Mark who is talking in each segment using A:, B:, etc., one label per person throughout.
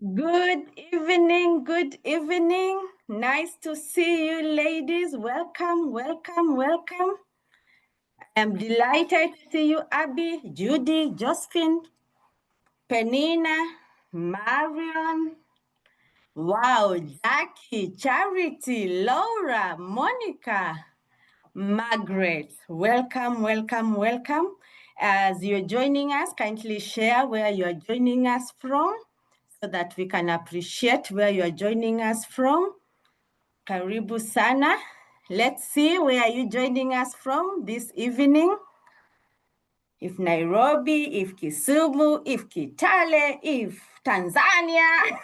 A: Good evening, good evening. Nice to see you, ladies. Welcome, welcome, welcome. I'm delighted to see you, Abby, Judy, Josephine, Penina, Marion. Wow, Jackie, Charity, Laura, Monica, Margaret. Welcome, welcome, welcome. As you're joining us, kindly share where you're joining us from, so that we can appreciate where you are joining us from. Karibu sana. Let's see where are you joining us from this evening. If Nairobi, if Kisumu, if Kitale, if Tanzania,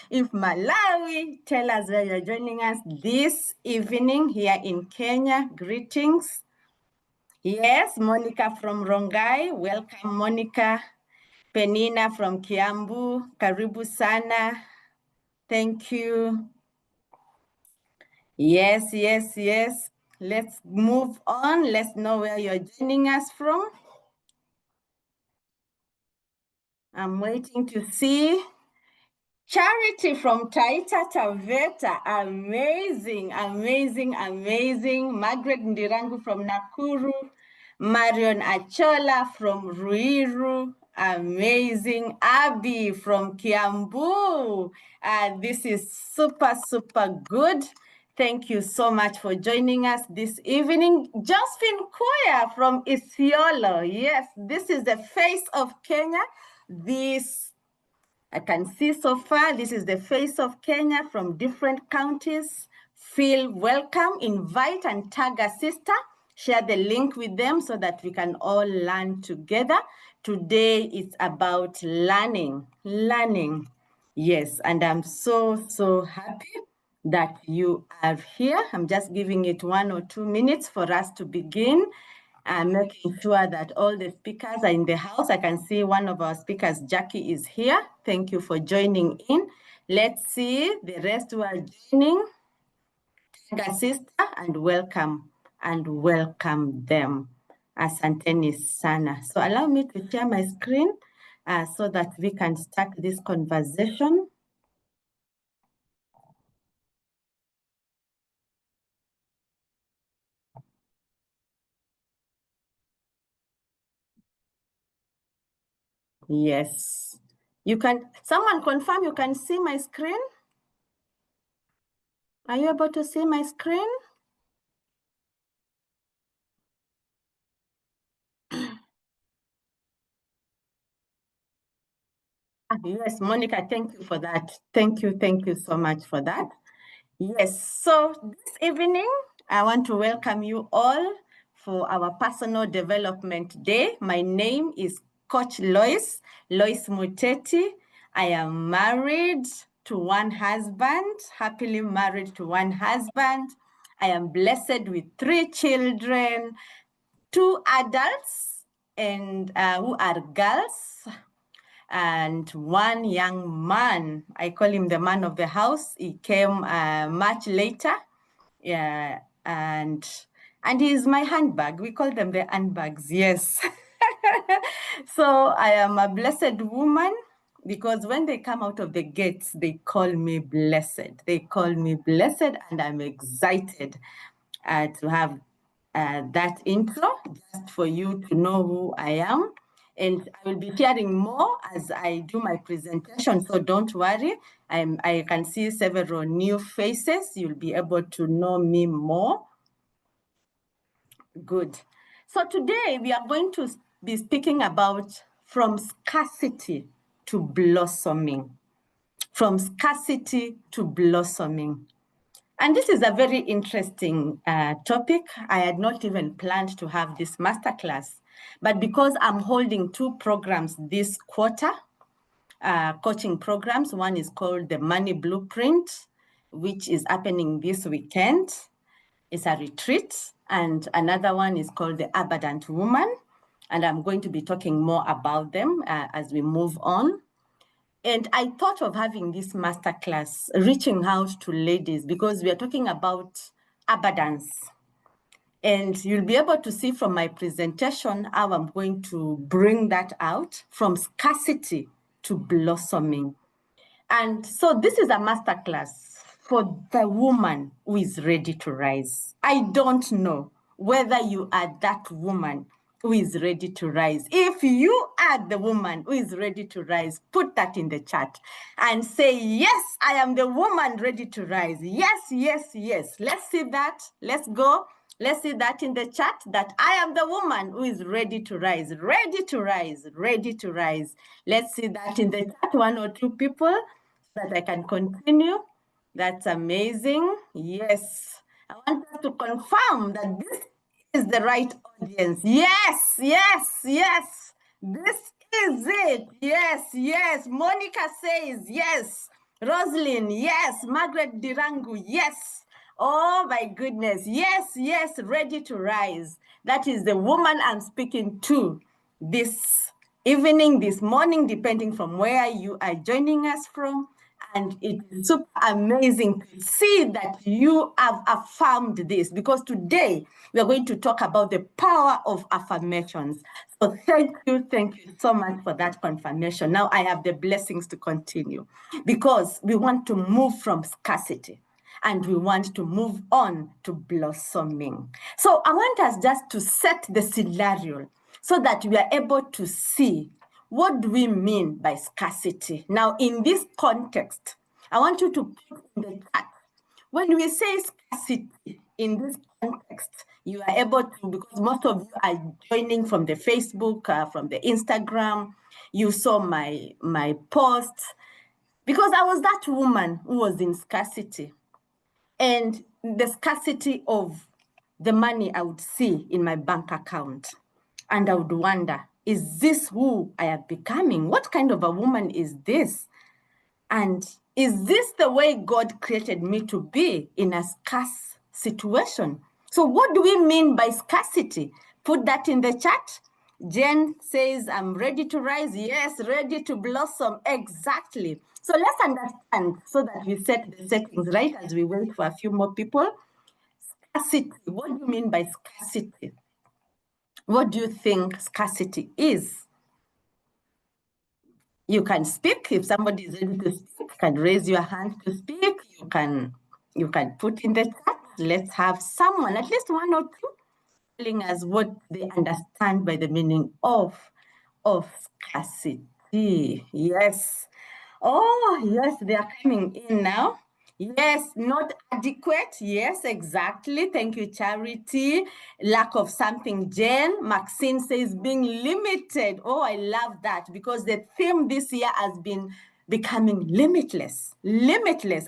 A: if Malawi, tell us where you're joining us this evening here in Kenya. Greetings. Yes, Monica from Rongai. Welcome, Monica. Penina from Kiambu. Karibu sana. Thank you. Yes, yes, yes. Let's move on. Let's know where you're joining us from. I'm waiting to see. Charity from Taita Taveta. Amazing, amazing, amazing. Margaret Ndirangu from Nakuru. Marion Achola from Ruiru. Amazing. Abby from Kiambu. This is super, super good. Thank you so much for joining us this evening. Josephine Koya from Isiolo. Yes, this is the face of Kenya. I can see so far, this is the face of Kenya from different counties. Feel welcome, invite and tag a sister. Share the link with them so that we can all learn together. Today it's about learning. Yes, and I'm so, so happy that you are here. I'm just giving it 1 or 2 minutes for us to begin. I'm making sure that all the speakers are in the house. I can see one of our speakers, Jackie, is here. Thank you for joining in. Let's see the rest who are joining. Tag a sister and welcome them. Asanteni sana. So allow me to share my screen so that we can start this conversation. Yes. You can, someone confirm you can see my screen? Are you able to see my screen? Yes, Monica, thank you for that. Thank you so much for that. Yes, so this evening, I want to welcome you all for our Personal Development Day. My name is Coach Lois Muteti. I am married to one husband, happily married to one husband. I am blessed with 3 children, 2 adults and who are girls, and 1 young man. I call him the man of the house. He came much later. Yeah, and he is my handbag. We call them the handbags, yes. So I am a blessed woman, because when they come out of the gates, they call me blessed. They call me blessed, and I'm excited to have that intro, just for you to know who I am. And I will be sharing more as I do my presentation, so don't worry. I can see several new faces. You'll be able to know me more. Good. So today we are going to be speaking about from scarcity to blossoming. From scarcity to blossoming. And this is a very interesting topic. I had not even planned to have this masterclass, but because I'm holding 2 programs this quarter, coaching programs. One is called the Money Blueprint, which is happening this weekend. It's a retreat. And another one is called the Abundant Woman. And I'm going to be talking more about them as we move on. And I thought of having this masterclass, reaching out to ladies, because we are talking about abundance. And you'll be able to see from my presentation how I'm going to bring that out from scarcity to blossoming. And so this is a masterclass for the woman who is ready to rise. I don't know whether you are that woman who is ready to rise. If you are the woman who is ready to rise, put that in the chat and say, yes, I am the woman ready to rise. Yes, yes, yes. Let's see that. Let's go. Let's see that in the chat, that I am the woman who is ready to rise, ready to rise, ready to rise. Let's see that in the chat, 1 or 2 people, so that I can continue. That's amazing. Yes. I want us to confirm that this is the right audience. Yes, yes, yes. This is it. Yes, yes. Monica says yes. Rosalind, yes. Margaret Dirangu, yes. Oh my goodness. Yes, yes. Ready to rise. That is the woman I'm speaking to this evening, this morning, depending from where you are joining us from. And it is super amazing to see that you have affirmed this, because today we are going to talk about the power of affirmations. So thank you so much for that confirmation. Now I have the blessings to continue, because we want to move from scarcity and we want to move on to blossoming. So I want us just to set the scenario so that we are able to see, what do we mean by scarcity? Now, in this context, I want you to put in the chat, when we say scarcity in this context, you are able to, because most of you are joining from the Facebook, from the Instagram, you saw my posts, because I was that woman who was in scarcity, and the scarcity of the money I would see in my bank account. And I would wonder, is this who I am becoming? What kind of a woman is this? And is this the way God created me to be in a scarce situation? So what do we mean by scarcity? Put that in the chat. Jen says, I'm ready to rise. Yes, ready to blossom. Exactly. So let's understand, so that we set the settings right as we wait for a few more people. Scarcity. What do you mean by scarcity? What do you think scarcity is? You can speak. If somebody is ready to speak, you can raise your hand to speak. You can put in the chat. Let's have someone, at least 1 or 2, telling us what they understand by the meaning of scarcity. Yes. Oh, yes, they are coming in now. Yes, not adequate. Yes, exactly. Thank you, Charity. Lack of something. Jen, Maxine says being limited. Oh, I love that, because the theme this year has been becoming limitless,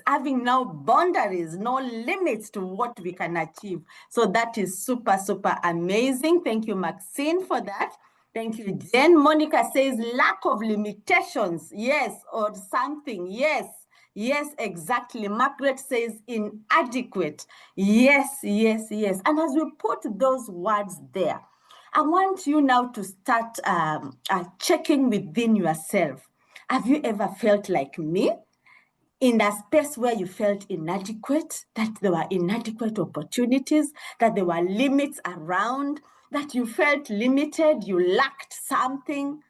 A: having no boundaries, no limits to what we can achieve. So that is super, super amazing. Thank you, Maxine, for that. Thank you, Jen. Monica says lack of limitations. Yes, or something. Yes. Yes, exactly. Margaret says inadequate. Yes, yes, yes. And as we put those words there, I want you now to start checking within yourself. Have you ever felt like me? In a space where you felt inadequate, that there were inadequate opportunities, that there were limits around, that you felt limited, you lacked something,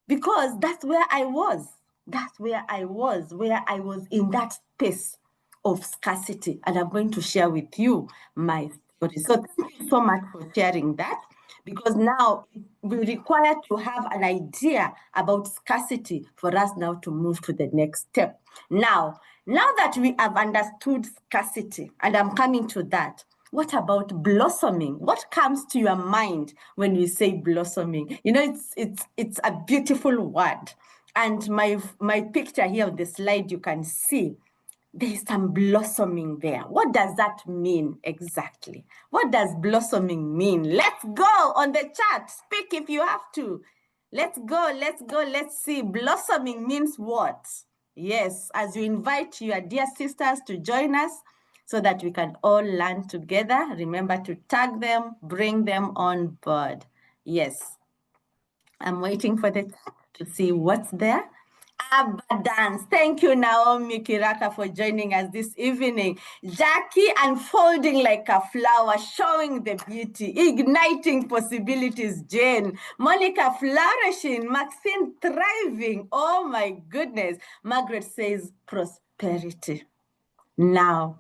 A: because that's where I was. That's where I was in that space of scarcity. And I'm going to share with you my story. So thank you so much for sharing that, because now we require to have an idea about scarcity for us now to move to the next step. Now that we have understood scarcity, and I'm coming to that, what about blossoming? What comes to your mind when we say blossoming? You know, it's a beautiful word. And my picture here on the slide, you can see there is some blossoming there. What does that mean exactly? What does blossoming mean? Let's go on the chat. Speak if you have to. Let's go. Let's see. Blossoming means what? Yes, as you invite your dear sisters to join us so that we can all learn together. Remember to tag them, bring them on board. Yes, I'm waiting for the chat to see what's there. Abundance. Thank you, Naomi Kiraka, for joining us this evening. Jackie, unfolding like a flower, showing the beauty, igniting possibilities. Jane, Monica, flourishing. Maxine, thriving. Oh my goodness. Margaret says prosperity. Now,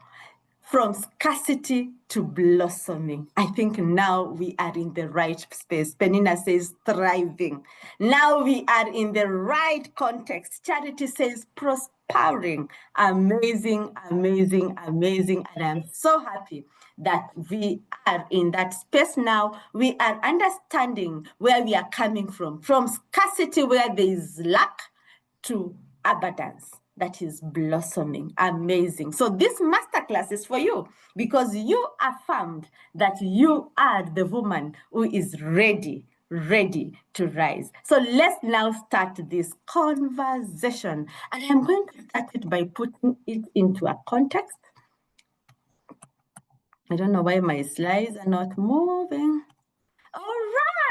A: from scarcity to blossoming. I think now we are in the right space. Penina says thriving. Now we are in the right context. Charity says prospering. Amazing, amazing, amazing. And I'm so happy that we are in that space now. We are understanding where we are coming from scarcity where there is lack to abundance that is blossoming. Amazing. So this masterclass is for you because you affirmed that you are the woman who is ready to rise. So let's now start this conversation. And I'm going to start it by putting it into a context. I don't know why my slides are not moving. All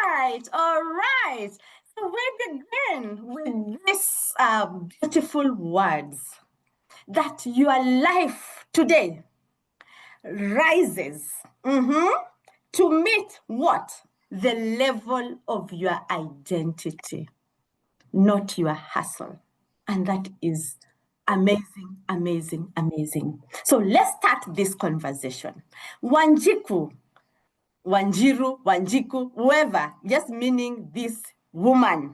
A: right. So we begin with these beautiful words that your life today rises to meet what? The level of your identity, not your hustle. And that is amazing, amazing, amazing. So let's start this conversation. Wanjiku, Wanjiru, Wanjiku, whoever, just meaning this woman,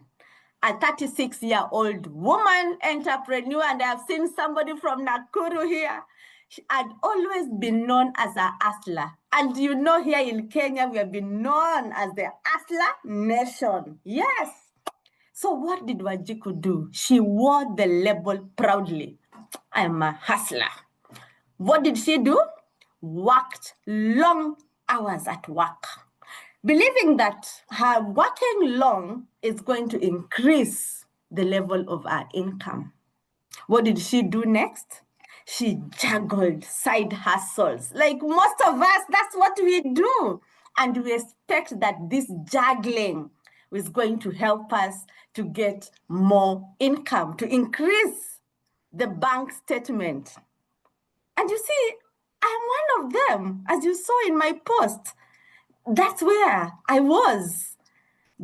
A: a 36-year-old woman entrepreneur, and I've seen somebody from Nakuru here. She had always been known as a hustler. And you know, here in Kenya, we have been known as the hustler nation. Yes. So what did Wanjiku do? She wore the label proudly. I'm a hustler. What did she do? Worked long hours at work, believing that her working long is going to increase the level of her income. What did she do next? She juggled side hustles. Like most of us, that's what we do. And we expect that this juggling is going to help us to get more income, to increase the bank statement. And you see, I'm one of them, as you saw in my post. That's where I was,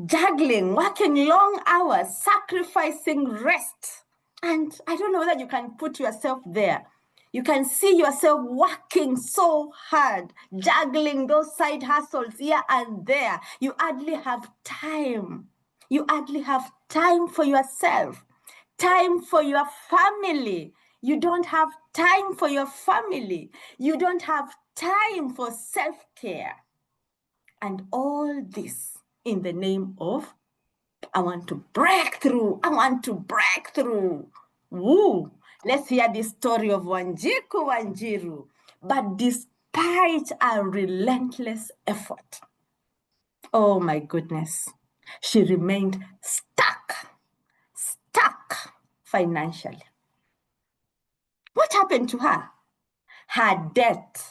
A: juggling, working long hours, sacrificing rest. And I don't know whether you can put yourself there. You can see yourself working so hard, juggling those side hustles here and there. You hardly have time. You hardly have time for yourself, time for your family. You don't have time for your family. You don't have time for self-care. And all this in the name of, I want to break through. I want to break through. Woo! Let's hear the story of Wanjiku Wanjiru. But despite a relentless effort, oh my goodness, she remained stuck financially. What happened to her? Her debt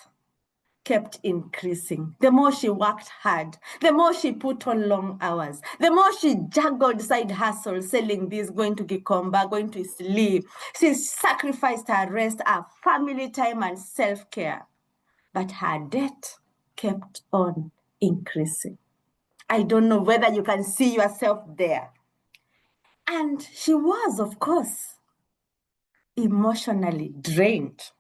A: kept increasing. The more she worked hard, the more she put on long hours, the more she juggled side hustles, selling this, going to Gikomba, going to sleep. She sacrificed her rest, her family time, and self-care. But her debt kept on increasing. I don't know whether you can see yourself there. And she was, of course, emotionally drained.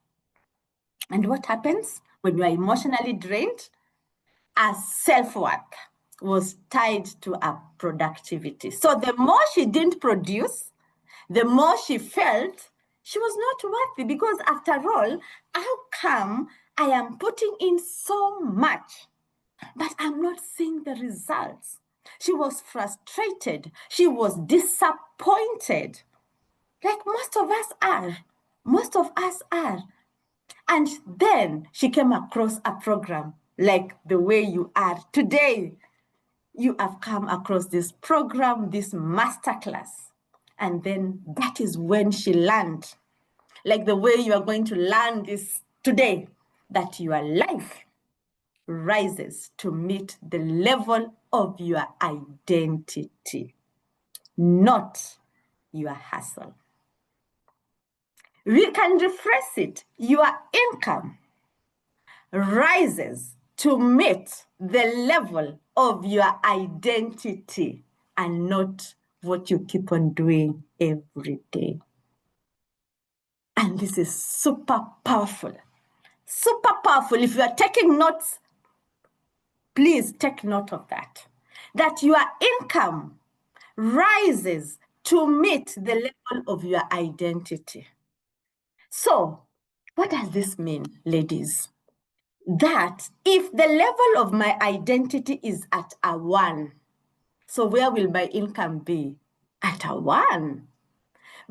A: And what happens when you are emotionally drained? Her self-worth was tied to her productivity. So the more she didn't produce, the more she felt she was not worthy, because after all, how come I am putting in so much, but I'm not seeing the results? She was frustrated. She was disappointed. Like most of us are. Most of us are. And then she came across a program like the way you are today. You have come across this program, this masterclass. And then that is when she learned, like the way you are going to learn this today, that your life rises to meet the level of your identity, not your hustle. We can rephrase it. Your income rises to meet the level of your identity and not what you keep on doing every day. And this is super powerful. Super powerful. If you are taking notes, please take note of that. That your income rises to meet the level of your identity. So, what does this mean, ladies? That if the level of my identity is at a 1, so where will my income be? At a 1.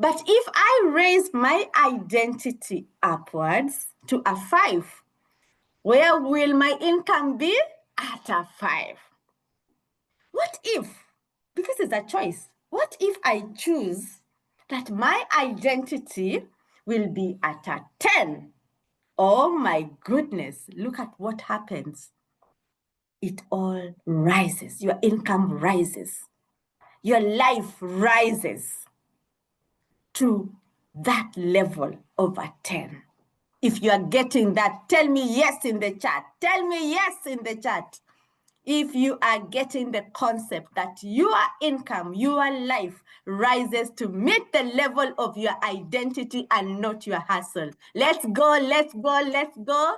A: But if I raise my identity upwards to a 5, where will my income be? At a 5. What if, because it's a choice, what if I choose that my identity will be at a 10? Oh my goodness, look at what happens. It all rises. Your income rises. Your life rises to that level of a 10. If you are getting that, tell me yes in the chat. Tell me yes in the chat. If you are getting the concept that your income, your life rises to meet the level of your identity and not your hustle. Let's go, let's go, let's go.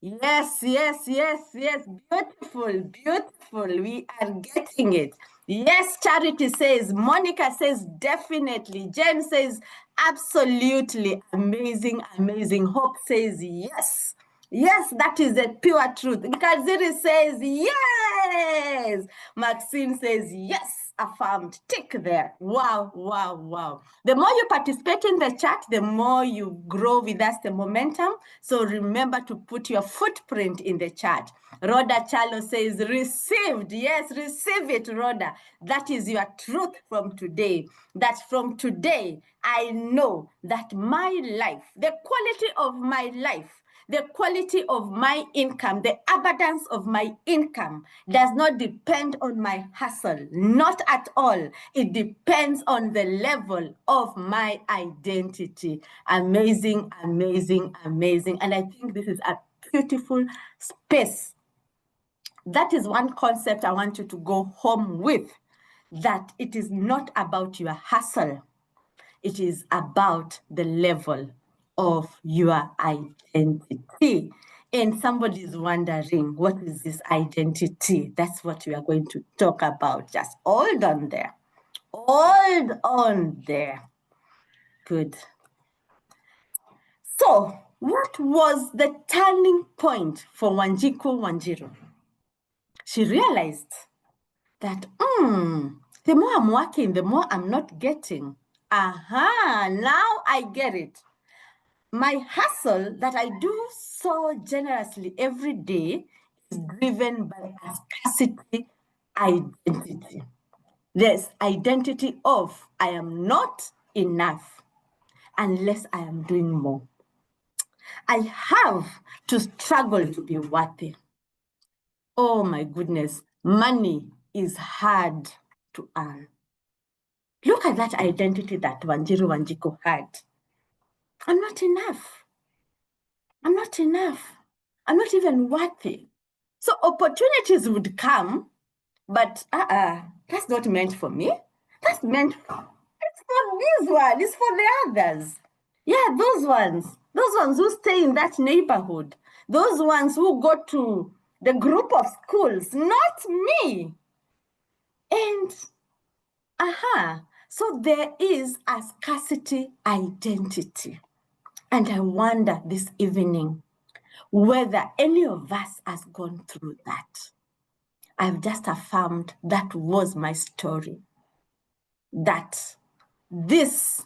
A: Yes, yes, yes, yes. Beautiful, beautiful. We are getting it. Yes, Charity says, Monica says, definitely. Jen says, absolutely. Amazing, amazing. Hope says, yes. Yes, that is the pure truth. Kaziri says, yes. Maxine says, yes. Affirmed. Tick there. Wow, wow, wow. The more you participate in the chat, the more you grow with us, the momentum. So remember to put your footprint in the chat. Rhoda Chalo says, received. Yes, receive it, Rhoda. That is your truth from today. That from today, I know that my life, the quality of my life, the quality of my income, the abundance of my income does not depend on my hustle, not at all. It depends on the level of my identity. Amazing, amazing, amazing. And I think this is a beautiful space. That is one concept I want you to go home with, that it is not about your hustle. It is about the level of your identity. And somebody is wondering, what is this identity? That's what we are going to talk about. Just hold on there. Hold on there. Good. So, what was the turning point for Wanjiku Wanjiru? She realized that, the more I'm working, the more I'm not getting. Aha, now I get it. My hustle that I do so generously every day is driven by a scarcity identity. This identity of I am not enough unless I am doing more. I have to struggle to be worthy. Oh my goodness, money is hard to earn. Look at that identity that Wanjiru Wanjiku had. I'm not enough. I'm not enough. I'm not even worthy. So opportunities would come, but that's not meant for me. It's for this one. It's for the others. Yeah, those ones who stay in that neighborhood, those ones who go to the group of schools, not me. And so there is a scarcity identity. And I wonder this evening whether any of us has gone through that. I've just affirmed that was my story. That this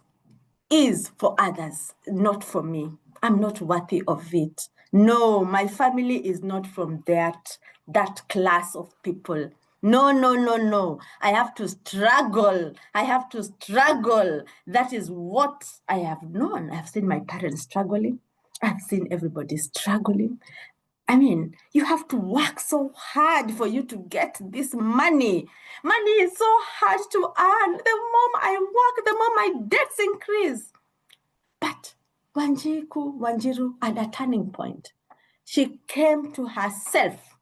A: is for others, not for me. I'm not worthy of it. No, my family is not from that class of people. No, no, no, no. I have to struggle. I have to struggle. That is what I have known. I've seen my parents struggling. I've seen everybody struggling. I mean, you have to work so hard for you to get this money. Money is so hard to earn. The more I work, the more my debts increase. But Wanjiru at a turning point. She came to herself.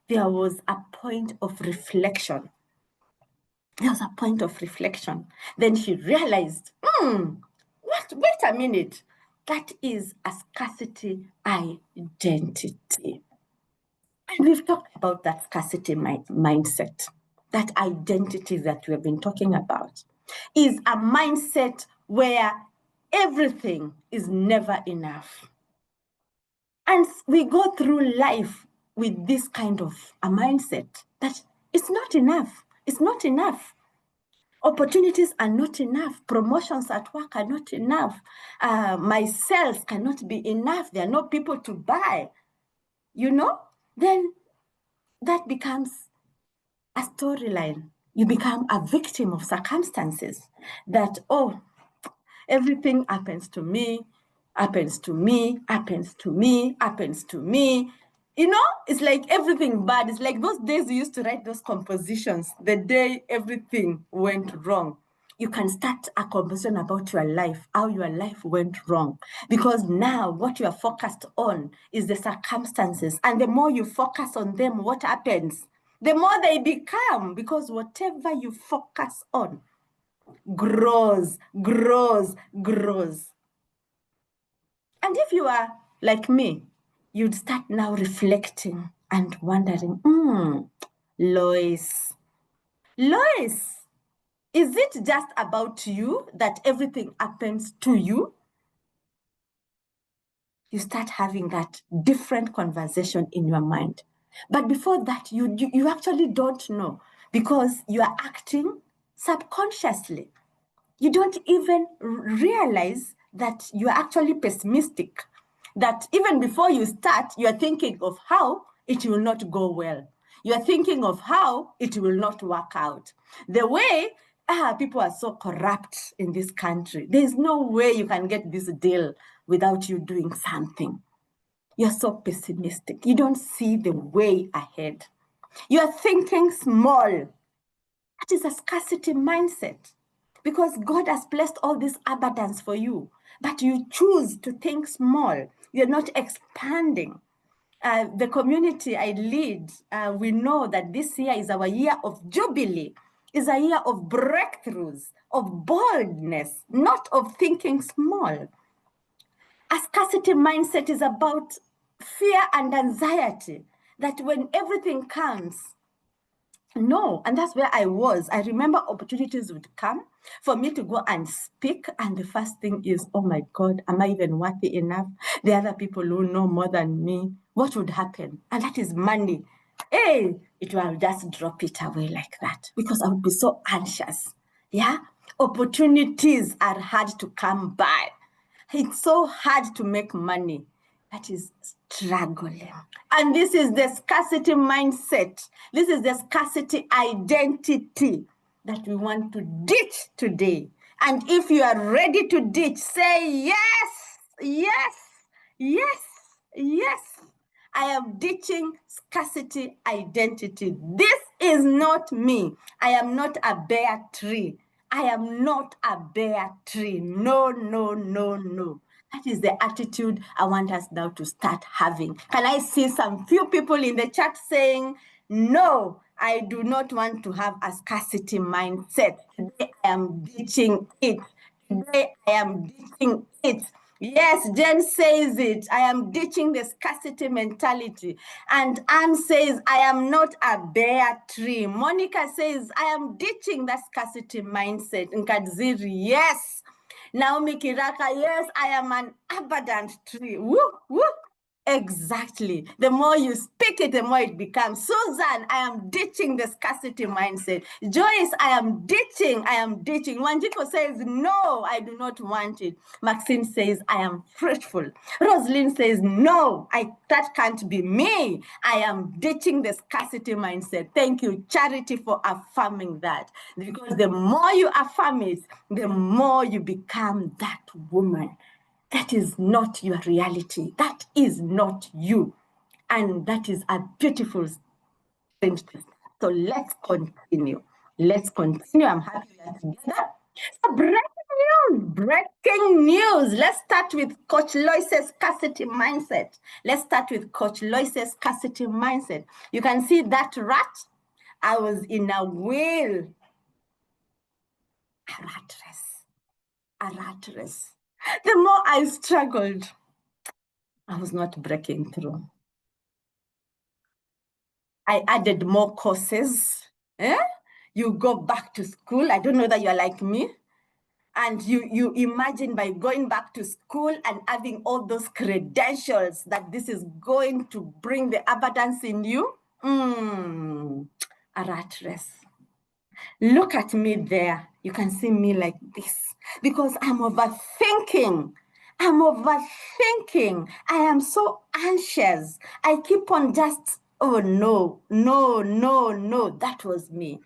A: There was a point of reflection. There was a point of reflection. Then she realized, wait a minute. That is a scarcity identity. And we've talked about that scarcity mindset. That identity that we've been talking about is a mindset where everything is never enough. And we go through life with this kind of a mindset that it's not enough. It's not enough. Opportunities are not enough. Promotions at work are not enough. My sales cannot be enough. There are no people to buy. Then that becomes a storyline. You become a victim of circumstances that, everything happens to me, happens to me, happens to me, happens to me. It's like everything bad. It's like those days you used to write those compositions, the day everything went wrong. You can start a composition about your life, how your life went wrong. Because now what you are focused on is the circumstances. And the more you focus on them, what happens? The more they become, because whatever you focus on grows, grows, grows. And if you are like me, you'd start now reflecting and wondering, Lois, is it just about you that everything happens to you? You start having that different conversation in your mind. But before that, you actually don't know, because you are acting subconsciously. You don't even realize that you are actually pessimistic, that even before you start, you are thinking of how it will not go well. You are thinking of how it will not work out. The way people are so corrupt in this country. There's no way you can get this deal without you doing something. You're so pessimistic. You don't see the way ahead. You're thinking small. That is a scarcity mindset, because God has placed all this abundance for you, but you choose to think small. You're not expanding. The community I lead, we know that this year is our year of jubilee, is a year of breakthroughs, of boldness, not of thinking small. A scarcity mindset is about fear and anxiety, that when everything comes, no, and that's where I was. I remember opportunities would come for me to go and speak, and the first thing is, oh my God, am I even worthy enough? The other people who know more than me, what would happen? And that is money. Hey, it will just drop it away like that, because I would be so anxious. Yeah, opportunities are hard to come by. It's so hard to make money. That is struggling. And this is the scarcity mindset. This is the scarcity identity that we want to ditch today. And if you are ready to ditch, say yes, yes, yes, yes. I am ditching scarcity identity. This is not me. I am not a bare tree. I am not a bare tree. No, no, no, no. That is the attitude I want us now to start having. Can I see some few people in the chat saying, no, I do not want to have a scarcity mindset. Today I am ditching it. Today I am ditching it. Yes, Jen says it. I am ditching the scarcity mentality. And Anne says, I am not a bare tree. Monica says, I am ditching that scarcity mindset. Nkadziri, yes. Naomi Kiraka, yes, I am an abundant tree. Woo, woo. Exactly. The more you speak it, the more it becomes. Susan, I am ditching the scarcity mindset. Joyce, I am ditching. Wanjiko says, no, I do not want it. Maxine says, I am fruitful. Rosalind says, no, that can't be me. I am ditching the scarcity mindset. Thank you, Charity, for affirming that. Because the more you affirm it, the more you become that woman. That is not your reality. That is not you. And that is a beautiful thing. So let's continue. Let's continue. I'm happy we are together. So Breaking news. Let's start with Coach Lois's scarcity mindset. Let's start with Coach Lois's scarcity mindset. You can see that rat. I was in a wheel. A rat race. A rat race. The more I struggled, I was not breaking through. I added more courses. You go back to school. I don't know that you're like me. And you imagine by going back to school and having all those credentials that this is going to bring the abundance in you. A rat race. Look at me there. You can see me like this because I'm overthinking. I'm overthinking. I am so anxious. I keep on just, oh no, no, no, no. That was me.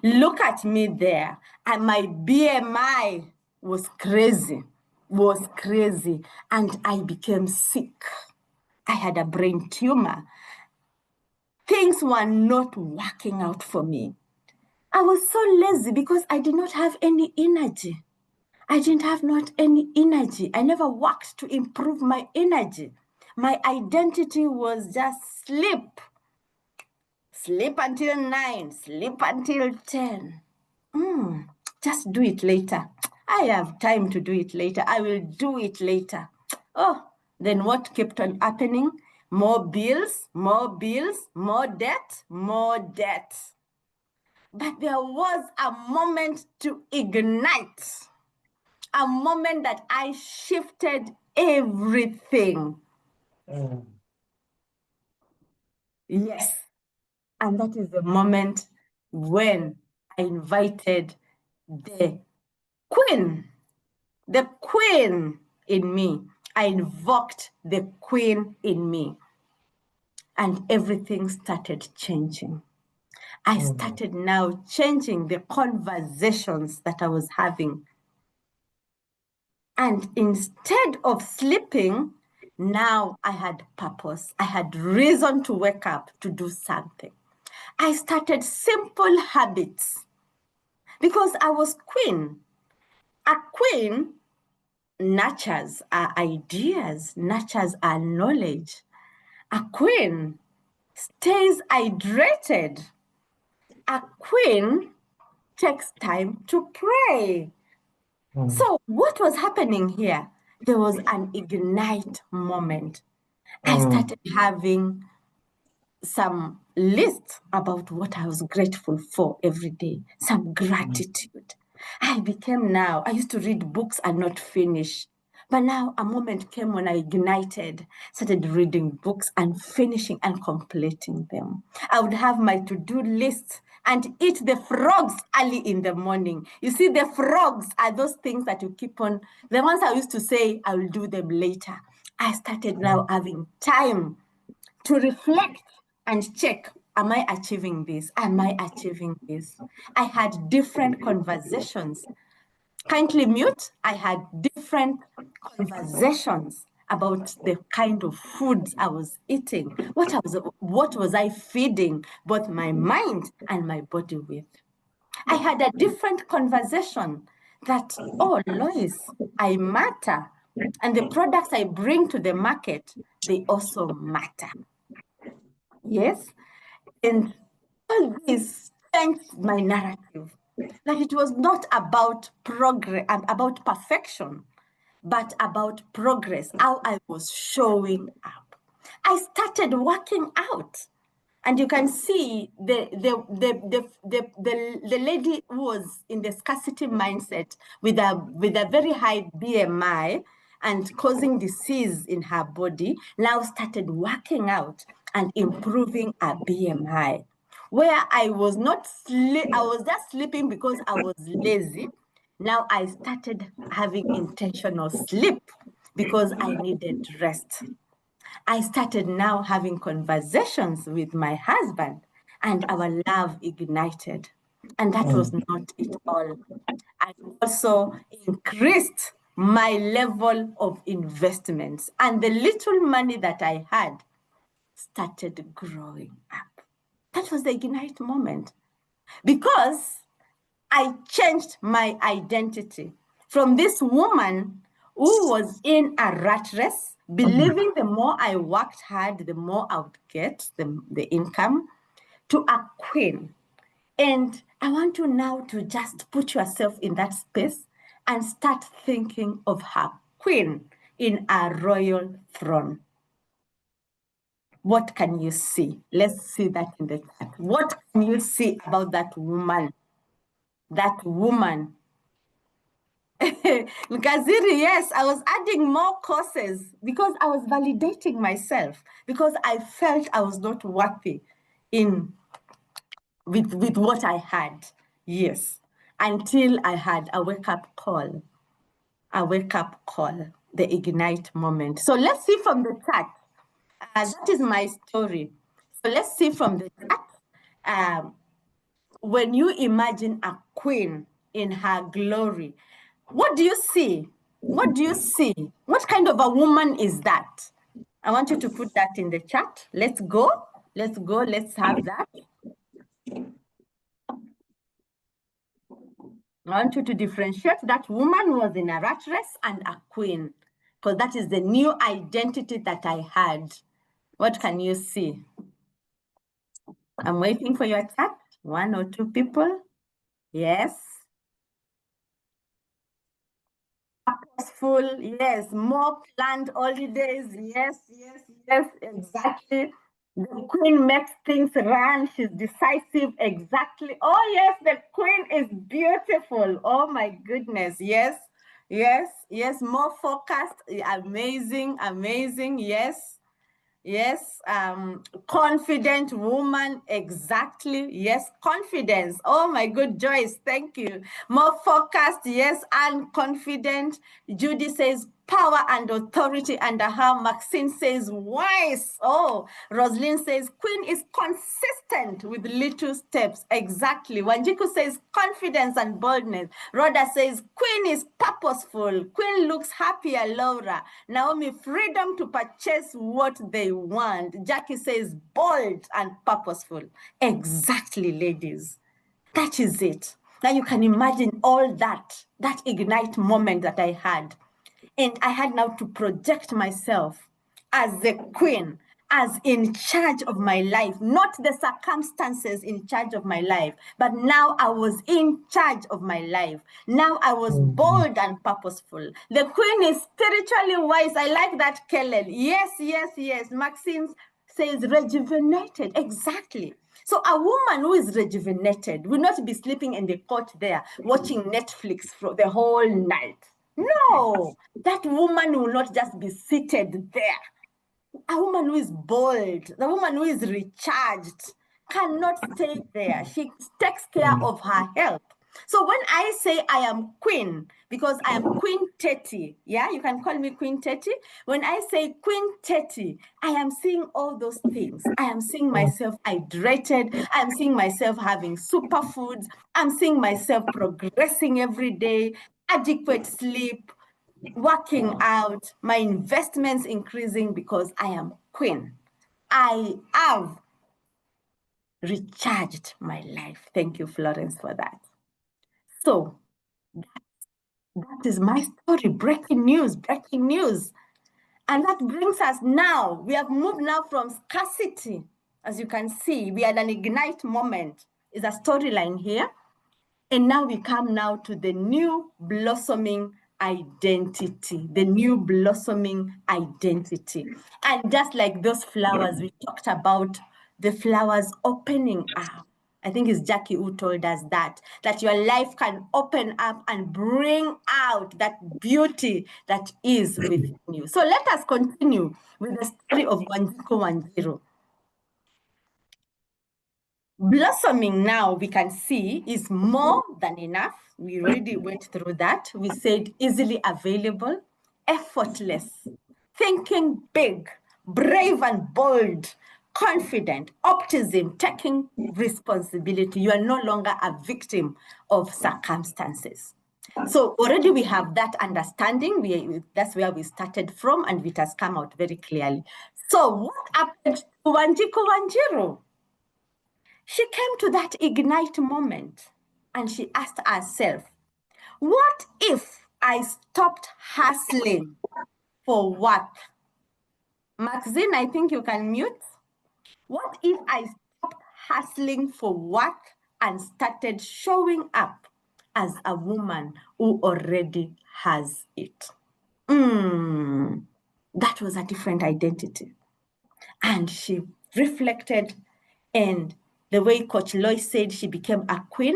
A: Look at me there. And my BMI was crazy, And I became sick. I had a brain tumor. Things were not working out for me. I was so lazy because I did not have any energy. I didn't have not any energy. I never worked to improve my energy. My identity was just sleep. Sleep until 9, sleep until 10. Just do it later. I have time to do it later. I will do it later. Oh, then what kept on happening? More bills, more bills, more debt, more debt. But there was a moment to ignite, a moment that I shifted everything. Yes. And that is the moment when I invited the queen in me. I invoked the queen in me. And everything started changing. I started now changing the conversations that I was having. And instead of sleeping, now I had purpose. I had reason to wake up to do something. I started simple habits because I was queen. A queen nurtures our ideas, nurtures our knowledge. A queen stays hydrated. A queen takes time to pray. So what was happening here? There was an ignite moment. I started having some list about what I was grateful for every day, some gratitude. I used to read books and not finish. But now a moment came when I ignited, started reading books and finishing and completing them. I would have my to-do list and eat the frogs early in the morning. You see, the frogs are those things that you keep on, the ones I used to say, I will do them later. I started now having time to reflect and check, am I achieving this? Am I achieving this? I had different conversations. Kindly mute. I had different conversations about the kind of foods I was eating. What was I feeding both my mind and my body with? I had a different conversation that, oh, Lois, I matter. And the products I bring to the market, they also matter. Yes. And all this changed my narrative, that it was not about progress and about perfection, but about progress, how I was showing up. I started working out. And you can see the lady who was in the scarcity mindset with a very high BMI and causing disease in her body now started working out and improving her BMI. Where I was not I was just sleeping because I was lazy. Now I started having intentional sleep because I needed rest. I started now having conversations with my husband, and our love ignited. And that was not it all. I also increased my level of investments, and the little money that I had started growing up. That was the ignite moment because I changed my identity from this woman who was in a rat race, believing the more I worked hard, the more I would get the income, to a queen. And I want you now to just put yourself in that space and start thinking of her queen in a royal throne. What can you see? Let's see that in the chat. What can you see about that woman? That woman. Nkaziri, yes, I was adding more courses because I was validating myself, because I felt I was not worthy with what I had. Yes, until I had a wake-up call, the ignite moment. So let's see from the chat. That is my story. So let's see from the chat. When you imagine a queen in her glory, what do you see? What do you see? What kind of a woman is that? I want you to put that in the chat. Let's go. Let's go. Let's have that. I want you to differentiate that woman was in a rat race and a queen, because that is the new identity that I had. What can you see? I'm waiting for your chat. 1 or 2 people. Yes. Purposeful, yes. More planned holidays. Yes, yes, yes, exactly. The queen makes things run. She's decisive. Exactly. Oh, yes, the queen is beautiful. Oh, my goodness. Yes, yes, yes. More focused. Amazing, amazing. Yes. Yes, confident woman, exactly. Yes, confidence. Oh my good, Joyce, thank you. More focused, yes, and confident. Judy says power and authority under her. Maxine says wise. Oh, Rosalind says queen is consistent with little steps. Exactly. Wanjiku says confidence and boldness. Rhoda says queen is purposeful. Queen looks happier, Laura. Naomi, freedom to purchase what they want. Jackie says bold and purposeful. Exactly, ladies. That is it. Now you can imagine all that ignite moment that I had. And I had now to project myself as the queen, as in charge of my life, not the circumstances in charge of my life, but now I was in charge of my life. Now I was bold and purposeful. The queen is spiritually wise. I like that, Kellen. Yes, yes, yes. Maxine says rejuvenated. Exactly. So a woman who is rejuvenated will not be sleeping in the court there, watching Netflix for the whole night. No, that woman will not just be seated there. A woman who is bold, the woman who is recharged, cannot stay there. She takes care of her health. So when I say I am queen, because I am Queen Teti, yeah, you can call me Queen Teti. When I say Queen Teti, I am seeing all those things. I am seeing myself hydrated. I am seeing myself having superfoods. I'm seeing myself progressing every day, adequate sleep, working out, my investments increasing because I am queen. I have recharged my life. Thank you, Florence, for that. So that is my story. Breaking news, breaking news. And that brings us now, we have moved now from scarcity. As you can see, we had an ignite moment. Is a storyline here. And now we come now to the new blossoming identity, the new blossoming identity. And just like those flowers, we talked about the flowers opening up. I think it's Jackie who told us that your life can open up and bring out that beauty that is within you. So let us continue with the story of Wanjiko Wanjiru. Blossoming now, we can see, is more than enough. We already went through that. We said easily available, effortless, thinking big, brave and bold, confident, optimism, taking responsibility. You are no longer a victim of circumstances. So already we have that understanding. That's where we started from, and it has come out very clearly. So what happened to Wanjiko Wanjiru? She came to that ignite moment and she asked herself, what if I stopped hustling for what? Maxine, I think you can mute. What if I stopped hustling for work and started showing up as a woman who already has it? That was a different identity. And she reflected, and the way Coach Lois said she became a queen.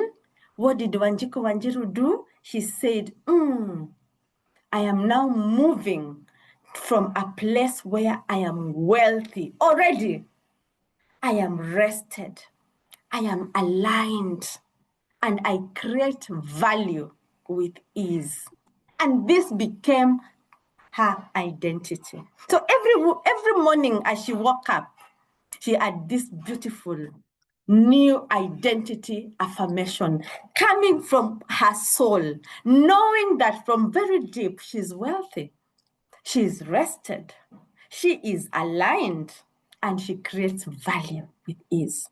A: What did Wanjiku Wanjiru do? She said, I am now moving from a place where I am wealthy already. I am rested. I am aligned. And I create value with ease. And this became her identity. So every morning as she woke up, she had this beautiful new identity affirmation coming from her soul, knowing that from very deep, she's wealthy, she's rested, she is aligned, and she creates value with ease.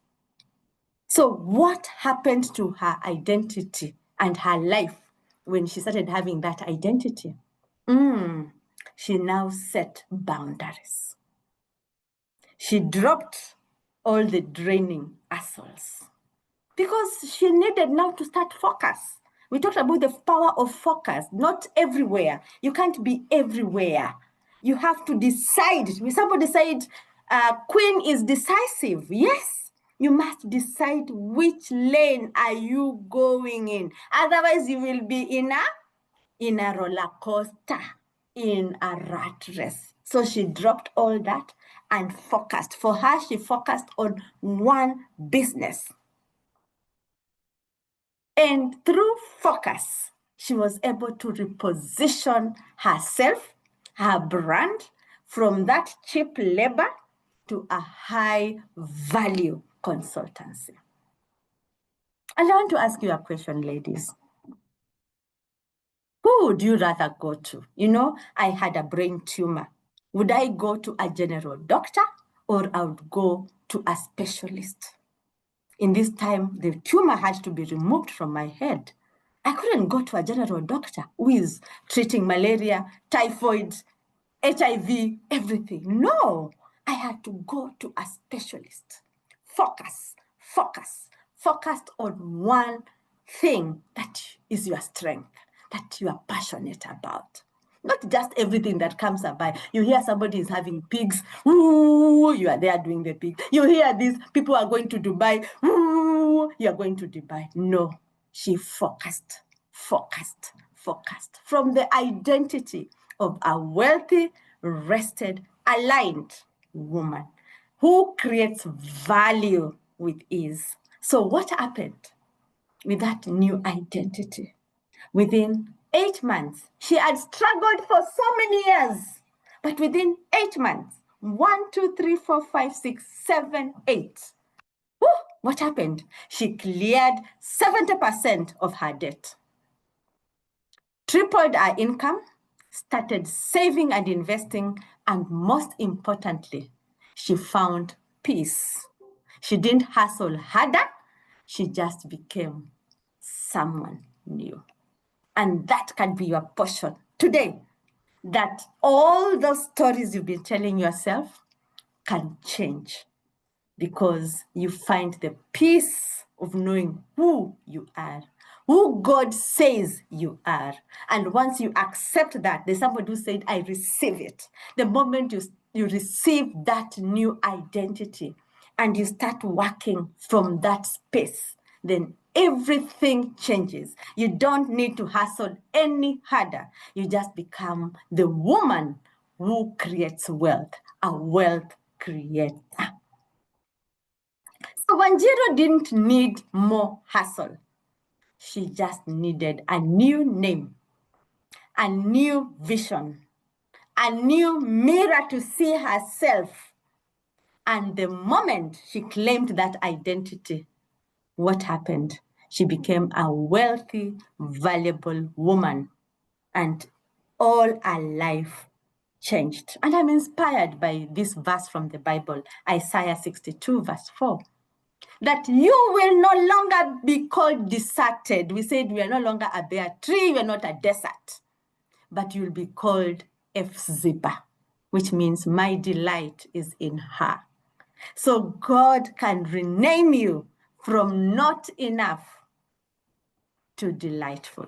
A: So what happened to her identity and her life when she started having that identity? She now set boundaries. She dropped all the draining assholes because she needed now to start focus. We talked about the power of focus, not everywhere. You can't be everywhere. You have to decide. Somebody said, Queen is decisive. Yes, you must decide which lane are you going in. Otherwise, you will be in a roller coaster, in a rat race. So she dropped all that and focused. For her, she focused on one business. And through focus, she was able to reposition herself, her brand, from that cheap labor to a high value consultancy. And I want to ask you a question, ladies. Who would you rather go to? You know, I had a brain tumor. Would I go to a general doctor or I would go to a specialist? In this time, the tumor had to be removed from my head. I couldn't go to a general doctor who is treating malaria, typhoid, HIV, everything. No, I had to go to a specialist. Focused on one thing that is your strength, that you are passionate about. Not just everything that comes by. You hear somebody is having pigs, ooh, you are there doing the pig. You hear this, people are going to Dubai, ooh, you are going to Dubai. No, she focused from the identity of a wealthy, rested, aligned woman who creates value with ease. So what happened with that new identity? Within 8 months, she had struggled for so many years, but within 8 months, 1, 2, 3, 4, 5, 6, 7, 8. What happened? She cleared 70% of her debt, tripled her income, started saving and investing, and most importantly, she found peace. She didn't hustle harder, she just became someone new. And that can be your portion today, that all those stories you've been telling yourself can change because you find the peace of knowing who you are, who God says you are. And once you accept that, there's somebody who said, I receive it. The moment you receive that new identity and you start working from that space, then everything changes. You don't need to hustle any harder. You just become the woman who creates wealth, a wealth creator. So Wanjiru didn't need more hustle. She just needed a new name, a new vision, a new mirror to see herself. And the moment she claimed that identity, what happened? She became a wealthy, valuable woman, and all her life changed. And I'm inspired by this verse from the Bible, Isaiah 62, verse 4. That you will no longer be called deserted. We said we are no longer a bare tree, we are not a desert. but you'll be called F-Zipper, which means my delight is in her. So God can rename you from not enough to delightful.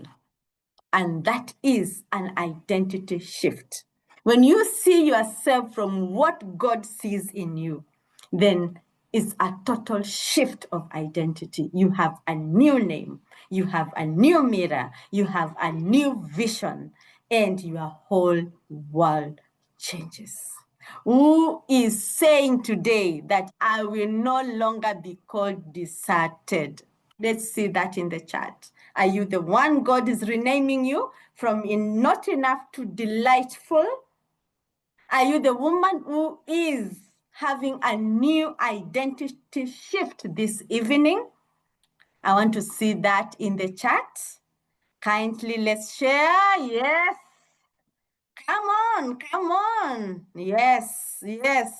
A: And that is an identity shift. When you see yourself from what God sees in you, then it's a total shift of identity. You have a new name, you have a new mirror, you have a new vision, and your whole world changes. Who is saying today that I will no longer be called deserted? Let's see that in the chat. Are you the one God is renaming you from not enough to delightful? Are you the woman who is having a new identity shift this evening? I want to see that in the chat. Kindly, let's share. Yes. Come on, come on. Yes, yes.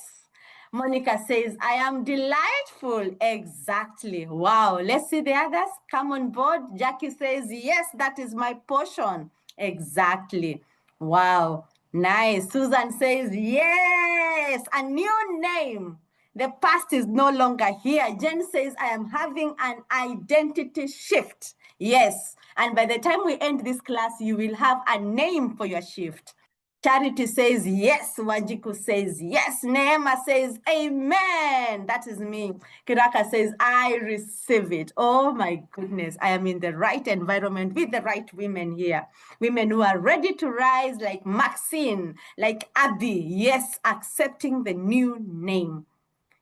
A: Monica says, I am delightful. Exactly. Wow. Let's see the others. Come on board. Jackie says, yes, that is my portion. Exactly. Wow. Nice. Susan says, yes, a new name. The past is no longer here. Jen says, I am having an identity shift. Yes. And by the time we end this class, you will have a name for your shift. Charity says yes. Wajiku says yes. Neema says amen. That is me. Kiraka says I receive it. Oh my goodness. I am in the right environment with the right women here. Women who are ready to rise like Maxine, like Abby. Yes, accepting the new name.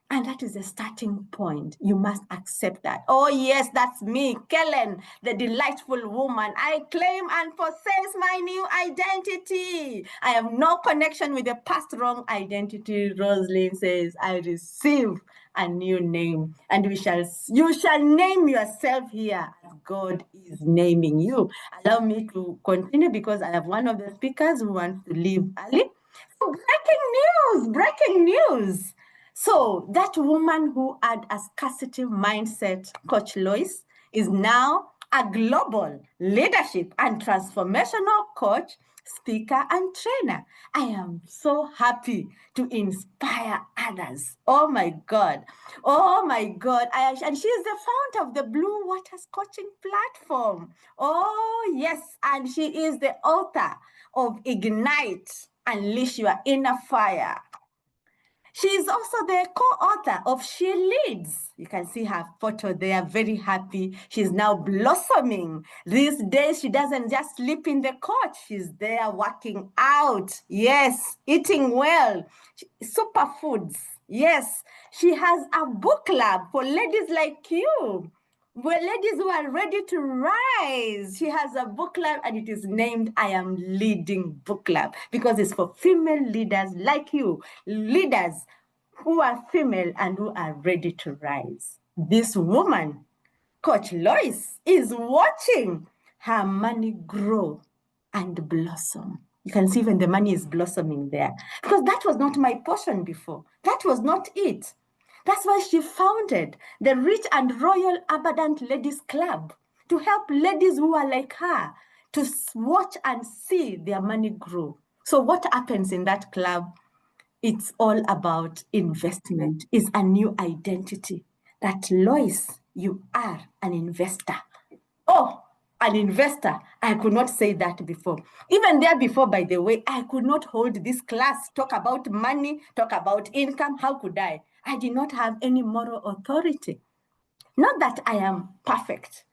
A: And that is the starting point. You must accept that. Oh, yes, that's me, Kellen, the delightful woman. I claim and possess my new identity. I have no connection with the past wrong identity. Rosalind says, I receive a new name. And you shall name yourself here as God is naming you. Allow me to continue because I have one of the speakers who wants to leave early. So breaking news. So that woman who had a scarcity mindset, Coach Lois, is now a global leadership and transformational coach, speaker, and trainer. I am so happy to inspire others. Oh my God. Oh my God. And she is the founder of the Blue Waters Coaching Platform. Oh, yes. And she is the author of Ignite, Unleash Your Inner Fire. She is also the co-author of She Leads. You can see her photo there, very happy. She's now blossoming. These days, she doesn't just sleep in the couch. She's there working out. Yes, eating well. Superfoods. Yes, she has a book club for ladies like you. Well, ladies who are ready to rise. She has a book club and it is named I Am Leading Book Club because it's for female leaders like you, leaders who are female and who are ready to rise. This woman, Coach Lois, is watching her money grow and blossom. You can see when the money is blossoming there because that was not my portion before. That was not it. That's why she founded the Rich and Royal Abundant Ladies Club to help ladies who are like her to watch and see their money grow. So what happens in that club? It's all about investment. It's a new identity that Lois, you are an investor. Oh, an investor. I could not say that before. Even there before, by the way, I could not hold this class, talk about money, talk about income. How could I? I did not have any moral authority. Not that I am perfect,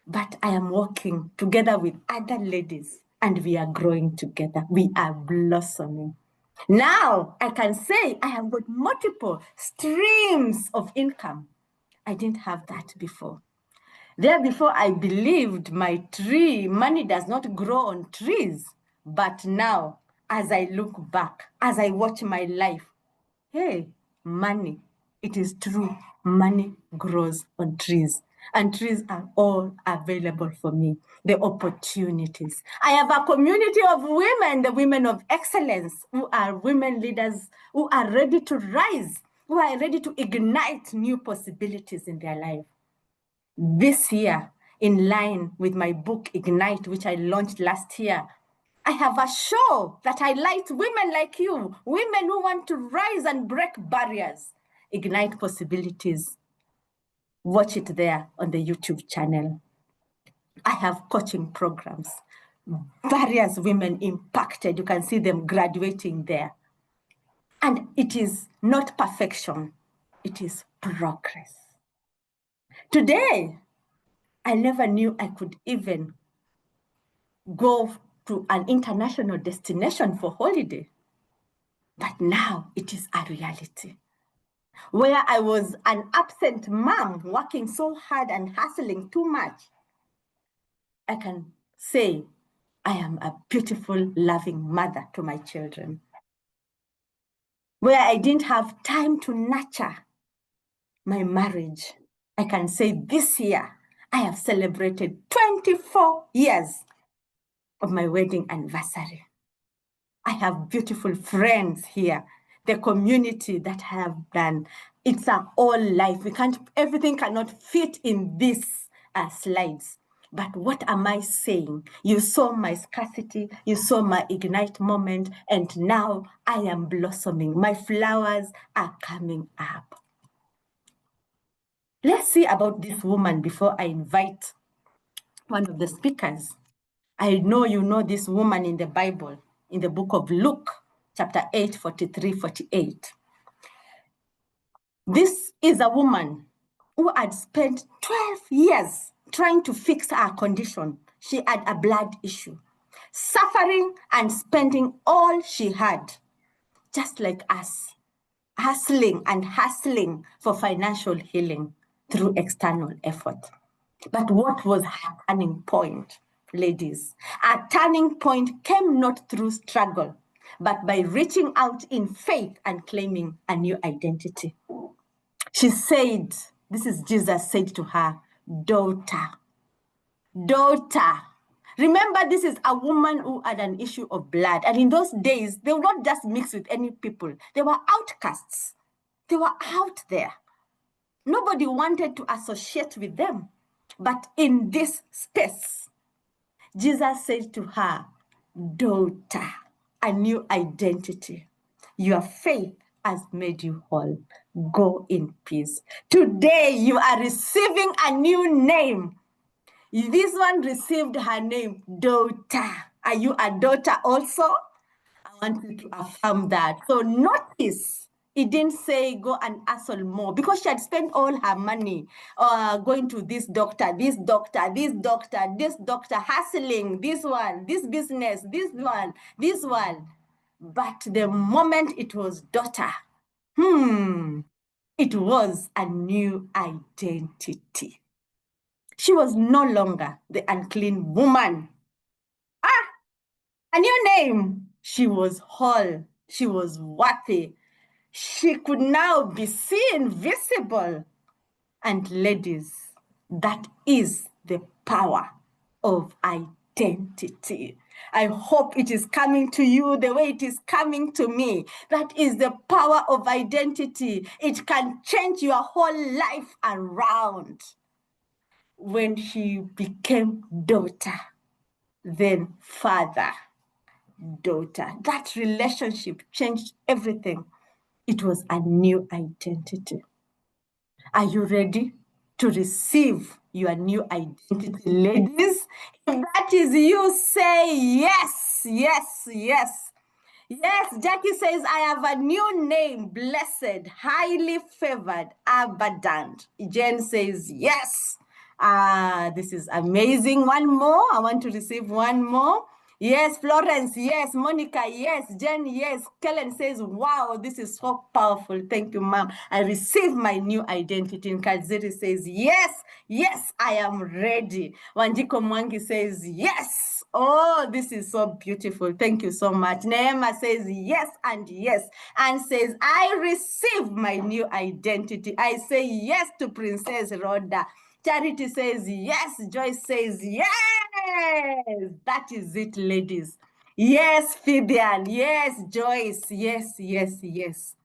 A: but I am working together with other ladies and we are growing together. We are blossoming. Now I can say I have got multiple streams of income. I didn't have that before. There before I believed my money does not grow on trees. But now, as I look back, as I watch my life, hey, money, it is true. Money grows on trees. And trees are all available for me, the opportunities. I have a community of women, the women of excellence, who are women leaders, who are ready to rise, who are ready to ignite new possibilities in their life. This year, in line with my book, Ignite, which I launched last year, I have a show that highlights women like you, women who want to rise and break barriers, ignite possibilities. Watch it there on the YouTube channel. I have coaching programs. Various women impacted. You can see them graduating there. And it is not perfection, it is progress. Today, I never knew I could even go to an international destination for holiday. But now it is a reality. Where I was an absent mom, working so hard and hustling too much, I can say I am a beautiful, loving mother to my children. Where I didn't have time to nurture my marriage, I can say this year I have celebrated 24 years of my wedding anniversary. I have beautiful friends here. The community that I have done, it's a all life. Everything cannot fit in these slides. But what am I saying? You saw my scarcity, you saw my ignite moment, and now I am blossoming. My flowers are coming up. Let's see about this woman before I invite one of the speakers. I know you know this woman in the Bible, in the book of Luke, chapter 8, 43, 48. This is a woman who had spent 12 years trying to fix her condition. She had a blood issue, suffering and spending all she had, just like us, hustling and hustling for financial healing through external effort. But what was her turning point, ladies? Our turning point came not through struggle, but by reaching out in faith and claiming a new identity. She said, this is Jesus said to her, daughter, daughter. Remember, this is a woman who had an issue of blood. And in those days, they would not just mix with any people. They were outcasts. They were out there. Nobody wanted to associate with them. But in this space, Jesus said to her, daughter, a new identity. Your faith has made you whole. Go in peace. Today, you are receiving a new name. This one received her name, daughter. Are you a daughter also? I want you to affirm that. So notice, it didn't say go and hustle more because she had spent all her money going to this doctor, this doctor, this doctor, this doctor, hustling, this one, this business, this one, this one. But the moment it was daughter, it was a new identity. She was no longer the unclean woman. A new name. She was whole. She was worthy. She could now be seen, visible. And ladies, that is the power of identity. I hope it is coming to you the way it is coming to me. That is the power of identity. It can change your whole life around. When she became daughter, then father, daughter. That relationship changed everything. It was a new identity. Are you ready to receive your new identity, ladies? If that is you, say yes, yes, yes. Yes, Jackie says, I have a new name, blessed, highly favored, abundant. Jen says, yes. This is amazing. One more. I want to receive one more. Yes, Florence, yes. Monica, yes. Jen, yes. Kellen says, wow, this is so powerful. Thank you, ma'am. I receive my new identity. And Kaziri says, yes, yes, I am ready. Wanjiko Mwangi says, yes. Oh, this is so beautiful. Thank you so much. Neema says, yes and yes. And says, I receive my new identity. I say yes to Princess Rhoda. Charity says, yes. Joyce says, yes. That is it, ladies. Yes, Fibian. Yes, Joyce. Yes, yes, yes.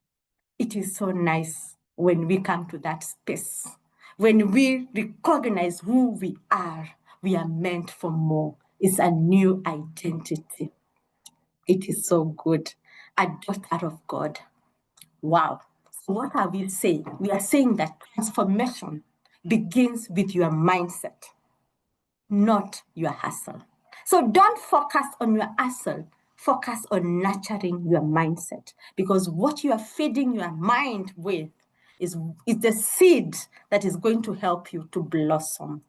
A: It is so nice when we come to that space. When we recognize who we are meant for more. It's a new identity. It is so good. A daughter of God. Wow. So what are we saying? We are saying that transformation begins with your mindset, not your hustle. So don't focus on your hustle. Focus on nurturing your mindset, because what you are feeding your mind with is the seed that is going to help you to blossom.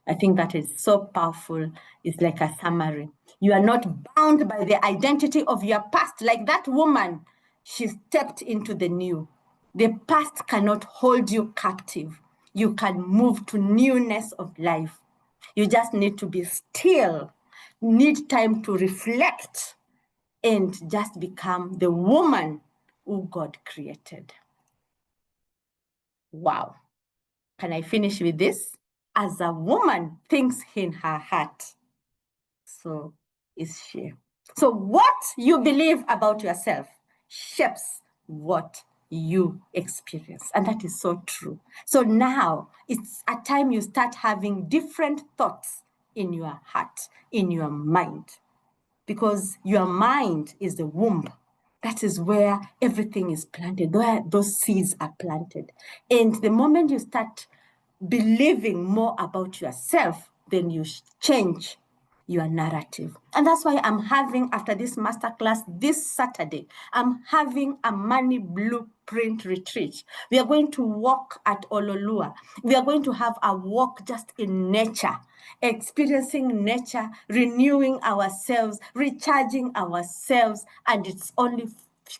A: I think that is so powerful. It's like a summary. You are not bound by the identity of your past, like that woman. She stepped into the new. The past cannot hold you captive. You can move to newness of life. You just need to be still, need time to reflect, and just become the woman who God created. Wow. Can I finish with this? As a woman thinks in her heart, so is she. So what you believe about yourself shapes what you experience. And that is so true. So now it's a time you start having different thoughts in your heart, in your mind, because your mind is the womb. That is where everything is planted, where those seeds are planted. And the moment you start believing more about yourself, then you change your narrative. And that's why I'm having, after this masterclass this Saturday, I'm having a money blueprint retreat. We are going to walk at Ololua. We are going to have a walk just in nature, experiencing nature, renewing ourselves, recharging ourselves, and it's only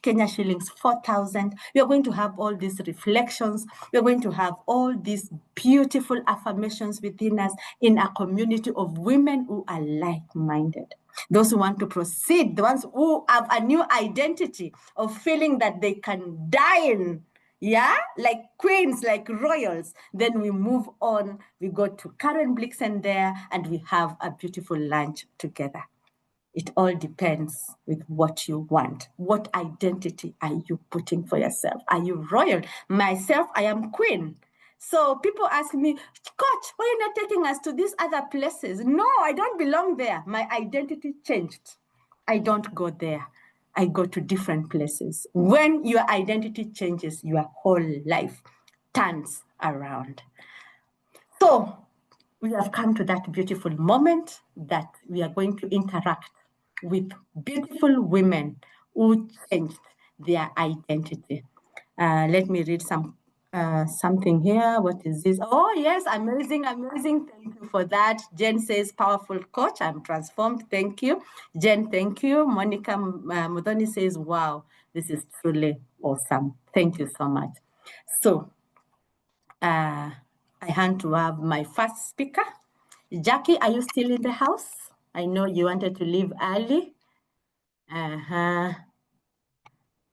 A: Kenya shillings 4,000. We are going to have all these reflections. We are going to have all these beautiful affirmations within us in a community of women who are like-minded. Those who want to proceed, the ones who have a new identity of feeling that they can dine, yeah, like queens, like royals. Then we move on. We go to Karen Blixen there, and we have a beautiful lunch together. It all depends with what you want. What identity are you putting for yourself? Are you royal? Myself, I am queen. So people ask me, Coach, why are you not taking us to these other places? No, I don't belong there. My identity changed. I don't go there. I go to different places. When your identity changes, your whole life turns around. So we have come to that beautiful moment that we are going to interact with beautiful women who changed their identity. Let me read something here. What is this? Oh, yes, amazing, amazing. Thank you for that. Jen says, powerful coach, I'm transformed. Thank you. Jen, thank you. Monica Mudoni says, wow, this is truly awesome. Thank you so much. So I hand to have my first speaker. Jackie, are you still in the house? I know you wanted to leave early.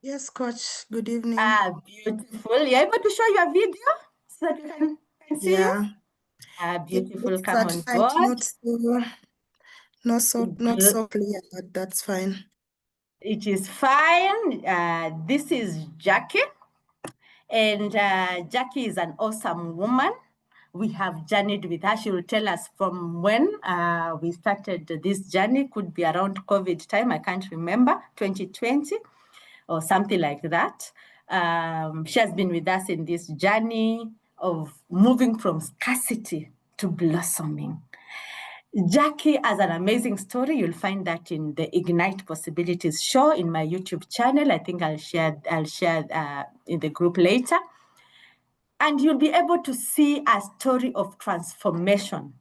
B: Yes, Coach. Good evening.
A: Beautiful. You're able to show your video so that we can see you? Beautiful.
B: It's
A: Come on
B: at
A: board.
B: Not so clear, but that's fine.
A: It is fine. This is Jackie. And Jackie is an awesome woman. We have journeyed with her. She will tell us from when we started this journey. Could be around COVID time. I can't remember, 2020 or something like that. She has been with us in this journey of moving from scarcity to blossoming. Jackie has an amazing story. You'll find that in the Ignite Possibilities show in my YouTube channel. I think I'll share in the group later. And you'll be able to see a story of transformation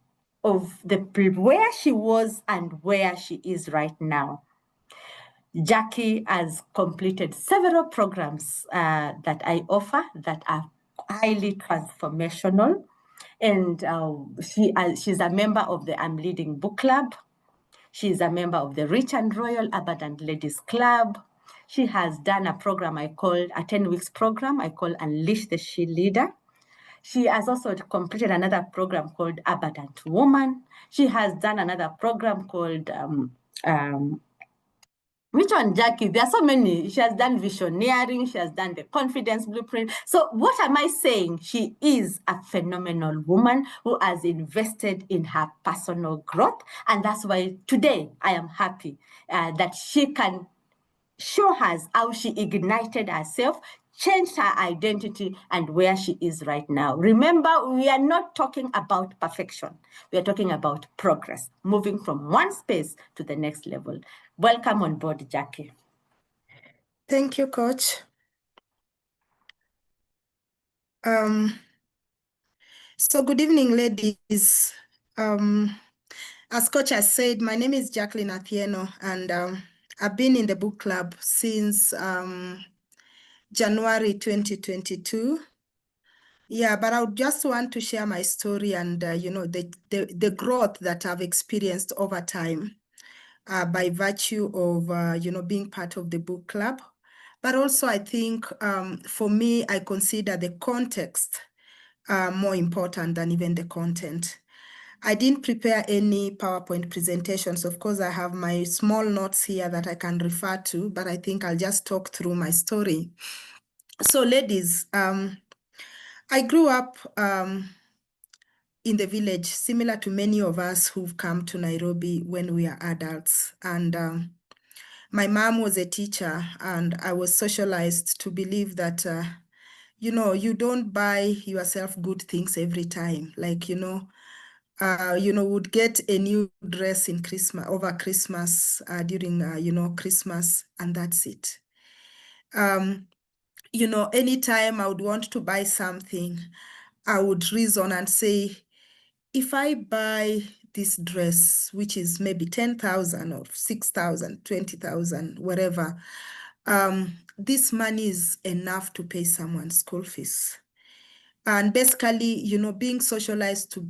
A: of where she was and where she is right now. Jackie has completed several programs that I offer that are highly transformational. And she's a member of the I'm Leading Book Club. She's a member of the Rich and Royal Abundant Ladies Club. She has done a program a 10 weeks program I call Unleash the She Leader. She has also completed another program called Abundant Woman. She has done another program called Which one, Jackie? There are so many. She has done visioneering. She has done the confidence blueprint. So what am I saying? She is a phenomenal woman who has invested in her personal growth. And that's why today I am happy that she can show us how she ignited herself, changed her identity, and where she is right now. Remember, we are not talking about perfection. We are talking about progress, moving from one space to the next level. Welcome on board, Jackie.
B: Thank you, Coach. So good evening, ladies. As Coach has said, my name is Jacqueline Atieno, and I've been in the book club since January 2022. Yeah, but I would just want to share my story and, the growth that I've experienced over time by virtue of, being part of the book club. But also, I think for me, I consider the context more important than even the content. I didn't prepare any PowerPoint presentations. Of course, I have my small notes here that I can refer to, but I think I'll just talk through my story. So ladies, I grew up in the village, similar to many of us who've come to Nairobi when we are adults. And my mom was a teacher, and I was socialized to believe that, you don't buy yourself good things every time. Like, would get a new dress in Christmas, over Christmas, during, Christmas, and that's it. Anytime I would want to buy something, I would reason and say, if I buy this dress, which is maybe 10,000 or 6,000, 20,000, whatever, this money is enough to pay someone's school fees. And basically, being socialized to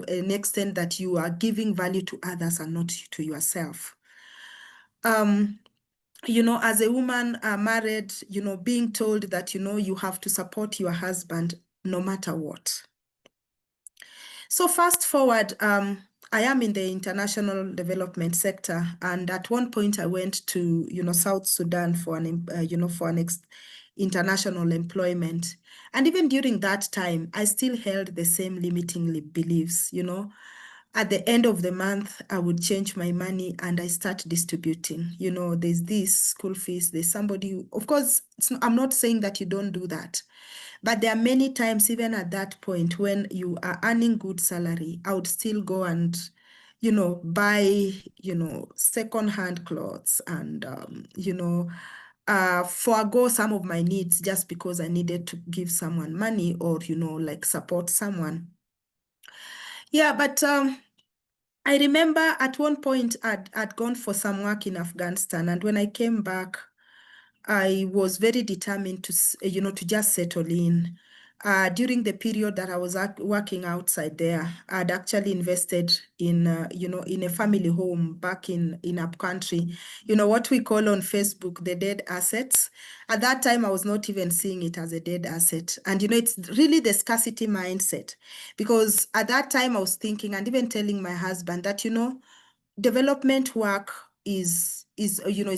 B: an extent that you are giving value to others and not to yourself. As a woman married, being told that, you have to support your husband no matter what. So fast forward, I am in the international development sector, and at one point I went to South Sudan for an international employment, and even during that time I still held the same limiting beliefs. At the end of the month I would change my money and I start distributing. There's this school fees, there's somebody who, of course, I'm not saying that you don't do that. But there are many times, even at that point, when you are earning good salary, I would still go and, buy, secondhand clothes and, forego some of my needs just because I needed to give someone money or, like support someone. Yeah, but I remember at one point I'd gone for some work in Afghanistan, and when I came back, I was very determined to just settle in. During the period that I was working outside there, I'd actually invested in, in a family home back in up country. What we call on Facebook, the dead assets. At that time, I was not even seeing it as a dead asset. And, it's really the scarcity mindset. Because at that time, I was thinking and even telling my husband that, development work is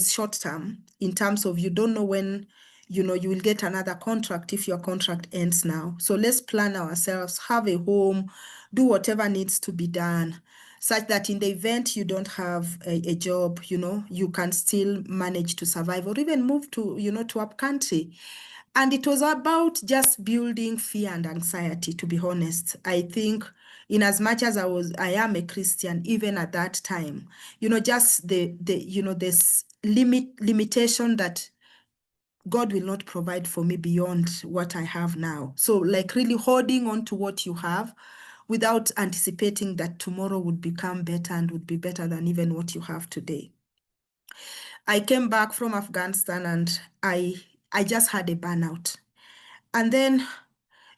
B: short term in terms of you don't know when you will get another contract if your contract ends now. So let's plan ourselves, have a home, do whatever needs to be done, such that in the event you don't have a job, you can still manage to survive or even move to to up country. And it was about just building fear and anxiety, to be honest. I think in as much as I am a Christian, even at that time, just this limitation that God will not provide for me beyond what I have now. So like really holding on to what you have without anticipating that tomorrow would become better and would be better than even what you have today. I came back from Afghanistan and I just had a burnout. And then,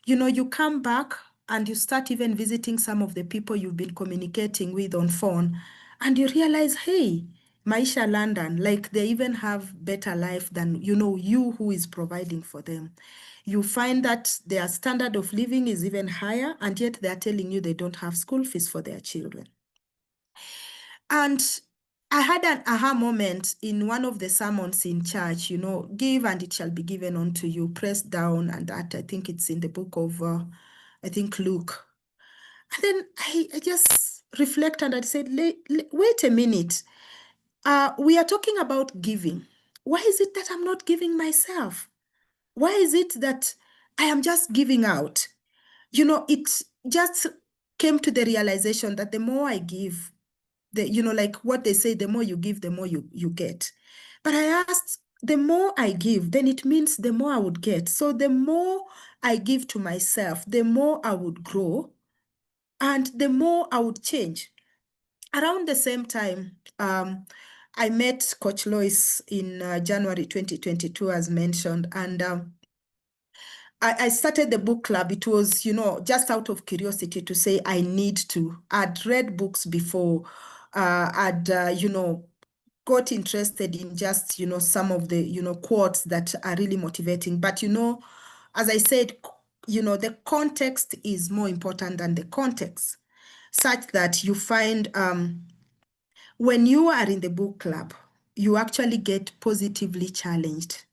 B: you come back and you start even visiting some of the people you've been communicating with on phone, and you realize, hey, Maisha London, like they even have better life than, you who is providing for them. You find that their standard of living is even higher, and yet they're telling you they don't have school fees for their children. And I had an aha moment in one of the sermons in church, give and it shall be given unto you, press down, and that, I think it's in the book of, I think, Luke. And then I just reflect and I said, wait a minute. We are talking about giving. Why is it that I'm not giving myself? Why is it that I am just giving out? It just came to the realization that the more I give, like what they say, the more you give, the more you get. But I asked, the more I give, then it means the more I would get. So the more I give to myself, the more I would grow and the more I would change. Around the same time, I met Coach Lois in January 2022, as mentioned, and I started the book club. It was, just out of curiosity to say I need to. I'd read books before. I'd, got interested in just, some of the, quotes that are really motivating. But, as I said, the context is more important than the context, such that you find when you are in the book club, you actually get positively challenged.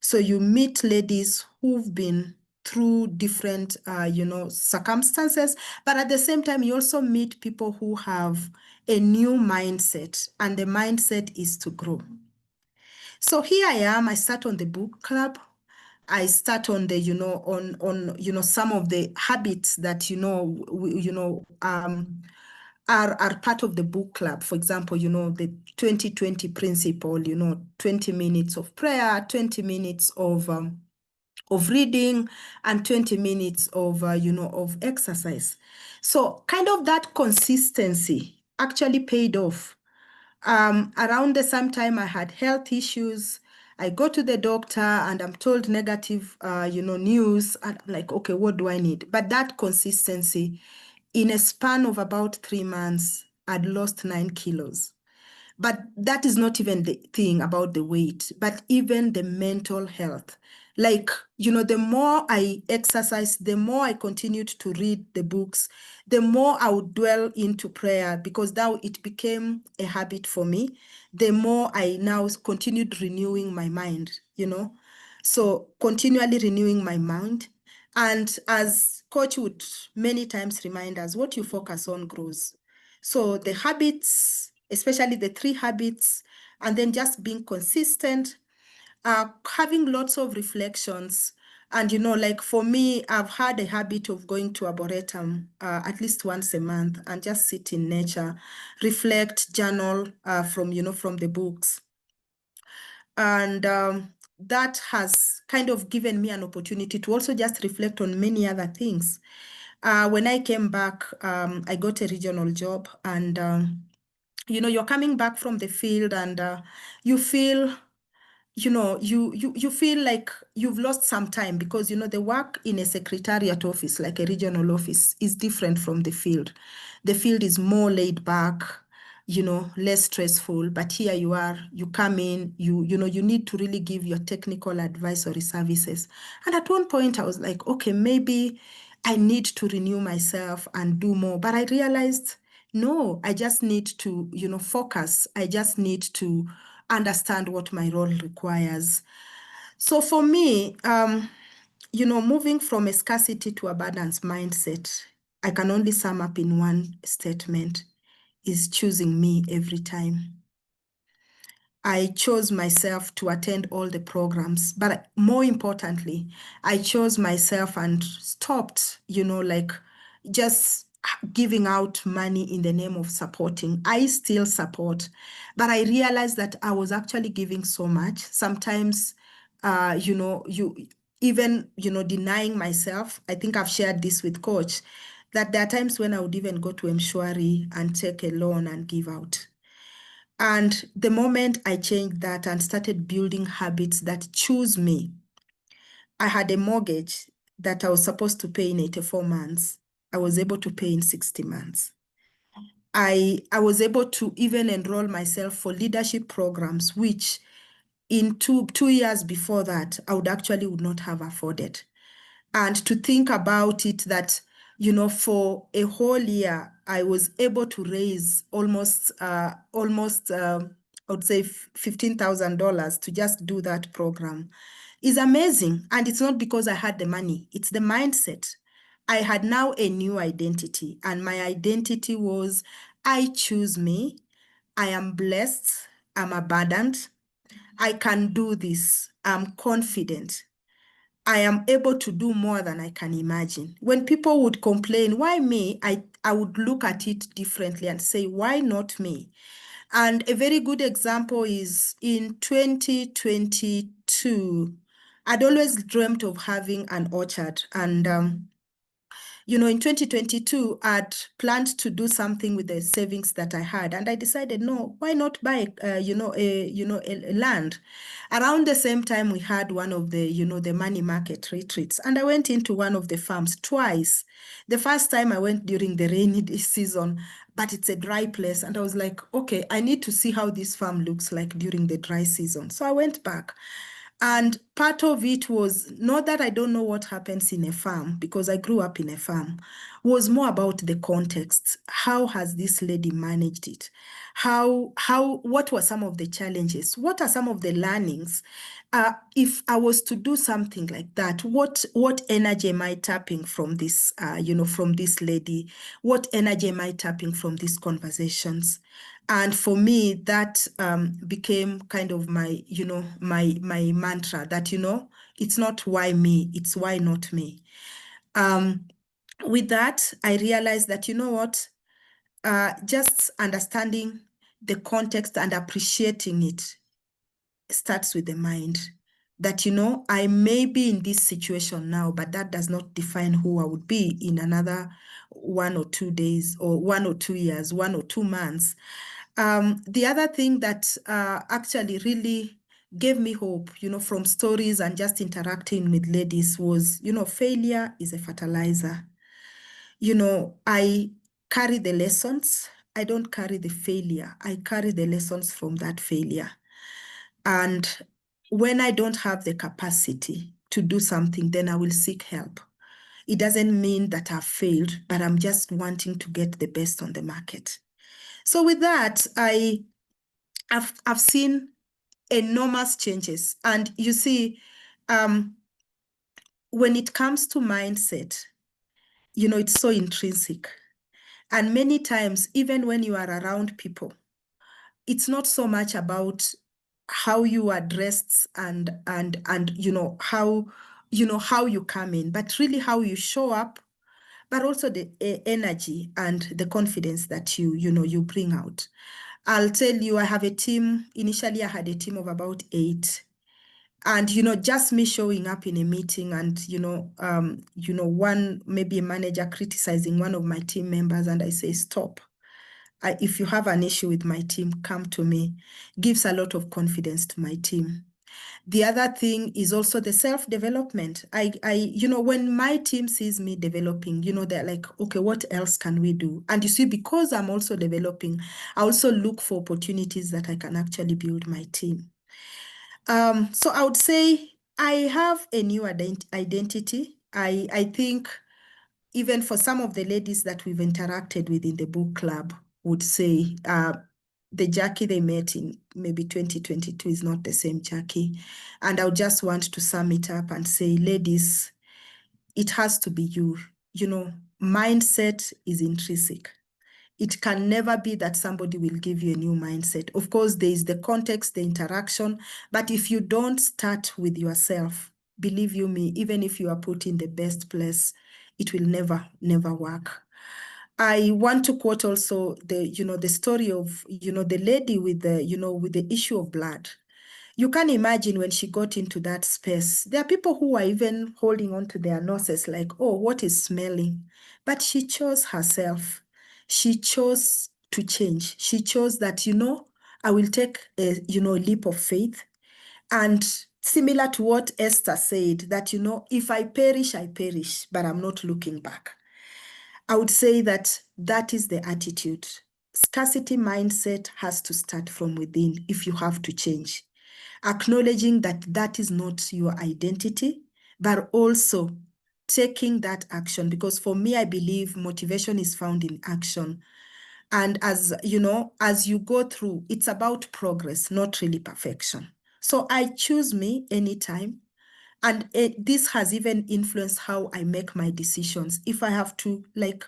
B: So you meet ladies who've been through different, circumstances, but at the same time, you also meet people who have a new mindset, and the mindset is to grow. So here I am. I start on the book club. I start on the, on some of the habits that are part of the book club. For example, the 20-20 principle, 20 minutes of prayer, 20 minutes of reading, and 20 minutes of, of exercise. So kind of that consistency actually paid off. Around the same time, I had health issues. I go to the doctor and I'm told negative, news. And I'm like, okay, what do I need? But that consistency, in a span of about 3 months, I'd lost 9 kilos. But that is not even the thing about the weight, but even the mental health. Like, the more I exercised, the more I continued to read the books, the more I would dwell into prayer, because now it became a habit for me. The more I now continued renewing my mind, so continually renewing my mind. And as Coach would many times remind us, what you focus on grows. So the habits, especially the 3 habits, and then just being consistent, having lots of reflections. And, like for me, I've had a habit of going to Arboretum at least once a month and just sit in nature, reflect, journal from the books. And that has kind of given me an opportunity to also just reflect on many other things. When I came back, I got a regional job, and you're coming back from the field, and you feel, you feel like you've lost some time, because the work in a secretariat office, like a regional office, is different from the field. The field is more laid back, less stressful. But here you are, you come in, you need to really give your technical advisory services. And at one point I was like, okay, maybe I need to renew myself and do more. But I realized, no, I just need to, focus. I just need to understand what my role requires. So for me, moving from a scarcity to abundance mindset, I can only sum up in one statement: is choosing me every time. I chose myself to attend all the programs, but more importantly, I chose myself and stopped, just giving out money in the name of supporting. I still support, but I realized that I was actually giving so much. Sometimes, you even, denying myself. I think I've shared this with Coach, that there are times when I would even go to Mshwari and take a loan and give out. And the moment I changed that and started building habits that choose me, I had a mortgage that I was supposed to pay in 84 months. I was able to pay in 60 months. I was able to even enroll myself for leadership programs, which in two years before that, I would not have afforded. And to think about it, that, for a whole year, I was able to raise almost, I would say $15,000 to just do that program. Is amazing. And it's not because I had the money, it's the mindset. I had now a new identity, and my identity was, I choose me. I am blessed. I'm abundant. I can do this. I'm confident. I am able to do more than I can imagine. When people would complain, why me? I would look at it differently and say, why not me? And a very good example is in 2022, I'd always dreamt of having an orchard. And in 2022, I'd planned to do something with the savings that I had, and I decided, no, why not buy, a land? Around the same time, we had one of the, the money market retreats, and I went into one of the farms twice. The first time I went during the rainy season, but it's a dry place, and I was like, okay, I need to see how this farm looks like during the dry season. So I went back. And part of it was not that I don't know what happens in a farm, because I grew up in a farm, was more about the context. How has this lady managed it? What were some of the challenges? What are some of the learnings? If I was to do something like that, what energy am I tapping from this, from this lady? What energy am I tapping from these conversations? And for me, that became kind of my, my mantra that, it's not why me, it's why not me. With that, I realized that, what, just understanding the context and appreciating it starts with the mind. That, I may be in this situation now, but that does not define who I would be in another 1 or 2 days, or 1 or 2 years, 1 or 2 months. The other thing that actually really gave me hope, from stories and just interacting with ladies was, failure is a fertilizer. I carry the lessons. I don't carry the failure. I carry the lessons from that failure. And when I don't have the capacity to do something, then I will seek help. It doesn't mean that I've failed, but I'm just wanting to get the best on the market. So with that, I've seen enormous changes. And you see, when it comes to mindset, it's so intrinsic. And many times, even when you are around people, it's not so much about how you are dressed and how you come in, but really how you show up, but also the energy and the confidence that you bring out. I'll tell you, I have a team. Initially, I had a team of about 8. And, just me showing up in a meeting and, one, maybe a manager criticizing one of my team members, and I say, stop. If you have an issue with my team, come to me. Gives a lot of confidence to my team. The other thing is also the self-development. When my team sees me developing, they're like, okay, what else can we do? And you see, because I'm also developing, I also look for opportunities that I can actually build my team. So I would say I have a new identity. I think even for some of the ladies that we've interacted with in the book club would say the Jackie they met in maybe 2022 is not the same Jackie. And I would just want to sum it up and say, ladies, it has to be you. Mindset is intrinsic. It can never be that somebody will give you a new mindset. Of course, there is the context, the interaction, but if you don't start with yourself, believe you me, even if you are put in the best place, it will never work. I want to quote also the story of, the lady with the issue of blood. You can imagine when she got into that space, there are people who are even holding on to their noses like, oh, what is smelling? But she chose herself. She chose to change. She chose that, I will take a, leap of faith. And similar to what Esther said, that, if I perish, I perish, but I'm not looking back. I would say that that is the attitude. Scarcity mindset has to start from within if you have to change. Acknowledging that that is not your identity, but also taking that action, because for me, I believe motivation is found in action. And as you know, as you go through, it's about progress, not really perfection. So I choose me anytime. And this has even influenced how I make my decisions. If I have to like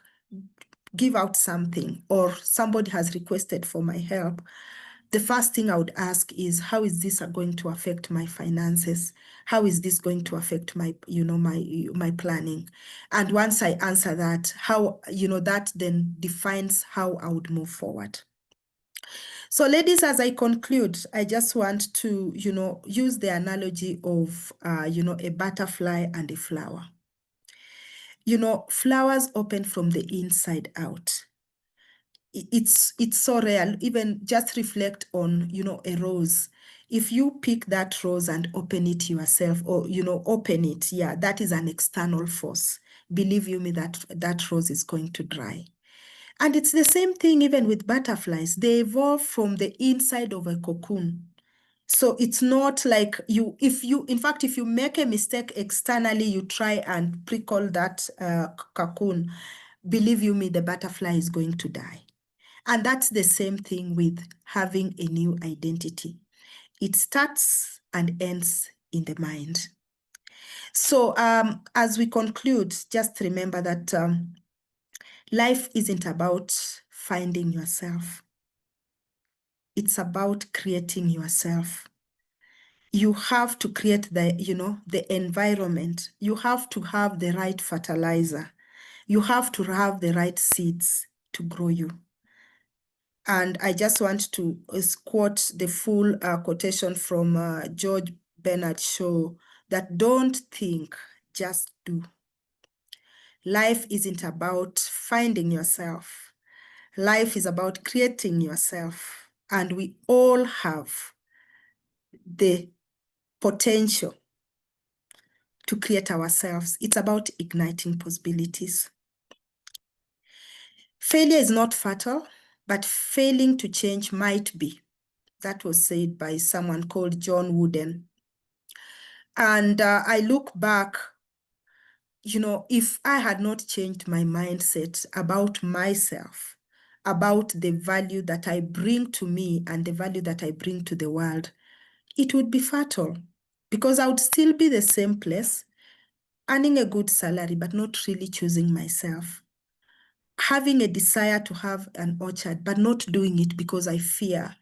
B: give out something or somebody has requested for my help, the first thing I would ask is, how is this going to affect my finances? How is this going to affect my, my planning? And once I answer that, how, that then defines how I would move forward. So ladies, as I conclude, I just want to, use the analogy of, a butterfly and a flower. Flowers open from the inside out. It's so real. Even just reflect on, a rose. If you pick that rose and open it yourself, or, open it, yeah, that is an external force. Believe you me, that rose is going to dry. And it's the same thing even with butterflies. They evolve from the inside of a cocoon. So it's not like in fact, if you make a mistake externally, you try and prickle that cocoon, believe you me, the butterfly is going to die. And that's the same thing with having a new identity. It starts and ends in the mind. So as we conclude, just remember that life isn't about finding yourself. It's about creating yourself. You have to create the environment. You have to have the right fertilizer. You have to have the right seeds to grow you. And I just want to quote the full quotation from George Bernard Shaw, that don't think, just do. Life isn't about finding yourself. Life is about creating yourself. And we all have the potential to create ourselves. It's about igniting possibilities. Failure is not fatal, but failing to change might be. That was said by someone called John Wooden. And I look back, if I had not changed my mindset about myself, about the value that I bring to me and the value that I bring to the world, it would be fatal, because I would still be the same place, earning a good salary, but not really choosing myself. Having a desire to have an orchard, but not doing it because I fear,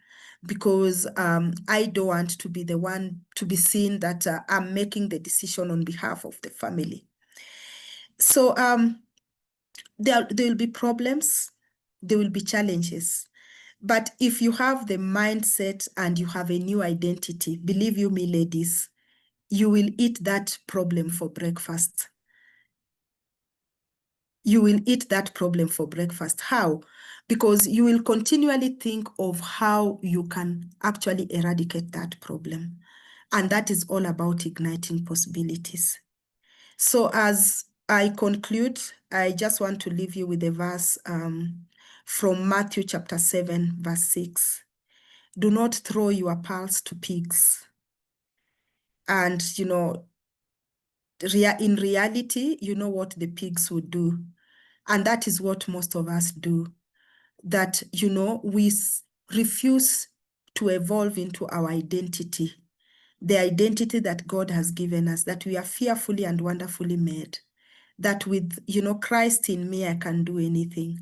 B: because I don't want to be the one to be seen that I'm making the decision on behalf of the family. So there will be problems, there will be challenges. But if you have the mindset and you have a new identity, believe you me, ladies, you will eat that problem for breakfast. You will eat that problem for breakfast. How? Because you will continually think of how you can actually eradicate that problem. And that is all about igniting possibilities. So as I conclude, I just want to leave you with a verse from Matthew chapter 7, verse 6. Do not throw your pearls to pigs. And, in reality, you know what the pigs would do. And that is what most of us do. That, we refuse to evolve into our identity, the identity that God has given us, that we are fearfully and wonderfully made, that with, Christ in me, I can do anything,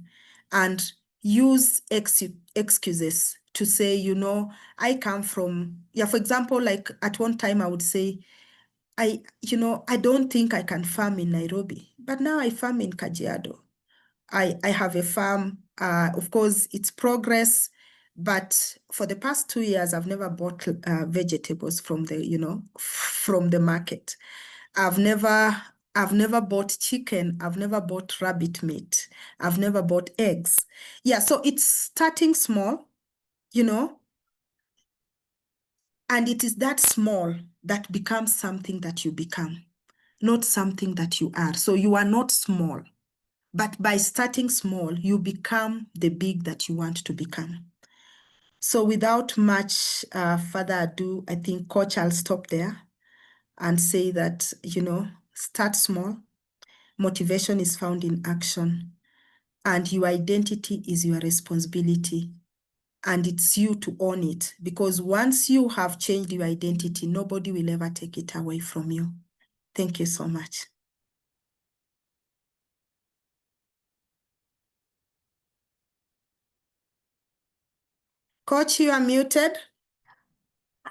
B: and use excuses to say, I come from, for example, like at one time I would say, I don't think I can farm in Nairobi, but now I farm in Kajiado. I have a farm. Of course, it's progress, but for the past 2 years, I've never bought vegetables from the market. I've never bought chicken. I've never bought rabbit meat. I've never bought eggs. Yeah, so it's starting small, and it is that small that becomes something that you become, not something that you are. So you are not small. But by starting small, you become the big that you want to become. So without much further ado, I think, Coach, I'll stop there and say that, start small, Motivation is found in action. And your identity is your responsibility. And it's you to own it. Because once you have changed your identity, nobody will ever take it away from you. Thank you so much. Coach, you are muted.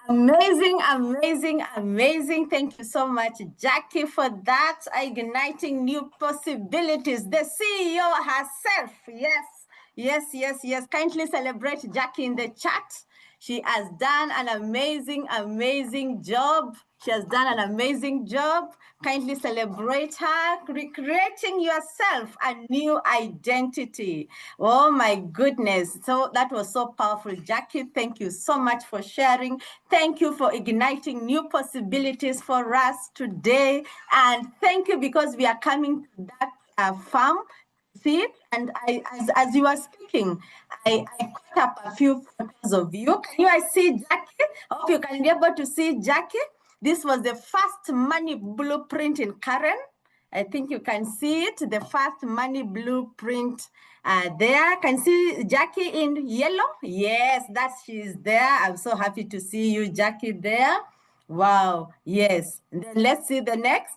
A: Amazing, amazing, amazing. Thank you so much, Jackie, for that. Igniting new possibilities. The CEO herself. Yes, yes, yes, yes. Kindly celebrate Jackie in the chat. She has done an amazing, amazing job. She has done an amazing job. Kindly celebrate her, recreating yourself a new identity. Oh my goodness. So that was so powerful, Jackie. Thank you so much for sharing. Thank you for igniting new possibilities for us today. And thank you because we are coming to that farm. See it? And as you were speaking, I caught up a few photos of you. Can you guys see Jackie? I hope you can be able to see Jackie. This was the first money blueprint in Karen. I think you can see it, the first money blueprint there. Can see Jackie in yellow? Yes, she's there. I'm so happy to see you, Jackie, there. Wow, yes. And then let's see the next.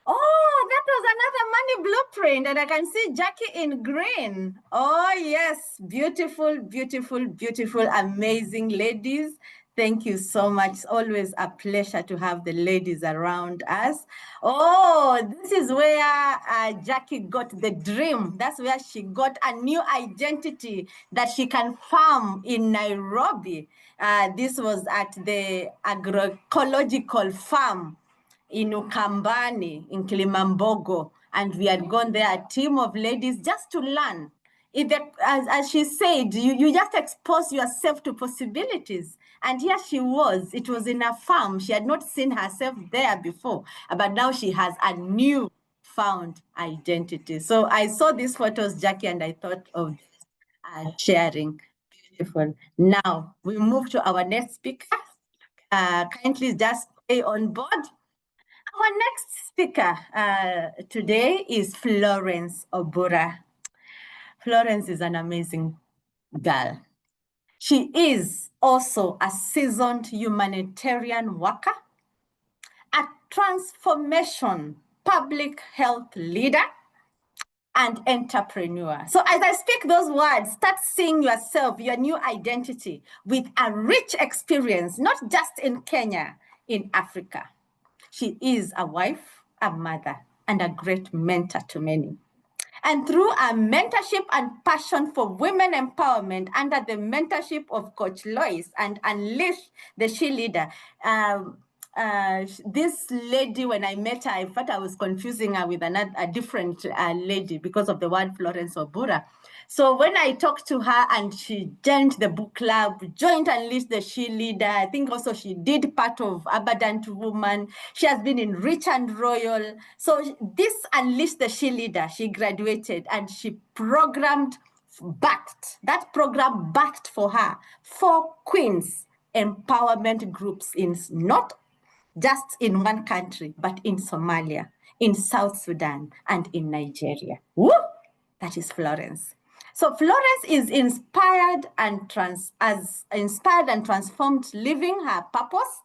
A: Oh, that was another money blueprint, and I can see Jackie in green. Oh, yes. Beautiful, beautiful, beautiful, amazing ladies. Thank you so much. Always a pleasure to have the ladies around us. Oh, this is where Jackie got the dream. That's where she got a new identity that she can farm in Nairobi. This was at the agroecological farm in Ukambani, in Kilimambogo, and we had gone there, a team of ladies, just to learn. As she said, you just expose yourself to possibilities. And here she was. It was in a farm. She had not seen herself there before, but now she has a new found identity. So I saw these photos, Jackie, and I thought of sharing. Beautiful. Now we move to our next speaker. Kindly just stay on board. Our next speaker today is Florence Obura. Florence is an amazing girl. She is also a seasoned humanitarian worker, a transformation public health leader, and entrepreneur. So as I speak those words, start seeing yourself, your new identity, with a rich experience, not just in Kenya, in Africa. She is a wife, a mother, and a great mentor to many. And through a mentorship and passion for women empowerment under the mentorship of Coach Lois and Unleash the She Leader, this lady, when I met her, in fact, I was confusing her with a different lady because of the word Florence Obura. So when I talked to her and she joined the book club, joined Unleash the She Leader, I think also she did part of Abundant Woman. She has been in Rich and Royal. So this Unleash the She Leader, she graduated and she that program backed for her 4 queens empowerment groups in not just in one country, but in Somalia, in South Sudan, and in Nigeria. Woo! That is Florence. So Florence is inspired and transformed, living her purpose,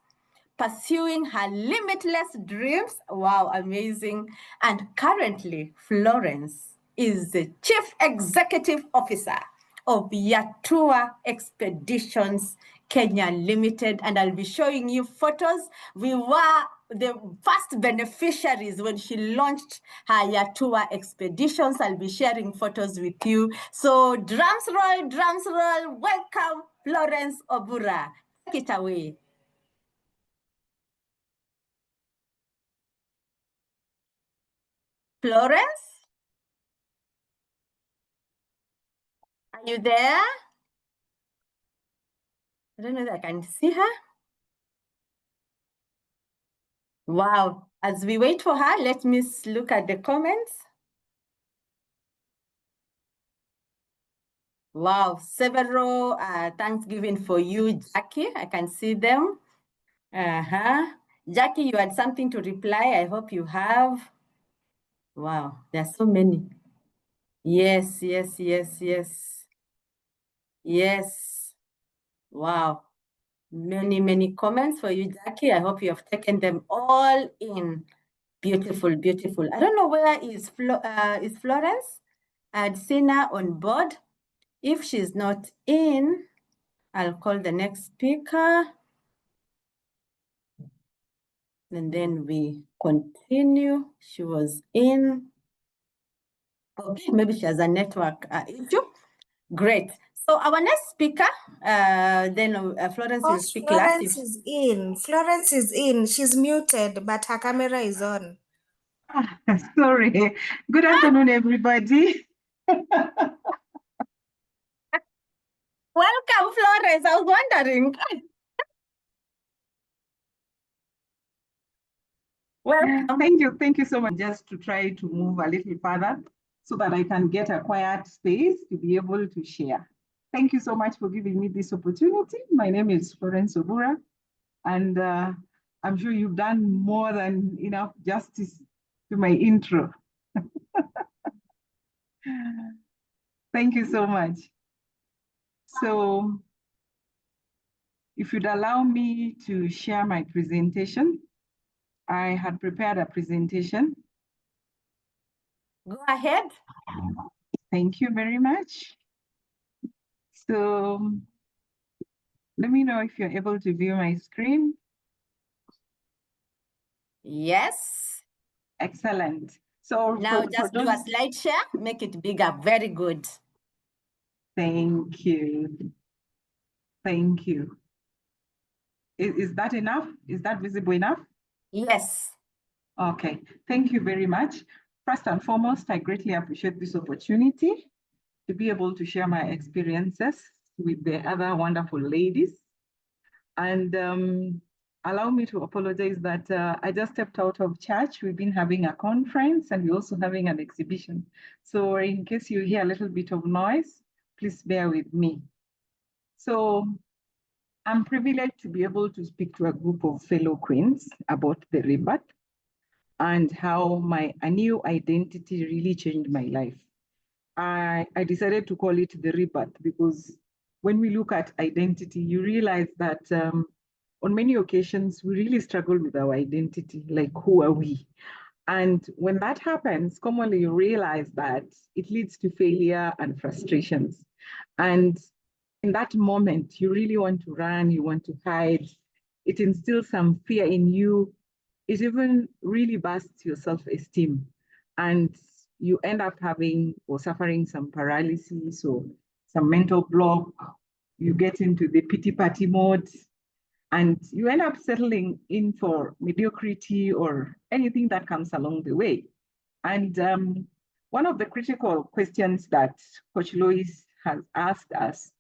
A: pursuing her limitless dreams. Wow, amazing. And currently, Florence is the Chief Executive Officer of Yatua Expeditions Kenya Limited. And I'll be showing you photos. We were the first beneficiaries when she launched her Yatua Expeditions. I'll be sharing photos with you. So drums roll, welcome Florence Obura. Take it away. Florence, are you there? I don't know if I can see her. Wow. As we wait for her, let me look at the comments. Wow, several Thanksgiving for you, Jackie. I can see them. Jackie, you had something to reply. I hope you have. Wow, there are so many. Yes, yes, yes, yes. Yes. Wow. Many, many comments for you, Jackie. I hope you have taken them all in. Beautiful, beautiful. I don't know where is Florence Sina on board. If she's not in, I'll call the next speaker. And then we continue. She was in. Okay, maybe she has a network issue. Great. So our next speaker, then Florence will speak last.
C: Florence is in. Florence is in. She's muted, but her camera is on.
D: Sorry. Good afternoon, everybody.
A: Welcome, Florence. I was wondering. Welcome.
D: Thank you so much. Just to try to move a little further so that I can get a quiet space to be able to share. Thank you so much for giving me this opportunity. My name is Florence Obura, and I'm sure you've done more than enough justice to my intro. Thank you so much. So if you'd allow me to share my presentation, I had prepared a presentation.
A: Go ahead.
D: Thank you very much. So let me know if you're able to view my screen.
A: Yes.
D: Excellent. So
A: now just do a slide share, make it bigger. Very good.
D: Thank you. Thank you. Is that enough? Is that visible enough?
A: Yes.
D: Okay. Thank you very much. First and foremost, I greatly appreciate this opportunity to be able to share my experiences with the other wonderful ladies. And allow me to apologize that I just stepped out of church. We've been having a conference and we're also having an exhibition. So in case you hear a little bit of noise, please bear with me. So I'm privileged to be able to speak to a group of fellow queens about the rebirth and how a new identity really changed my life. I decided to call it the rebirth because when we look at identity, you realize that on many occasions, we really struggle with our identity, like who are we? And when that happens, commonly you realize that it leads to failure and frustrations. And in that moment, you really want to run, you want to hide. It instills some fear in you. It even really busts your self-esteem. And you end up having or suffering some paralysis or some mental block. You get into the pity party mode and you end up settling in for mediocrity or anything that comes along the way. And one of the critical questions that Coach Lois has asked us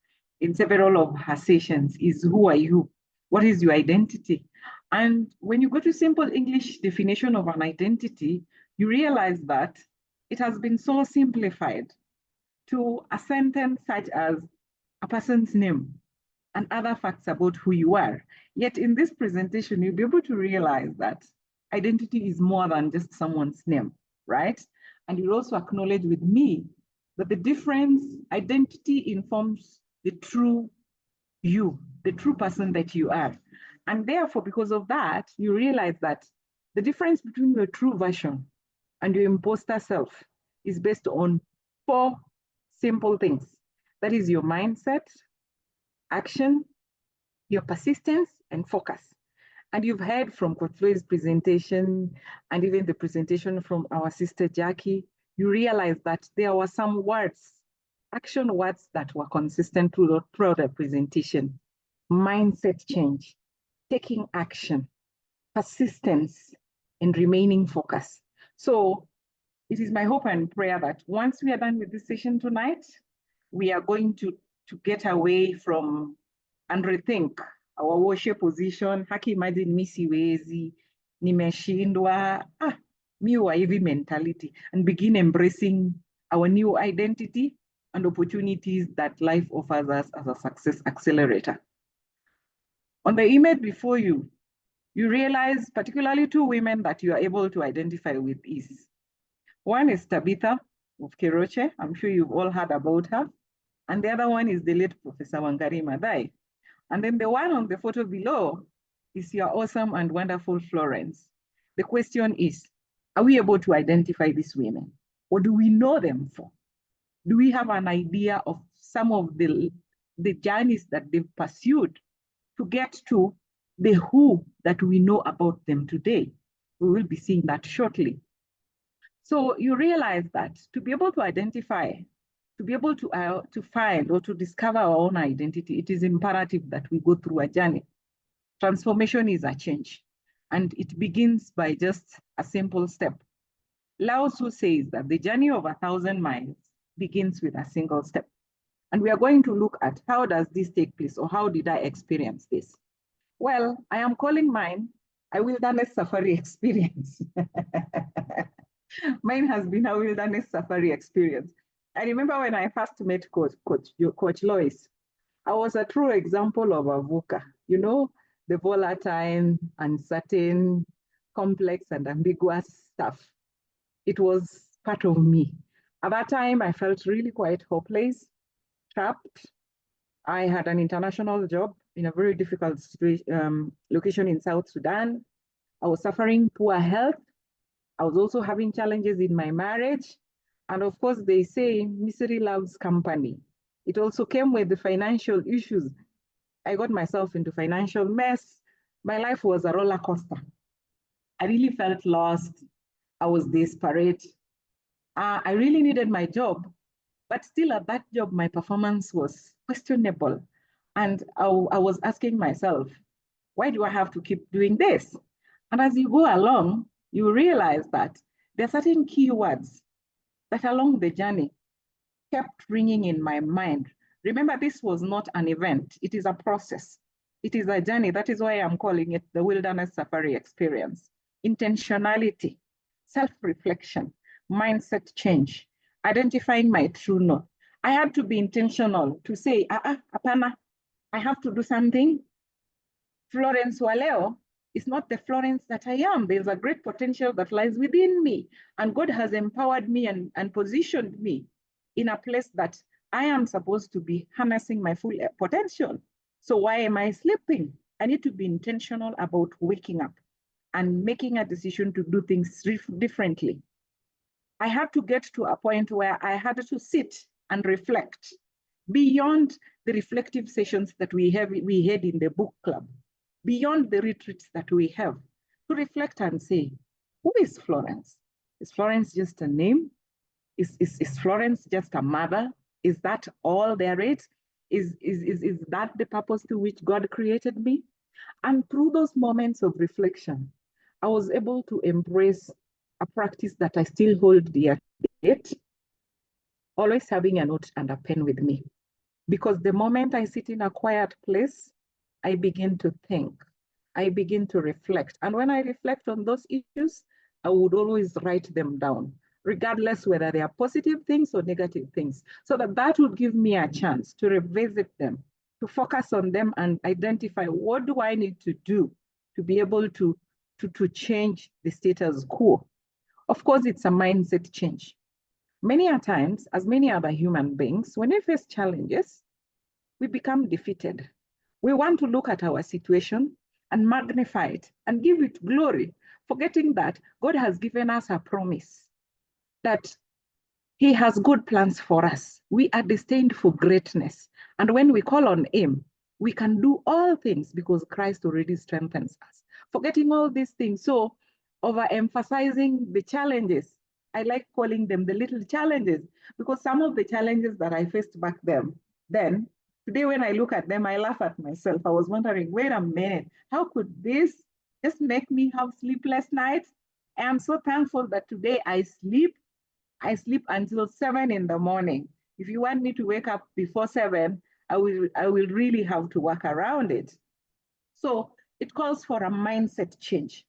D: in several of her sessions is, who are you? What is your identity? And when you go to simple English definition of an identity, you realize that it has been so simplified to a sentence such as a person's name and other facts about who you are. Yet in this presentation, you'll be able to realize that identity is more than just someone's name, right? And you'll also acknowledge with me that the difference, identity informs the true you, the true person that you are. And therefore, because of that, you realize that the difference between your true version and your imposter self is based on 4 simple things. That is your mindset, action, your persistence, and focus. And you've heard from Coach Lois' presentation and even the presentation from our sister Jackie, you realize that there were some words, action words that were consistent throughout the presentation. Mindset change, taking action, persistence, and remaining focused. So it is my hope and prayer that once we are done with this session tonight, we are going to get away from and rethink our worship position. Haki imagine mi siwezi, nimeshindwa, miwa hivi mentality, and begin embracing our new identity and opportunities that life offers us as a success accelerator. On the image before you, you realize particularly 2 women that you are able to identify with is One is Tabitha of Keroche. I'm sure you've all heard about her. And the other one is the late Professor Wangari Maathai. And then the one on the photo below is your awesome and wonderful Florence. The question is, are we able to identify these women? Or do we know them for? Do we have an idea of some of the journeys that they've pursued to get to the who that we know about them today? We will be seeing that shortly. So you realize that to be able to identify, to be able to find or to discover our own identity, it is imperative that we go through a journey. Transformation is a change, and it begins by just a simple step. Lao Tzu says that the journey of 1,000 miles begins with a single step. And we are going to look at how does this take place, or how did I experience this? Well, I am calling mine a wilderness safari experience. Mine has been a wilderness safari experience. I remember when I first met Coach Lois, I was a true example of a VUCA, you know, the volatile, uncertain, complex, and ambiguous stuff. It was part of me. At that time, I felt really quite hopeless, trapped. I had an international job in a very difficult location in South Sudan. I was suffering poor health. I was also having challenges in my marriage. And of course, they say misery loves company. It also came with the financial issues. I got myself into financial mess. My life was a roller coaster. I really felt lost. I was desperate. I really needed my job, but still at that job, my performance was questionable. And I was asking myself, why do I have to keep doing this? And as you go along, you realize that there are certain keywords that along the journey kept ringing in my mind. Remember, this was not an event. It is a process. It is a journey. That is why I'm calling it the wilderness safari experience. Intentionality, self-reflection, mindset change, identifying my true north. I had to be intentional to say, apana, I have to do something. Florence Waleo is not the Florence that I am. There's a great potential that lies within me. And God has empowered me and positioned me in a place that I am supposed to be harnessing my full potential. So why am I sleeping? I need to be intentional about waking up and making a decision to do things differently. I had to get to a point where I had to sit and reflect beyond the reflective sessions that we had in the book club, beyond the retreats that we have, to reflect and say, who is Florence? Is Florence just a name? Is Florence just a mother? Is that all there is? Is that the purpose to which God created me? And through those moments of reflection, I was able to embrace a practice that I still hold dear to it, always having a note and a pen with me. Because the moment I sit in a quiet place, I begin to think, I begin to reflect. And when I reflect on those issues, I would always write them down, regardless whether they are positive things or negative things, so that would give me a chance to revisit them, to focus on them and identify what do I need to do to be able to change the status quo. Of course, it's a mindset change. Many a times, as many other human beings, when we face challenges, we become defeated. We want to look at our situation and magnify it and give it glory, forgetting that God has given us a promise that He has good plans for us. We are destined for greatness. And when we call on Him, we can do all things because Christ already strengthens us. Forgetting all these things, so overemphasizing the challenges, I like calling them the little challenges, because some of the challenges that I faced back then, today when I look at them, I laugh at myself. I was wondering, wait a minute, how could this just make me have sleepless nights? I am so thankful that today I sleep until 7 in the morning. If you want me to wake up before 7, I will really have to work around it. So it calls for a mindset change.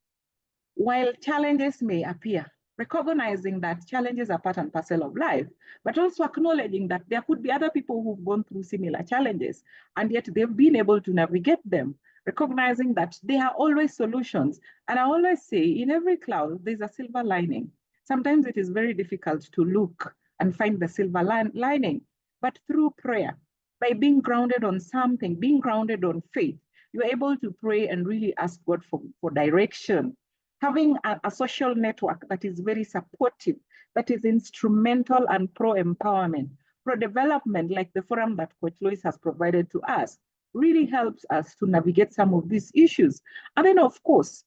D: While challenges may appear, recognizing that challenges are part and parcel of life, but also acknowledging that there could be other people who've gone through similar challenges, and yet they've been able to navigate them, recognizing that there are always solutions. And I always say, in every cloud, there's a silver lining. Sometimes it is very difficult to look and find the silver lining, but through prayer, by being grounded on something, being grounded on faith, you're able to pray and really ask God for direction. Having a social network that is very supportive, that is instrumental and pro-empowerment, pro-development, like the forum that Coach Lois has provided to us, really helps us to navigate some of these issues. And then, of course,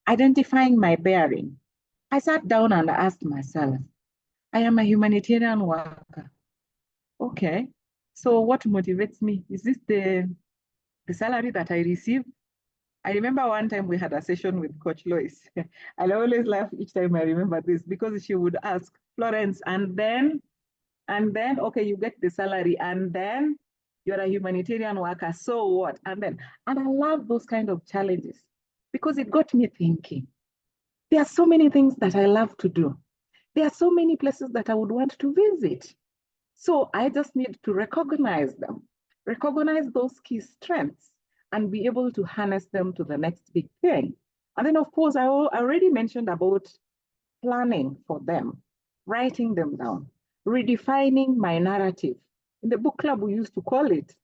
D: identifying my bearing. I sat down and asked myself, I am a humanitarian worker. Okay, so what motivates me? Is this the salary that I receive? I remember one time we had a session with Coach Lois. I always laugh each time I remember this because she would ask, Florence, and then, okay, you get the salary, and then you're a humanitarian worker, so what? And I love those kind of challenges because it got me thinking. There are so many things that I love to do. There are so many places that I would want to visit. So I just need to recognize them, recognize those key strengths, and be able to harness them to the next big thing. And then, of course, I already mentioned about planning for them, writing them down, redefining my narrative. In the book club, we used to call it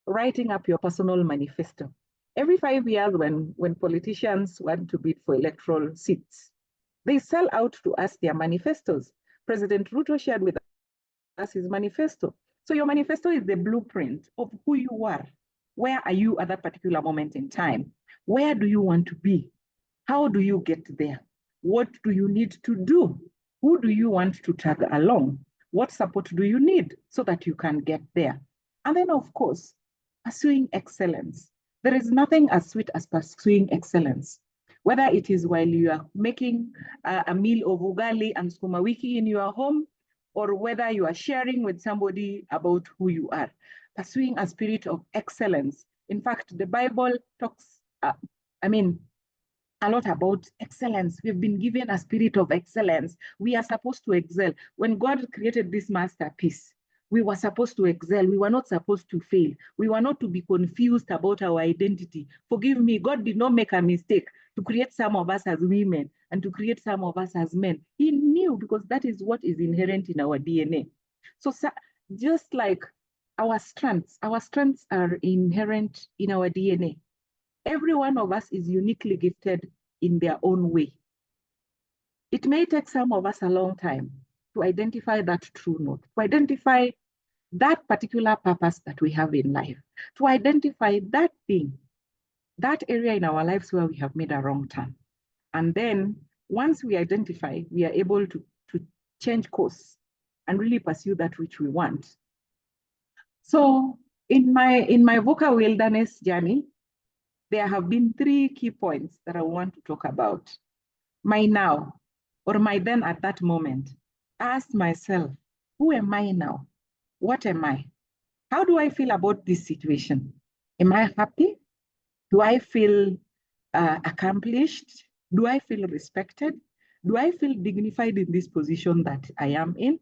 D: writing up your personal manifesto. Every 5 years when politicians want to bid for electoral seats, they sell out to us their manifestos. President Ruto shared with us his manifesto. So your manifesto is the blueprint of who you are. Where are you at that particular moment in time? Where do you want to be? How do you get there? What do you need to do? Who do you want to tag along? What support do you need so that you can get there? And then, of course, pursuing excellence. There is nothing as sweet as pursuing excellence. Whether it is while you are making a meal of ugali and sukuma wiki in your home, or whether you are sharing with somebody about who you are, pursuing a spirit of excellence. In fact, the Bible talks, a lot about excellence. We've been given a spirit of excellence. We are supposed to excel. When God created this masterpiece, we were supposed to excel. We were not supposed to fail. We were not to be confused about our identity. Forgive me, God did not make a mistake to create some of us as women and to create some of us as men. He knew, because that is what is inherent in our DNA. So just like our strengths are inherent in our DNA. Every one of us is uniquely gifted in their own way. It may take some of us a long time to identify that true note, to identify that particular purpose that we have in life, to identify that thing, that area in our lives where we have made a wrong turn. And then once we identify, we are able to change course and really pursue that which we want. So in my vocal wilderness journey, there have been 3 key points that I want to talk about. My now, or my then at that moment. I asked myself, who am I now? What am I? How do I feel about this situation? Am I happy? Do I feel accomplished? Do I feel respected? Do I feel dignified in this position that I am in?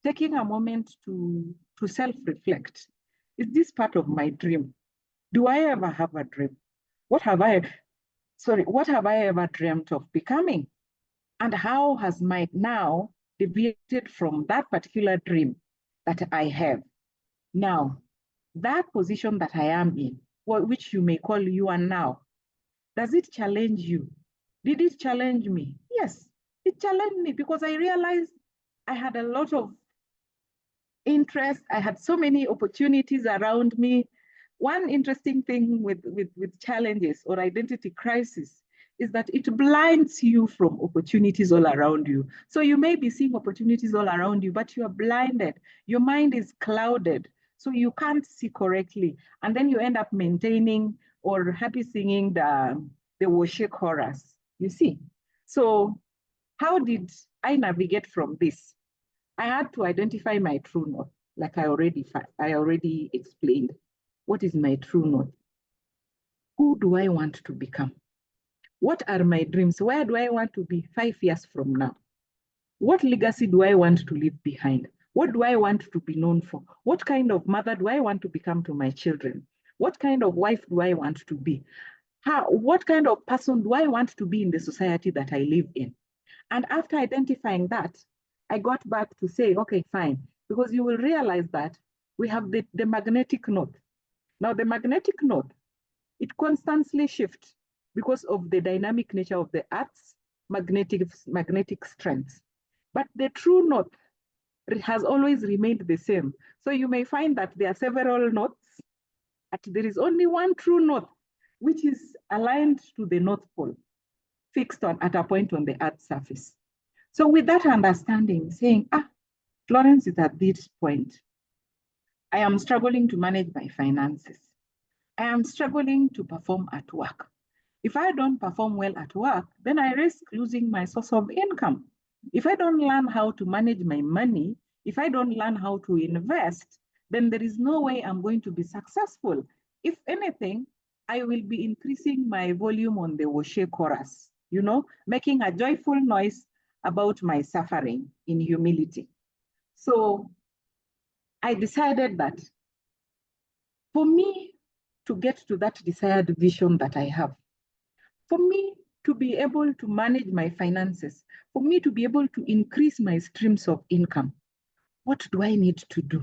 D: Taking a moment to self-reflect. Is this part of my dream? Do I ever have a dream? What have I ever dreamt of becoming? And how has my now deviated from that particular dream that I have? Now, that position that I am in, which you may call you are now, does it challenge you? Did it challenge me? Yes, it challenged me because I realized I had a lot of interest. I had so many opportunities around me. One interesting thing with challenges or identity crisis is that it blinds you from opportunities all around you. So you may be seeing opportunities all around you, but you are blinded. Your mind is clouded, so you can't see correctly. And then you end up maintaining or happy singing the worship chorus, you see. So how did I navigate from this? I had to identify my true north, like I already explained. What is my true north? Who do I want to become? What are my dreams? Where do I want to be 5 years from now? What legacy do I want to leave behind? What do I want to be known for? What kind of mother do I want to become to my children? What kind of wife do I want to be? What kind of person do I want to be in the society that I live in? And after identifying that, I got back to say, okay, fine, because you will realize that we have the magnetic north. Now, the magnetic north, it constantly shifts because of the dynamic nature of the Earth's magnetic strength. But the true north has always remained the same. So you may find that there are several norths, but there is only one true north, which is aligned to the North Pole, fixed at a point on the Earth's surface. So with that understanding, saying, Florence is at this point. I am struggling to manage my finances. I am struggling to perform at work. If I don't perform well at work, then I risk losing my source of income. If I don't learn how to manage my money, if I don't learn how to invest, then there is no way I'm going to be successful. If anything, I will be increasing my volume on the Woshe chorus, making a joyful noise about my suffering in humility. So I decided that for me to get to that desired vision that I have, for me to be able to manage my finances, for me to be able to increase my streams of income, what do I need to do?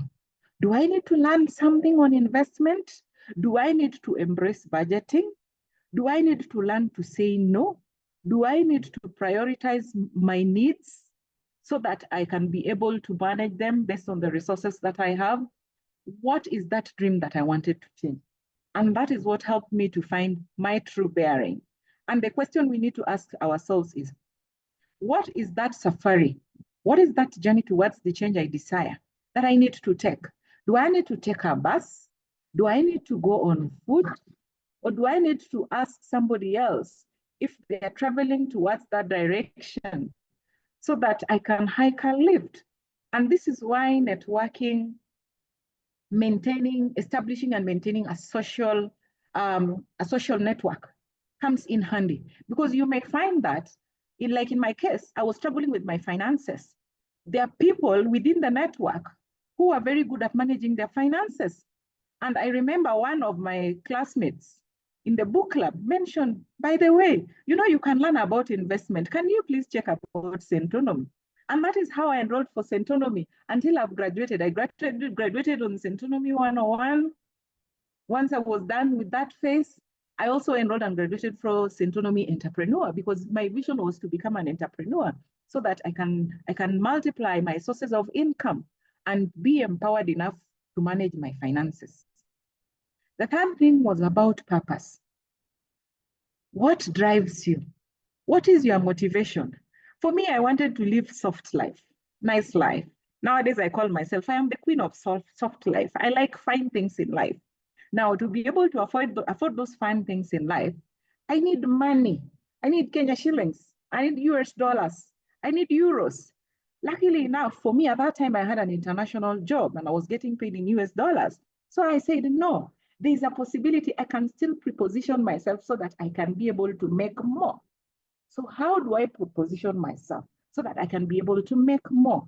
D: Do I need to learn something on investment? Do I need to embrace budgeting? Do I need to learn to say no? Do I need to prioritize my needs so that I can be able to manage them based on the resources that I have? What is that dream that I wanted to change? And that is what helped me to find my true bearing. And the question we need to ask ourselves is, what is that safari? What is that journey towards the change I desire that I need to take? Do I need to take a bus? Do I need to go on foot? Or do I need to ask somebody else if they are traveling towards that direction so that I can hike a lift? And this is why networking, establishing and maintaining a social network comes in handy, because you may find that, like in my case, I was struggling with my finances. There are people within the network who are very good at managing their finances. And I remember one of my classmates in the book club mentioned, by the way, you can learn about investment. Can you please check about Centonomy? And that is how I enrolled for Centonomy until I've graduated. I graduated on Centonomy 101. Once I was done with that phase, I also enrolled and graduated for Centonomy Entrepreneur, because my vision was to become an entrepreneur so that I can multiply my sources of income and be empowered enough to manage my finances. The third thing was about purpose. What drives you? What is your motivation? For me, I wanted to live soft life, nice life. Nowadays, I call myself, I am the queen of soft life. I like fine things in life. Now, to be able to afford those fine things in life, I need money. I need Kenya shillings. I need US dollars. I need euros. Luckily enough, for me, at that time, I had an international job and I was getting paid in US dollars. So I said, no, there's a possibility I can still preposition myself so that I can be able to make more. So how do I preposition myself so that I can be able to make more?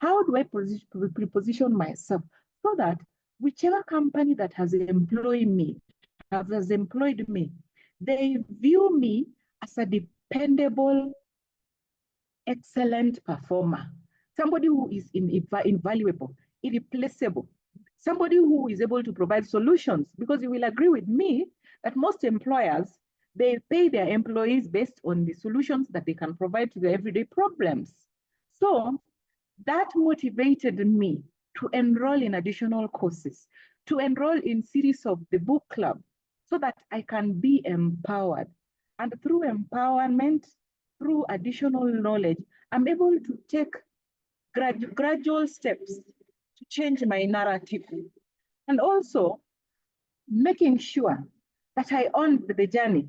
D: How do I preposition myself so that whichever company that has employed me, they view me as a dependable, excellent performer, somebody who is invaluable, irreplaceable, somebody who is able to provide solutions? Because you will agree with me that most employers, they pay their employees based on the solutions that they can provide to their everyday problems. So that motivated me to enroll in additional courses, to enroll in series of the book club, so that I can be empowered. And through empowerment, through additional knowledge, I'm able to take gradual steps to change my narrative. And also making sure that I own the journey,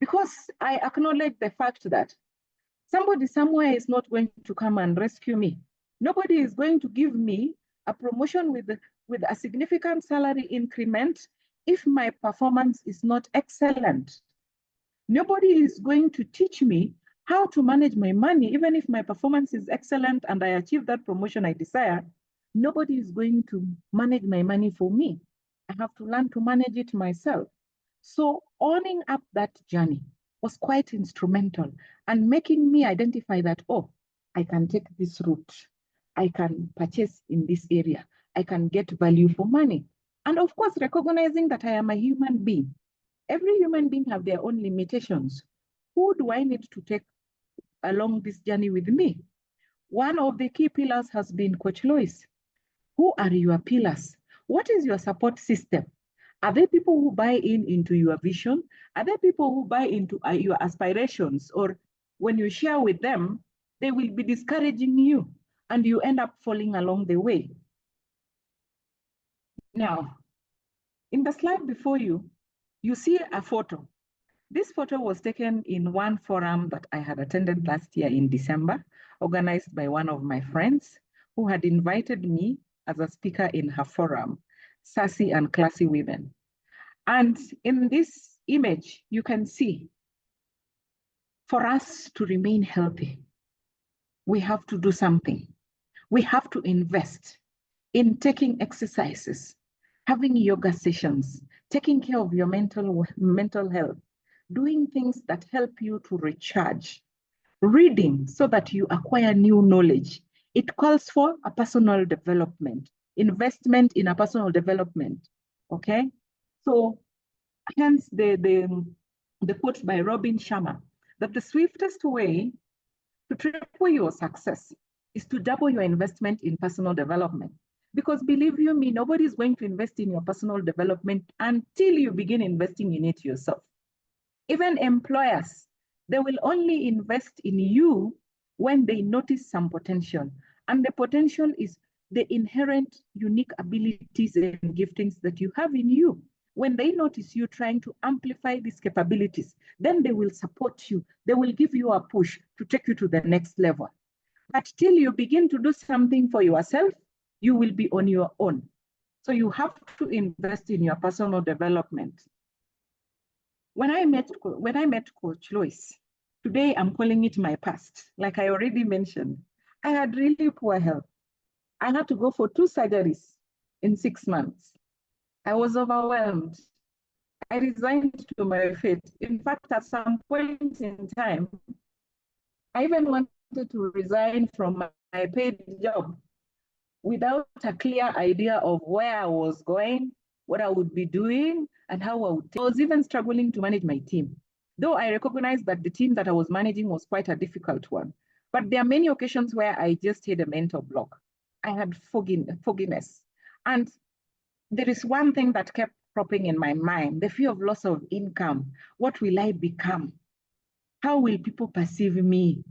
D: because I acknowledge the fact that somebody somewhere is not going to come and rescue me. Nobody is going to give me a promotion with a significant salary increment if my performance is not excellent. Nobody is going to teach me how to manage my money, even if my performance is excellent and I achieve that promotion I desire. Nobody is going to manage my money for me. I have to learn to manage it myself. So owning up that journey, was quite instrumental and making me identify that, oh, I can take this route. I can purchase in this area. I can get value for money. And of course, recognizing that I am a human being. Every human being have their own limitations. Who do I need to take along this journey with me? One of the key pillars has been Coach Lois. Who are your pillars? What is your support system? Are there people who buy into your vision? Are there people who buy into your aspirations? Or when you share with them, they will be discouraging you and you end up falling along the way. Now, in the slide before you, you see a photo. This photo was taken in one forum that I had attended last year in December, organized by one of my friends who had invited me as a speaker in her forum, Sassy and Classy Women. And in this image, you can see, for us to remain healthy, we have to do something. We have to invest in taking exercises, having yoga sessions, taking care of your mental health, doing things that help you to recharge, reading so that you acquire new knowledge. It calls for a personal development, investment in a personal development, okay? So hence the quote by Robin Sharma, that the swiftest way to triple your success is to double your investment in personal development. Because believe you me, nobody is going to invest in your personal development until you begin investing in it yourself. Even employers, they will only invest in you when they notice some potential. And the potential is the inherent unique abilities and giftings that you have in you. When they notice you trying to amplify these capabilities, then they will support you. They will give you a push to take you to the next level. But till you begin to do something for yourself, you will be on your own. So you have to invest in your personal development. When I met Coach Lois, today I'm calling it my past. Like I already mentioned, I had really poor health. I had to go for 2 surgeries in 6 months. I was overwhelmed. I resigned to my fate. In fact, at some point in time, I even wanted to resign from my paid job without a clear idea of where I was going, what I would be doing, and how I would. I was even struggling to manage my team, though I recognized that the team that I was managing was quite a difficult one. But there are many occasions where I just hit a mental block. I had fogginess. And there is one thing that kept cropping in my mind, the fear of loss of income. What will I become? How will people perceive me?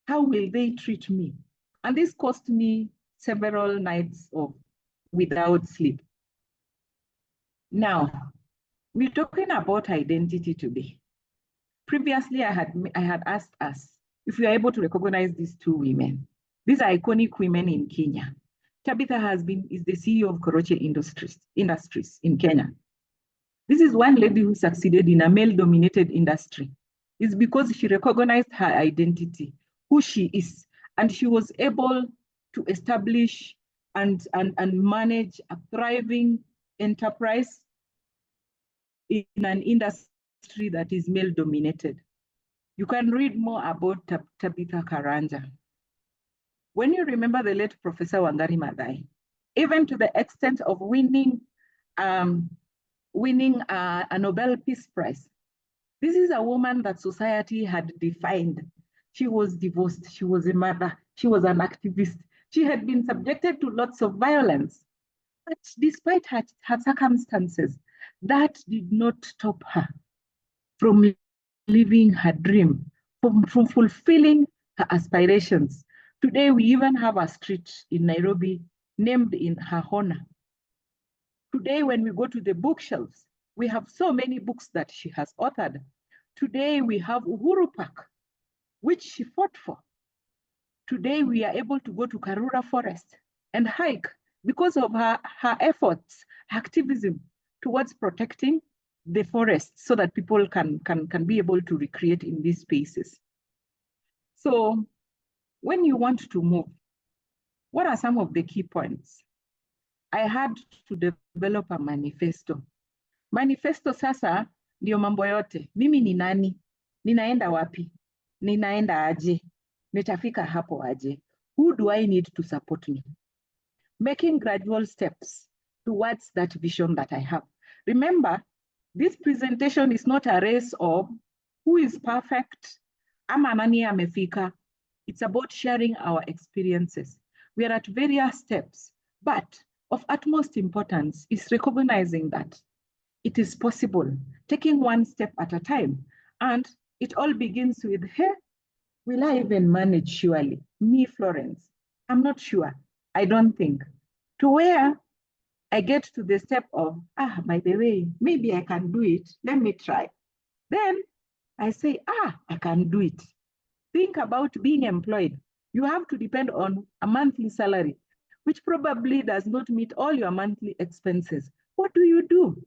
D: How will they treat me? And this cost me several nights of without sleep. Now, we're talking about identity today. Previously, I had asked us if we are able to recognize these 2 women. These are iconic women in Kenya. Tabitha is the CEO of Koroche Industries in Kenya. This is one lady who succeeded in a male-dominated industry. It's because she recognized her identity, who she is, and she was able to establish and manage a thriving enterprise in an industry that is male-dominated. You can read more about Tabitha Karanja. When you remember the late Professor Wangari Maathai, even to the extent of winning a Nobel Peace Prize, this is a woman that society had defined. She was divorced, she was a mother, she was an activist. She had been subjected to lots of violence. But despite her circumstances, that did not stop her from living her dream, from fulfilling her aspirations. Today, we even have a street in Nairobi named in her honor. Today, when we go to the bookshelves, we have so many books that she has authored. Today, we have Uhuru Park, which she fought for. Today, we are able to go to Karura Forest and hike because of her efforts, her activism towards protecting the forest so that people can be able to recreate in these spaces. So when you want to move, what are some of the key points? I had to develop a manifesto. Manifesto sasa ndio mambo yote. Mimi ni nani? Ninaenda wapi? Ninaenda aje? Nitafika hapo aje? Who do I need to support me? Making gradual steps towards that vision that I have. Remember, this presentation is not a race of who is perfect, ama nani amefika. It's about sharing our experiences. We are at various steps, but of utmost importance is recognizing that it is possible, taking one step at a time. And it all begins with, hey, will I even manage surely? Me, Florence, I'm not sure. I don't think. To where I get to the step of, by the way, maybe I can do it. Let me try. Then I say, I can do it. Think about being employed. You have to depend on a monthly salary, which probably does not meet all your monthly expenses. What do you do?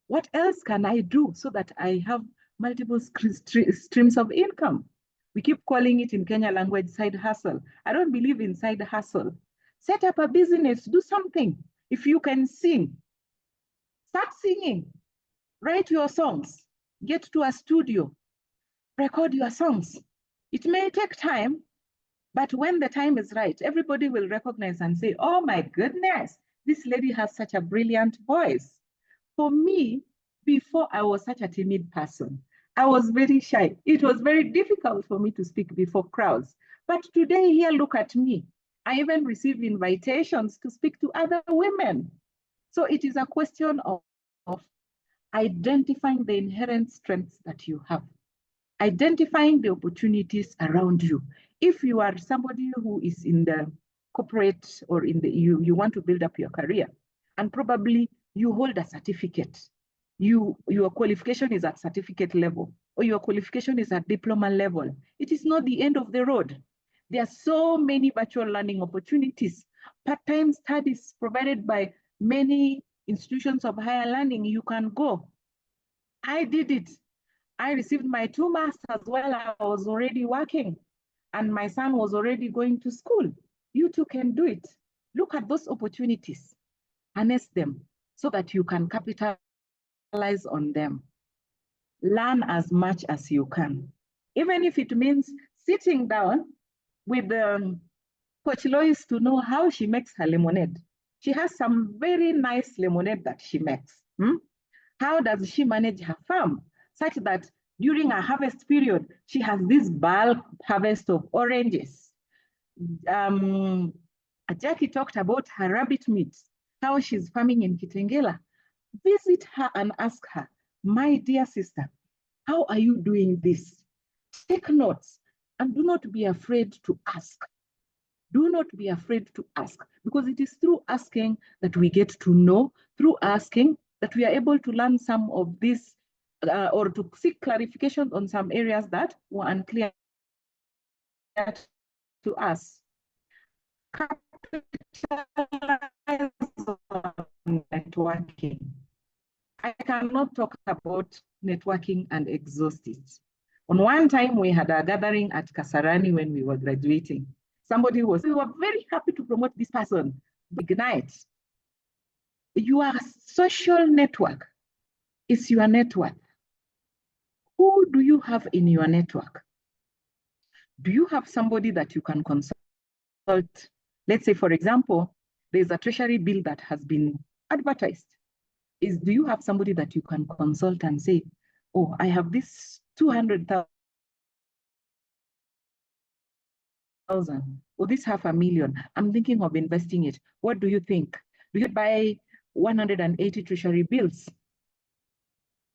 D: What else can I do so that I have multiple streams of income? We keep calling it in Kenya language side hustle. I don't believe in side hustle. Set up a business, do something. If you can sing, start singing. Write your songs. Get to a studio. Record your songs. It may take time, but when the time is right, everybody will recognize and say, oh my goodness, this lady has such a brilliant voice. For me, before I was such a timid person, I was very shy. It was very difficult for me to speak before crowds. But today, here, look at me. I even receive invitations to speak to other women. So it is a question of identifying the inherent strengths that you have, identifying the opportunities around you. If you are somebody who is in the corporate or in the you want to build up your career, and probably you hold a certificate, your qualification is at certificate level, or your qualification is at diploma level, it is not the end of the road. There are so many virtual learning opportunities, part-time studies provided by many institutions of higher learning. You can go. I did it. I received my 2 masters while I was already working, and my son was already going to school. You too can do it. Look at those opportunities, harness them so that you can capitalize on them. Learn as much as you can, even if it means sitting down with Coach Lois to know how she makes her lemonade. She has some very nice lemonade that she makes. How does she manage her farm such that during a harvest period, she has this bulk harvest of oranges? Jackie talked about her rabbit meat, how she's farming in Kitengela. Visit her and ask her, my dear sister, how are you doing this? Take notes and do not be afraid to ask. Do not be afraid to ask, because it is through asking that we get to know, through asking that we are able to learn some of this or to seek clarification on some areas that were unclear to us. Capitalize on networking. I cannot talk about networking and exhaust it. On one time, we had a gathering at Kasarani when we were graduating. We were very happy to promote this person. Ignite. Your social network is your network. Who do you have in your network? Do you have somebody that you can consult? Let's say, for example, there's a treasury bill that has been advertised. Do you have somebody that you can consult and say, oh, I have this 200,000 or this 500,000. I'm thinking of investing it. What do you think? Do you buy 180 treasury bills?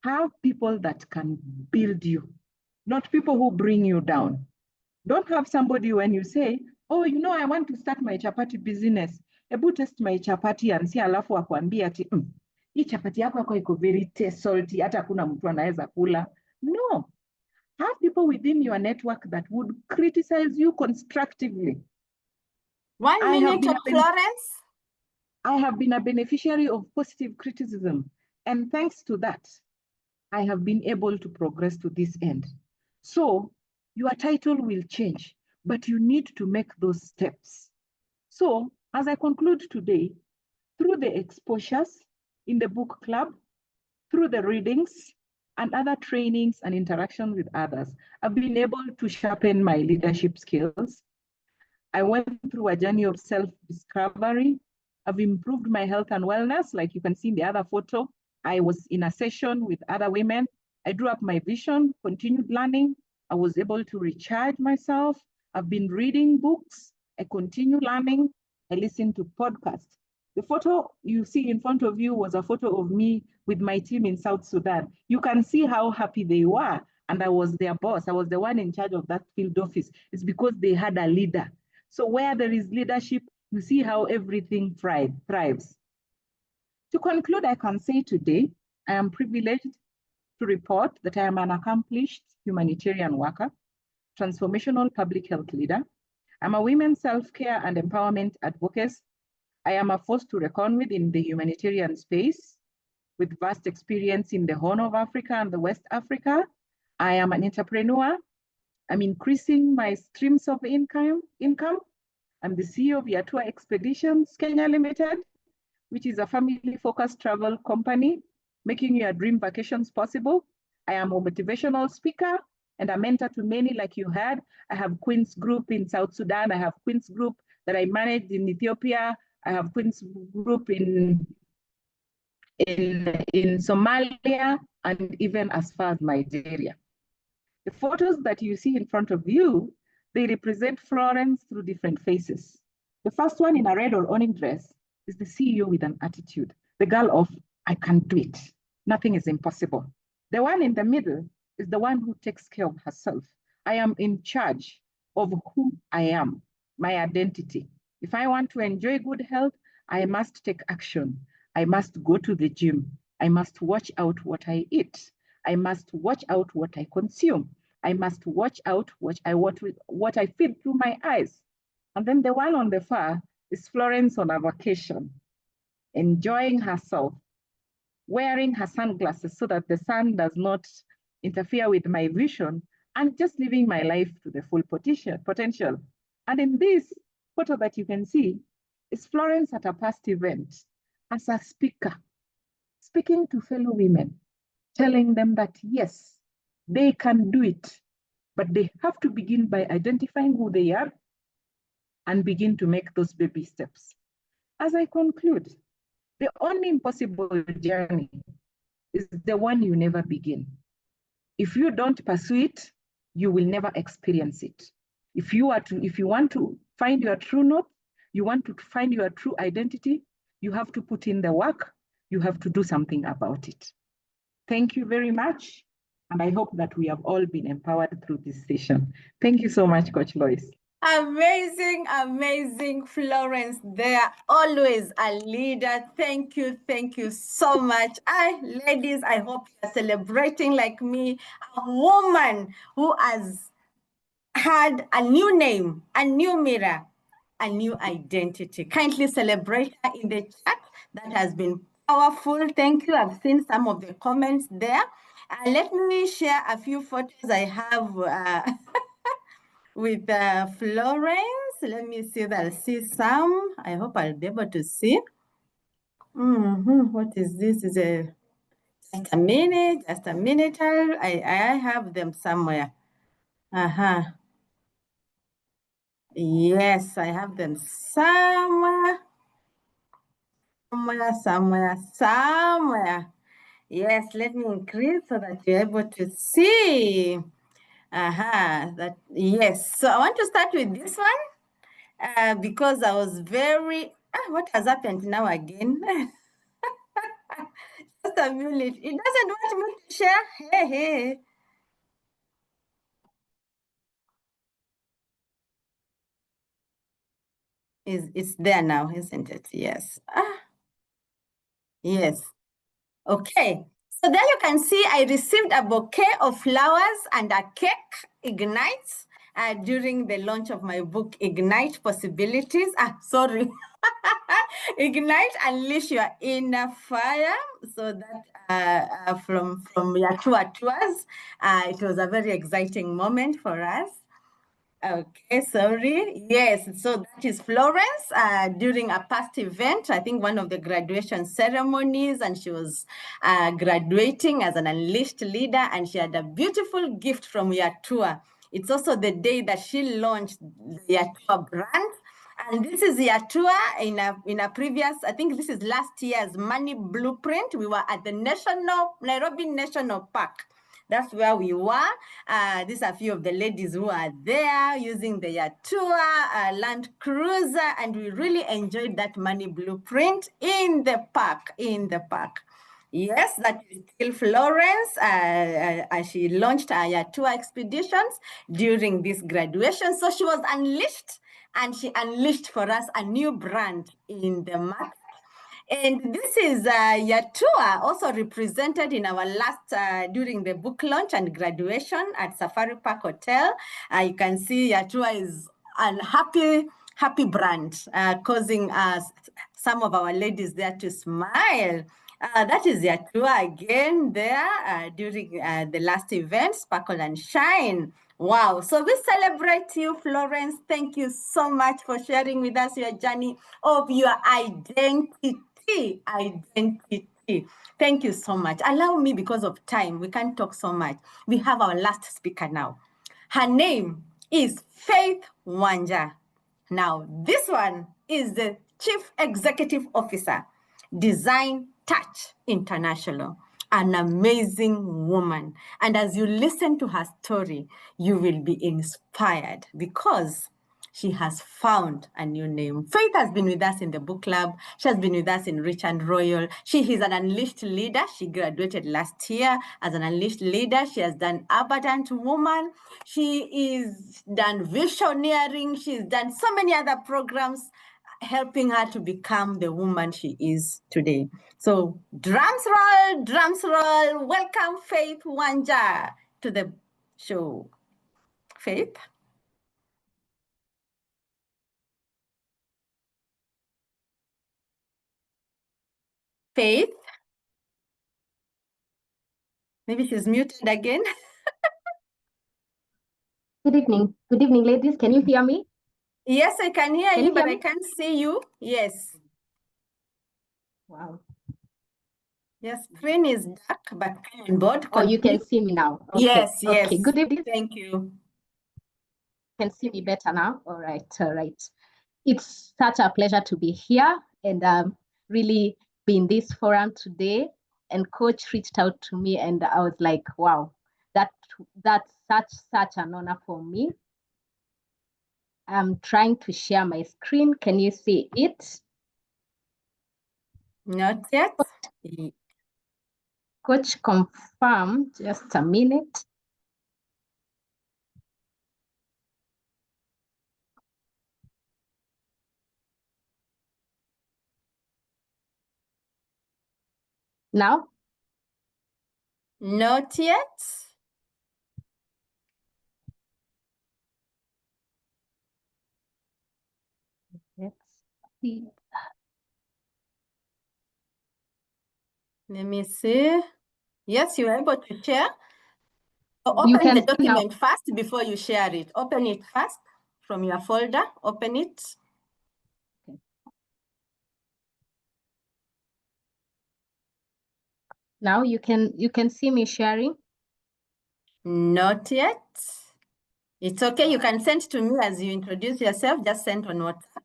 D: Have people that can build you, not people who bring you down. Don't have somebody when you say, oh, you know, I want to start my chapati business. Ebu test my chapati and see alafu akwambia ati, hii chapati yako iko very salty, hata kuna mtu anaweza kula. No. Have people within your network that would criticize you constructively.
A: 1 minute of Florence.
D: I have been a beneficiary of positive criticism. And thanks to that, I have been able to progress to this end. So your title will change, but you need to make those steps. So as I conclude today, through the exposures in the book club, through the readings, and other trainings and interaction with others, I've been able to sharpen my leadership skills. I went through a journey of self-discovery. I've improved my health and wellness. Like you can see in the other photo, I was in a session with other women. I drew up my vision, continued learning. I was able to recharge myself. I've been reading books. I continue learning. I listen to podcasts. The photo you see in front of you was a photo of me with my team in South Sudan. You can see how happy they were. And I was their boss. I was the one in charge of that field office. It's because they had a leader. So where there is leadership, you see how everything thrives. To conclude, I can say today, I am privileged to report that I am an accomplished humanitarian worker, transformational public health leader. I'm a women's self-care and empowerment advocate. I am a force to reckon with in the humanitarian space with vast experience in the Horn of Africa and the West Africa. I am an entrepreneur. I'm increasing my streams of income. I'm the CEO of Yatua Expeditions Kenya Limited, which is a family-focused travel company, making your dream vacations possible. I am a motivational speaker and a mentor to many like you had. I have Queen's Group in South Sudan. I have Queen's Group that I managed in Ethiopia. I have Queen's Group in Somalia and even as far as Nigeria. The photos that you see in front of you, they represent Florence through different faces. The first one in a red or awning dress is the CEO with an attitude, the girl of, I can do it. Nothing is impossible. The one in the middle is the one who takes care of herself. I am in charge of who I am, my identity. If I want to enjoy good health, I must take action. I must go to the gym. I must watch out what I eat. I must watch out what I consume. I must watch out what I feed through my eyes. And then the one on the far is Florence on a vacation, enjoying herself, wearing her sunglasses so that the sun does not interfere with my vision, and just living my life to the full potential. And in this photo that you can see is Florence at a past event as a speaker, speaking to fellow women, telling them that yes, they can do it, but they have to begin by identifying who they are and begin to make those baby steps. As I conclude, the only impossible journey is the one you never begin. If you don't pursue it, you will never experience it. If you want to find your true north, you want to find your true identity, you have to put in the work, you have to do something about it. Thank you very much. And I hope that we have all been empowered through this session. Thank you so much, Coach Lois.
A: Amazing, amazing, Florence. They are always a leader. Thank you so much. Ladies, I hope you're celebrating like me, a woman who has had a new name, a new mirror, a new identity. Kindly celebrate her in the chat. That has been powerful. Thank you. I've seen some of the comments there. Let me share a few photos I have with Florence. Let me see that I'll see some. I hope I'll be able to see. What is this? Just a minute, I have them somewhere. Yes, I have them somewhere. Yes, let me increase so that you're able to see. Yes. So I want to start with this one because I was very, what has happened now again? Just a minute. It doesn't want me to share. Hey. It's there now, isn't it? Yes. Yes. Okay. So there you can see I received a bouquet of flowers and a cake, Ignite, during the launch of my book, Ignite Possibilities. Sorry. Ignite, Unleash Your Inner Fire. So that from Yatua Tours, it was a very exciting moment for us. Okay, sorry. Yes, so that is Florence during a past event, I think one of the graduation ceremonies, and she was graduating as an unleashed leader, and she had a beautiful gift from Yatua. It's also the day that she launched the Yatua brand. And this is Yatua in a previous, I think this is last year's Money Blueprint. We were at the Nairobi National Park. That's where we were. These are a few of the ladies who are there using the Yatua Land Cruiser, and we really enjoyed that money blueprint in the park, Yes, that is still Florence as she launched her Yatua expeditions during this graduation. So she was unleashed, and she unleashed for us a new brand in the market. And this is Yatua, also represented in our last, during the book launch and graduation at Safari Park Hotel. You can see Yatua is a happy brand, causing us, some of our ladies there to smile. That is Yatua again there during the last event, Sparkle and Shine. Wow. So we celebrate you, Florence. Thank you so much for sharing with us your journey of your identity. Thank you so much. Allow me, because of time, we can't talk so much. We have our last speaker now. Her name is Faith Wanja. Now, this one is the Chief Executive Officer, Design Touch International, an amazing woman. And as you listen to her story, you will be inspired because she has found a new name. Faith has been with us in the book club. She has been with us in Rich and Royal. She is an unleashed leader. She graduated last year as an unleashed leader. She has done Abundant Woman. She is done visioneering. She's done so many other programs helping her to become the woman she is today. So drums roll. Welcome Faith Wanja to the show. Faith? Faith? Maybe she's muted again.
E: Good evening. Good evening, ladies. Can you hear me?
A: Yes, I can hear
E: Can
A: you,
E: you
A: but
E: hear
A: I
E: me?
A: can't see you. Yes.
E: Wow.
A: Your screen is dark, but come on board.
E: Oh, you can
A: Continue.
E: see me now. Okay.
A: Yes,
E: Okay.
A: yes.
E: Good evening.
A: Thank you.
E: Can see me better now. All right. All right. It's such a pleasure to be here and really be in this forum today. And Coach reached out to me, and I was like, wow, that's such an honor for me. I'm trying to share my screen. Can you see it?
A: Not yet.
E: Coach, confirm. Just a minute. Now?
A: Not yet.
E: Let's see.
A: Let me see. Yes, you are able to share. So
E: You
A: open
E: can
A: the
E: see now.
A: document first before you share it. Open it first from your folder. Open it.
E: Okay. Now you can see me sharing.
A: Not yet. It's okay. You can send to me as you introduce yourself. Just send on WhatsApp.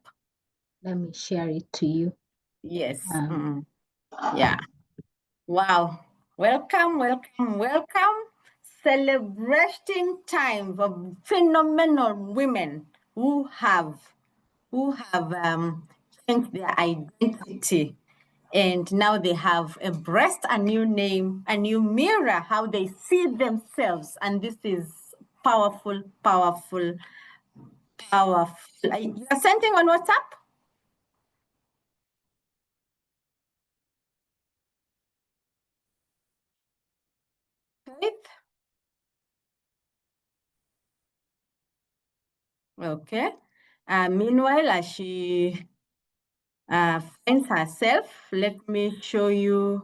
E: Let me share it to you.
A: Yes. Yeah. Wow. Welcome. Celebrating time of phenomenal women who have changed their identity, and now they have embraced a new name, a new mirror, how they see themselves. And this is powerful. You are sending on WhatsApp? Faith? Okay. Meanwhile, as she finds herself, let me show you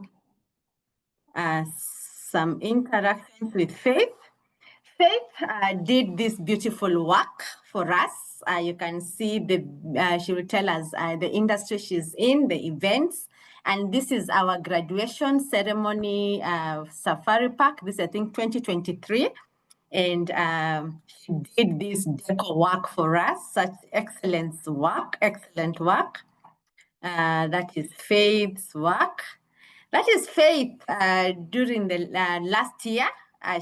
A: some interactions with Faith. Faith did this beautiful work for us. You can see she will tell us the industry she's in, the events. And this is our graduation ceremony safari park. This, I think, 2023. And she did this deco work for us, such excellent work. That is Faith's work. That is Faith during the last year.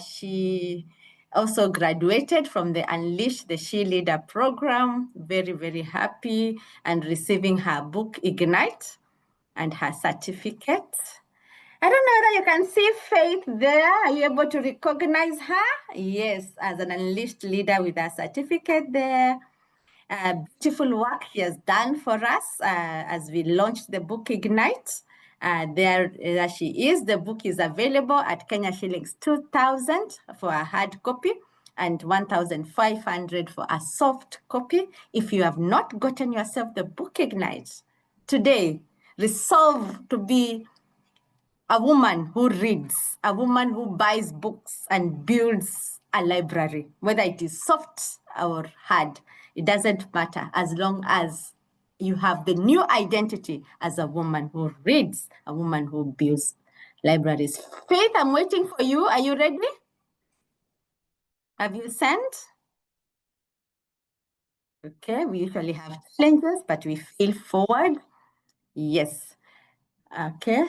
A: She also graduated from the Unleash the She Leader program. Very, very happy and receiving her book, Ignite, and her certificate. I don't know whether you can see Faith there. Are you able to recognize her? Yes, as an Unleashed leader with a certificate there. Beautiful work she has done for us as we launched the book Ignite. There she is. The book is available at Kenya shillings 2,000 for a hard copy and 1,500 for a soft copy. If you have not gotten yourself the book Ignite today, resolve to be a woman who reads, a woman who buys books and builds a library, whether it is soft or hard, it doesn't matter as long as you have the new identity as a woman who reads, a woman who builds libraries. Faith, I'm waiting for you. Are you ready? Have you sent? Okay, we usually have challenges, but we fail forward. Yes. Okay.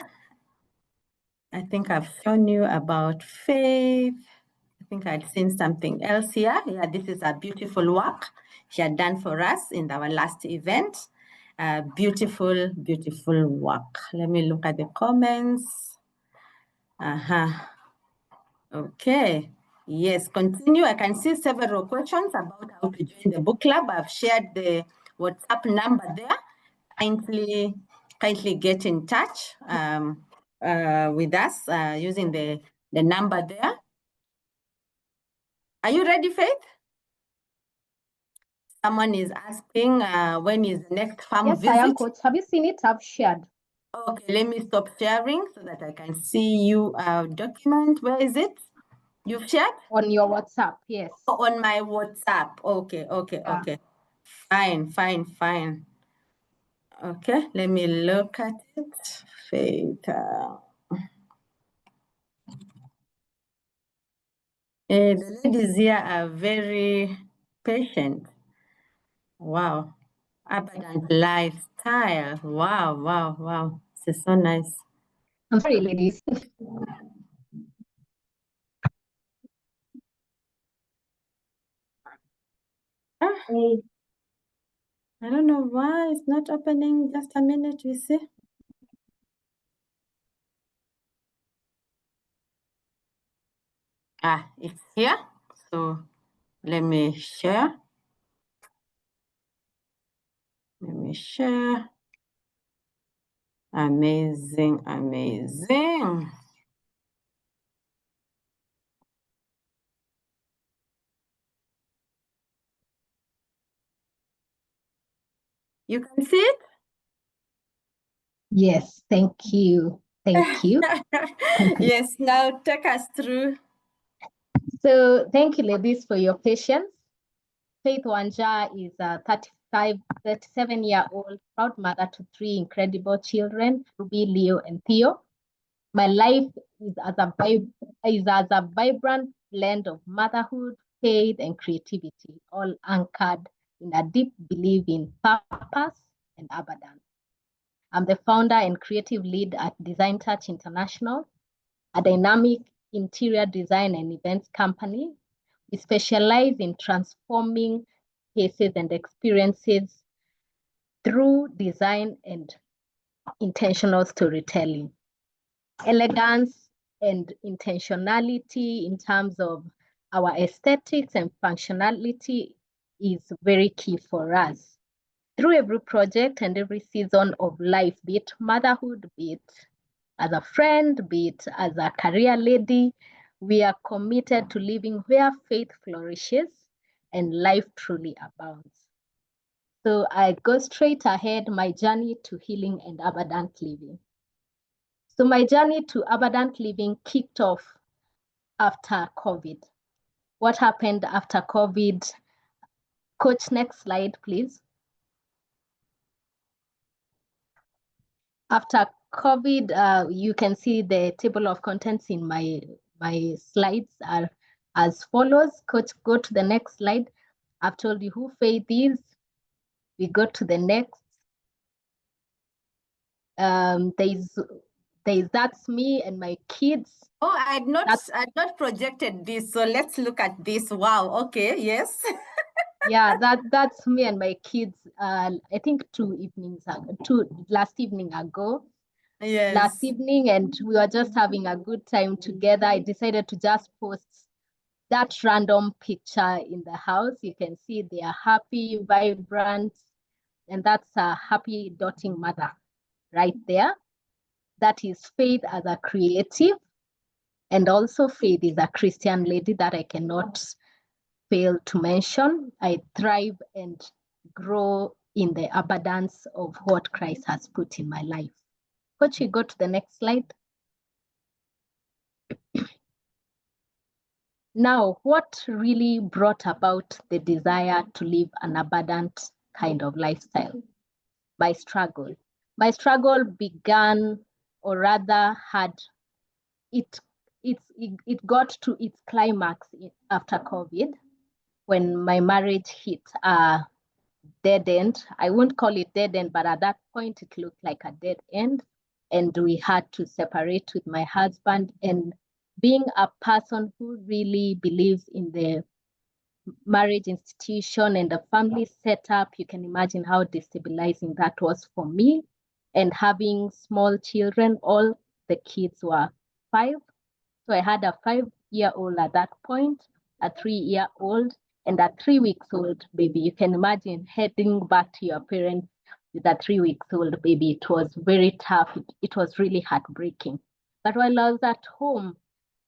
A: I think I've shown you about Faith. I think I'd seen something else here. Yeah, this is a beautiful work she had done for us in our last event. Beautiful, beautiful work. Let me look at the comments. Okay. Yes, continue. I can see several questions about how to join the book club. I've shared the WhatsApp number there. Kindly get in touch with us using the number there. Are you ready, Faith? Someone is asking when is the next farm visit?
E: Yes, I am, Coach. Have you seen it? I've shared.
A: Okay, let me stop sharing so that I can see you document. Where is it? You've shared?
E: On your WhatsApp, yes.
A: Oh, on my WhatsApp. Okay. Fine. Okay, let me look at it. Faith. The ladies here are very patient. Wow. Abundant lifestyle. Wow. This is so nice.
E: I'm sorry, ladies.
A: I don't know why it's not opening. Just a minute, we see. It's here. So let me share. Amazing. You can see it?
E: Yes, thank you.
A: Yes, now take us through.
E: So thank you, ladies, for your patience. Faith Wanja is a 37-year-old proud mother to 3 incredible children, Ruby, Leo, and Theo. My life is as a vibrant blend of motherhood, faith, and creativity, all anchored in a deep belief in purpose and abundance. I'm the founder and creative lead at Design Touch International, a dynamic interior design and events company. We specialize in transforming spaces and experiences through design and intentional storytelling. Elegance and intentionality in terms of our aesthetics and functionality is very key for us. Through every project and every season of life, be it motherhood, be it as a friend, be it as a career lady, we are committed to living where faith flourishes and life truly abounds. So I go straight ahead, my journey to healing and abundant living. So my journey to abundant living kicked off after COVID. what happened after COVID. Coach, next slide, please. After COVID, you can see the table of contents in my slides are as follows. Coach, go to the next slide. I've told you who Faith is. We go to the next. There's that's me and my kids.
A: Oh, I'd not projected this, so let's look at this. Wow. Okay. Yes.
E: Yeah, that's me and my kids. I think last evening ago.
A: Yes.
E: Last evening, and we were just having a good time together. I decided to just post that random picture in the house. You can see they are happy, vibrant, and that's a happy dotting mother right there. That is Faith as a creative, and also Faith is a Christian lady that I cannot fail to mention. I thrive and grow in the abundance of what Christ has put in my life. Could you go to the next slide? Now, what really brought about the desire to live an abundant kind of lifestyle? My struggle. My struggle began, or rather it got to its climax after COVID, when my marriage hit a dead end. I won't call it dead end, but at that point it looked like a dead end. And we had to separate with my husband. And being a person who really believes in the marriage institution and the family setup, you can imagine how destabilizing that was for me. And having small children, all the kids were 5. So I had a 5-year-old at that point, a 3-year-old, and a 3-week-old baby. You can imagine heading back to your parents with a 3-week-old baby. It was very tough. It was really heartbreaking. But while I was at home,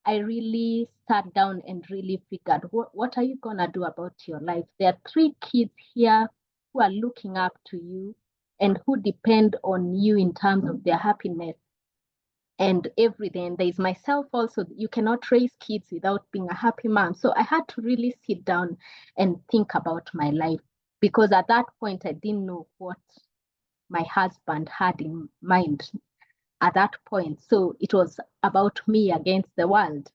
E: I really sat down and really figured, what are you going to do about your life? There are 3 kids here who are looking up to you and who depend on you in terms of their happiness and everything. There's myself also. You cannot raise kids without being a happy mom. So I had to really sit down and think about my life, because at that point I didn't know what my husband had in mind at that point. So it was about me against the world.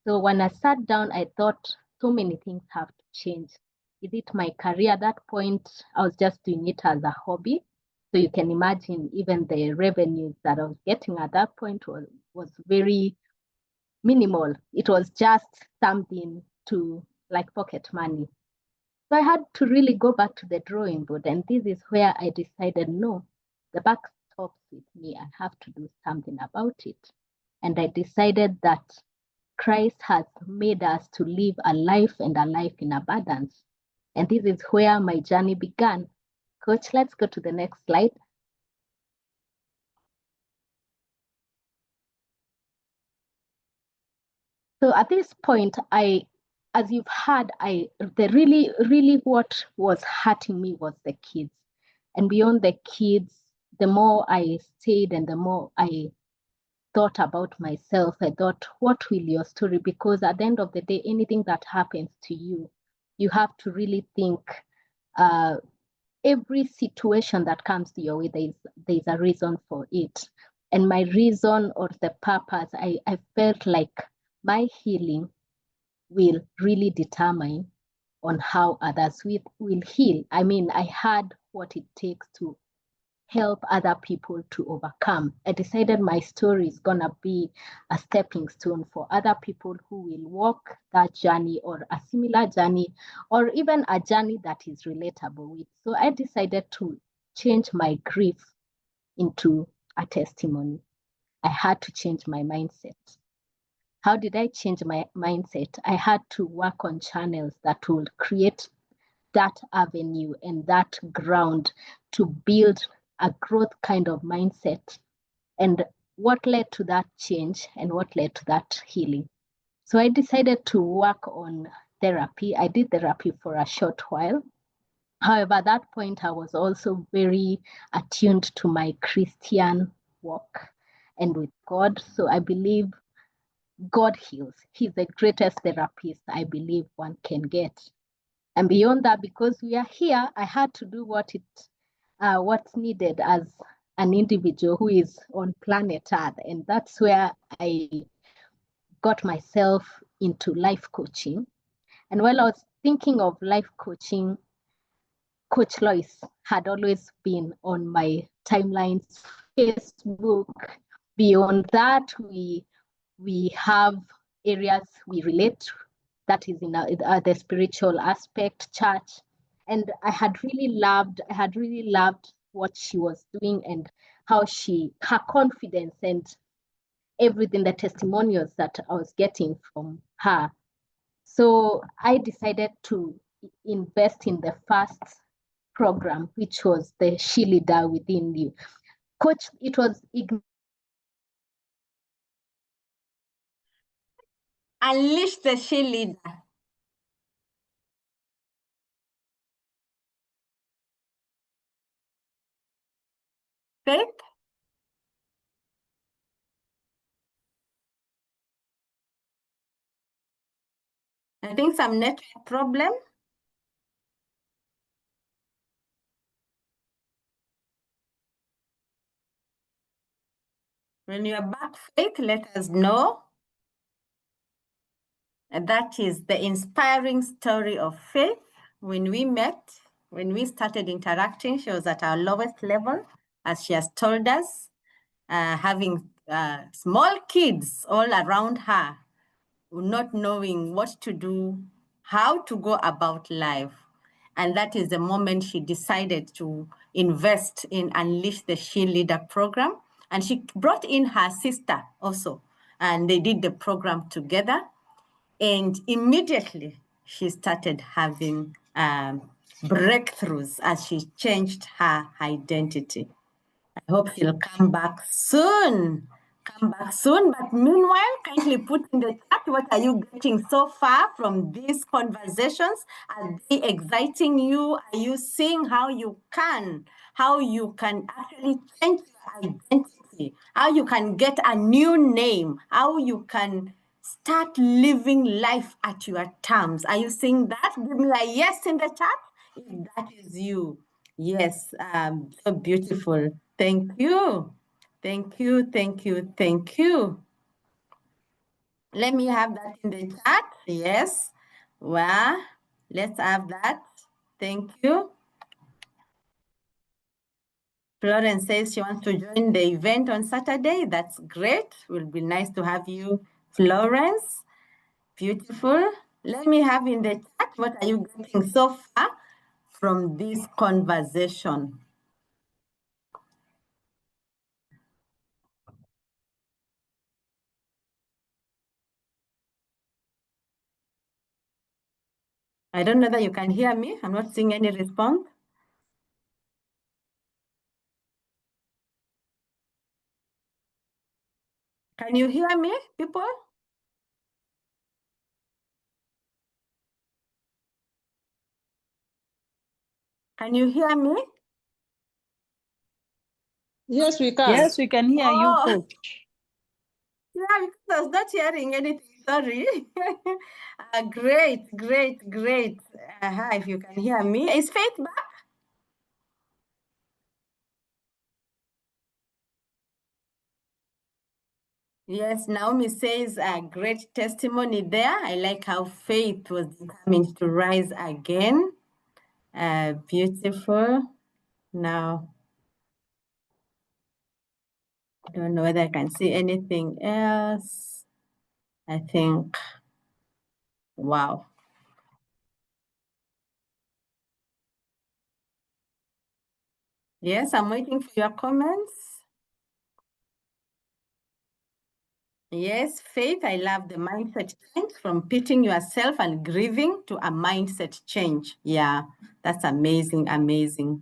E: So when I sat down, I thought so many things have to change. Is it my career? At that point, I was just doing it as a hobby. So you can imagine even the revenues that I was getting at that point was very minimal. It was just something to like pocket money. So I had to really go back to the drawing board. And this is where I decided, no, the buck stops with me. I have to do something about it. And I decided that Christ has made us to live a life, and a life in abundance. And this is where my journey began. Coach, let's go to the next slide. So at this point, as you've heard, really what was hurting me was the kids. And beyond the kids, the more I stayed and the more I thought about myself, I thought, what will your story? Because at the end of the day, anything that happens to you, you have to really think, every situation that comes to your way, there's a reason for it. And my reason, or the purpose, I felt like my healing will really determine on how others will heal. I mean, I had what it takes to help other people to overcome. I decided my story is going to be a stepping stone for other people who will walk that journey, or a similar journey, or even a journey that is relatable with. So I decided to change my grief into a testimony. I had to change my mindset. How did I change my mindset? I had to work on channels that will create that avenue and that ground to build a growth kind of mindset. And what led to that change and what led to that healing? So I decided to work on therapy. I did therapy for a short while. However, at that point, I was also very attuned to my Christian walk and with God. So I believe God heals. He's the greatest therapist I believe one can get. And beyond that, because we are here, I had to do what's needed as an individual who is on planet Earth. And that's where I got myself into life coaching. And while I was thinking of life coaching, Coach Lois had always been on my timelines, Facebook. Beyond that, we have areas we relate, that is in the spiritual aspect, church. And I had really loved what she was doing and how her confidence and everything, the testimonials that I was getting from her. So I decided to invest in the first program, which was the She Leader Within You. Coach, it was
A: Unleash the She Leader. Faith? I think some network problem. When you're back, Faith, let us know. And that is the inspiring story of Faith. When we met, when we started interacting, she was at our lowest level, as she has told us, having small kids all around her, not knowing what to do, how to go about life. And that is the moment she decided to invest in Unleash the She Leader program. And she brought in her sister also, and they did the program together. And immediately she started having breakthroughs as she changed her identity. I hope she'll come back soon. But meanwhile, kindly put in the chat, what are you getting so far from these conversations? Are they exciting you? Are you seeing how you can actually change your identity? How you can get a new name? How you can start living life at your terms? Are you seeing that? Give me a yes in the chat if that is you. Yes, so beautiful. Thank you. Thank you, thank you, thank you. Let me have that in the chat. Yes. Well, let's have that. Thank you. Florence says she wants to join the event on Saturday. That's great. It will be nice to have you, Florence. Beautiful. Let me have in the chat, what are you getting so far from this conversation? I don't know that you can hear me. I'm not seeing any response. Can you hear me, people? Can you hear me?
F: Yes, we can.
G: Yes, we can hear you, Coach.
A: Yeah, because I was not hearing anything. Sorry. Great. If you can hear me. Is Faith back? Yes, Naomi says a great testimony there. I like how Faith was determined to rise again. Beautiful. Now, I don't know whether I can see anything else. I think, wow. Yes, I'm waiting for your comments. Yes, Faith, I love the mindset change from pitying yourself and grieving to a mindset change. Yeah, that's amazing.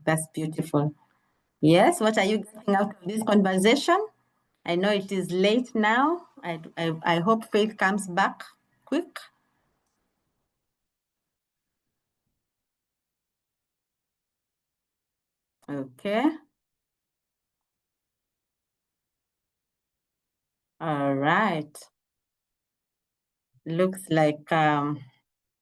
A: That's beautiful. Yes, what are you getting out of this conversation? I know it is late now. I hope Faith comes back quick. Okay. All right. Looks like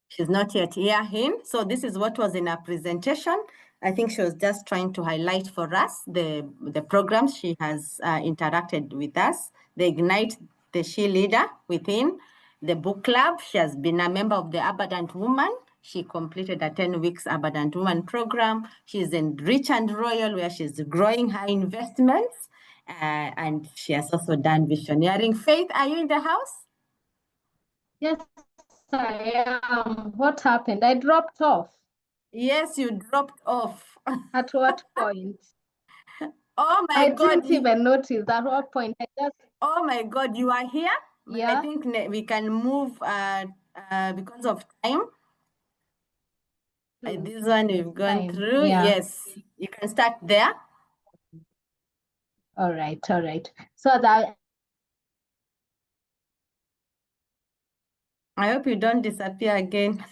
A: she's not yet here in. So this is what was in her presentation. I think she was just trying to highlight for us the programs she has interacted with us. The Ignite the She Leader within the book club. She has been a member of the Abundant Woman. She completed a 10 weeks Abundant Woman program. She's in Rich and Royal, where she's growing her investments. And she has also done visioneering. Faith, are you in the house?
E: Yes, I am. What happened? I dropped off.
A: Yes, you dropped off.
E: At what point?
A: Oh my
E: I
A: God.
E: didn't even notice at what point. I just,
A: Oh my God, you are here? But I
E: yeah.
A: think we can move because of time. This one we've gone through.
E: Yeah.
A: Yes, you can start there.
E: All right, all right. So that
A: I hope you don't disappear again.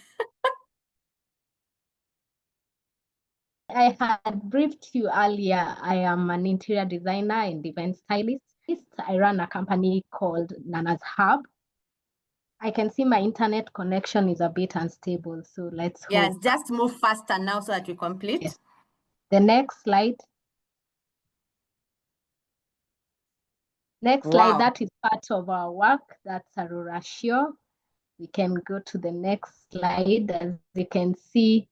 E: I had briefed you earlier. I am an interior designer and event stylist. I run a company called Nana's Hub. I can see my internet connection is a bit unstable, so let's
A: Yes,
E: hope.
A: just move faster now so that we complete.
E: Yes. The next slide. Next slide, that is part of our work. That's a ratio. We can go to the next slide. As you can see,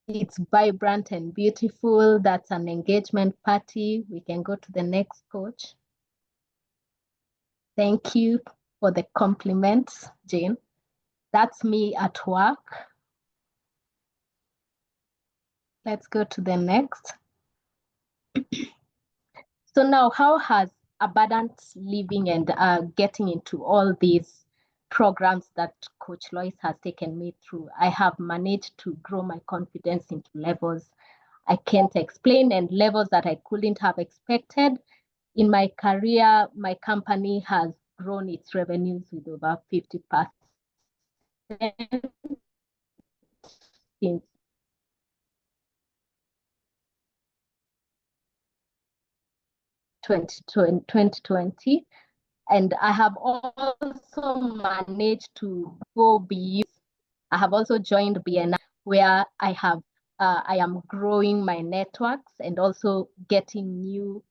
E: it's vibrant and beautiful. That's an engagement party. We can go to the next, coach. Thank you for the compliments, Jane. That's me at work. Let's go to the next. So now, how has abundant living and getting into all these programs that Coach Lois has taken me through, I have managed to grow my confidence into levels I can't explain and levels that I couldn't have expected. In my career, my company has grown its revenues with over 50% since 2020. And I have also managed to go beyond. I have also joined BNI, where I am growing my networks and also getting new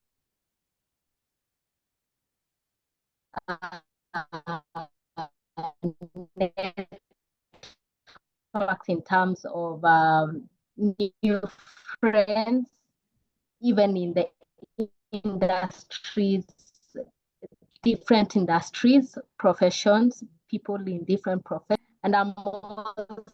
E: networks in terms of new friends, even in the industries, different industries, professions, people in different professions. And I'm also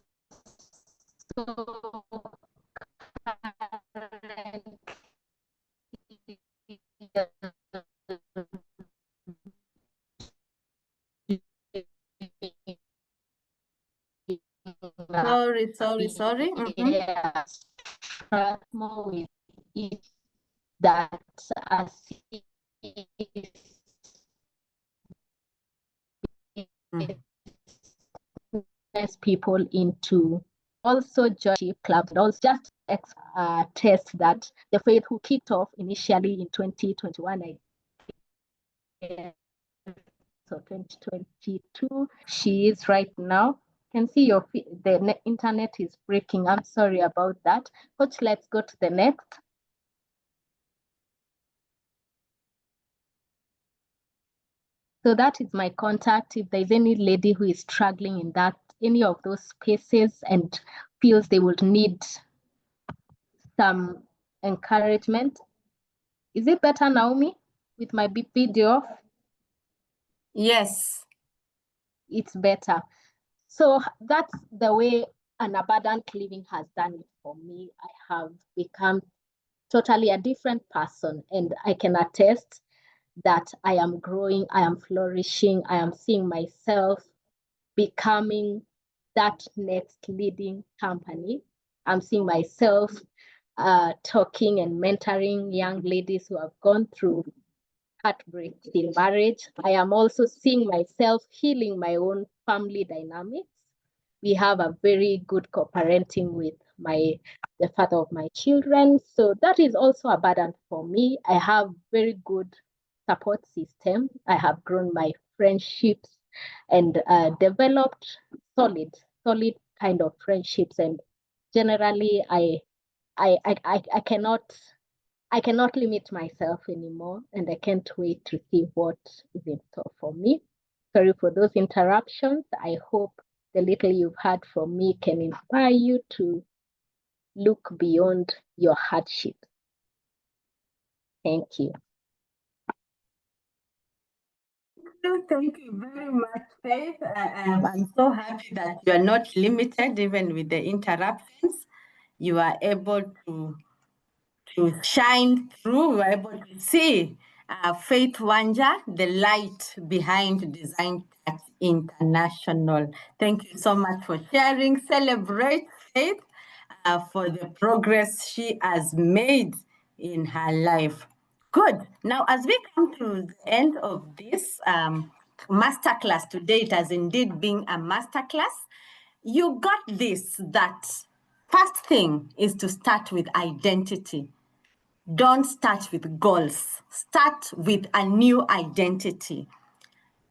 A: Sorry.
E: Yes, more with it that people into also join clubs and also just test that the faith who kicked off initially in 2021, so 2022, she is right now. You can see the internet is breaking. I'm sorry about that. Coach, let's go to the next. So that is my contact. If there's any lady who is struggling in any of those spaces and feels they would need some encouragement. Is it better, Naomi, with my video off?
A: Yes.
E: It's better. So that's the way an abundant living has done it for me. I have become totally a different person, and I can attest that I am growing, I am flourishing, I am seeing myself becoming that next leading company. I'm seeing myself talking and mentoring young ladies who have gone through heartbreak in marriage. I am also seeing myself healing my own family dynamics. We have a very good co-parenting with the father of my children. So that is also abundant for me. I have very good support system. I have grown my friendships and developed solid kind of friendships. And generally, I cannot limit myself anymore, and I can't wait to see what is in store for me. Sorry for those interruptions. I hope the little you've heard from me can inspire you to look beyond your hardships. Thank you.
A: Thank you very much, Faith. I'm so happy that you are not limited even with the interruptions. You are able to shine through. We are able to see Faith Wanja, the light behind Design Touch International. Thank you so much for sharing. Celebrate Faith for the progress she has made in her life. Good. Now, as we come to the end of this masterclass today, it has indeed been a masterclass. You got this, that first thing is to start with identity. Don't start with goals. Start with a new identity.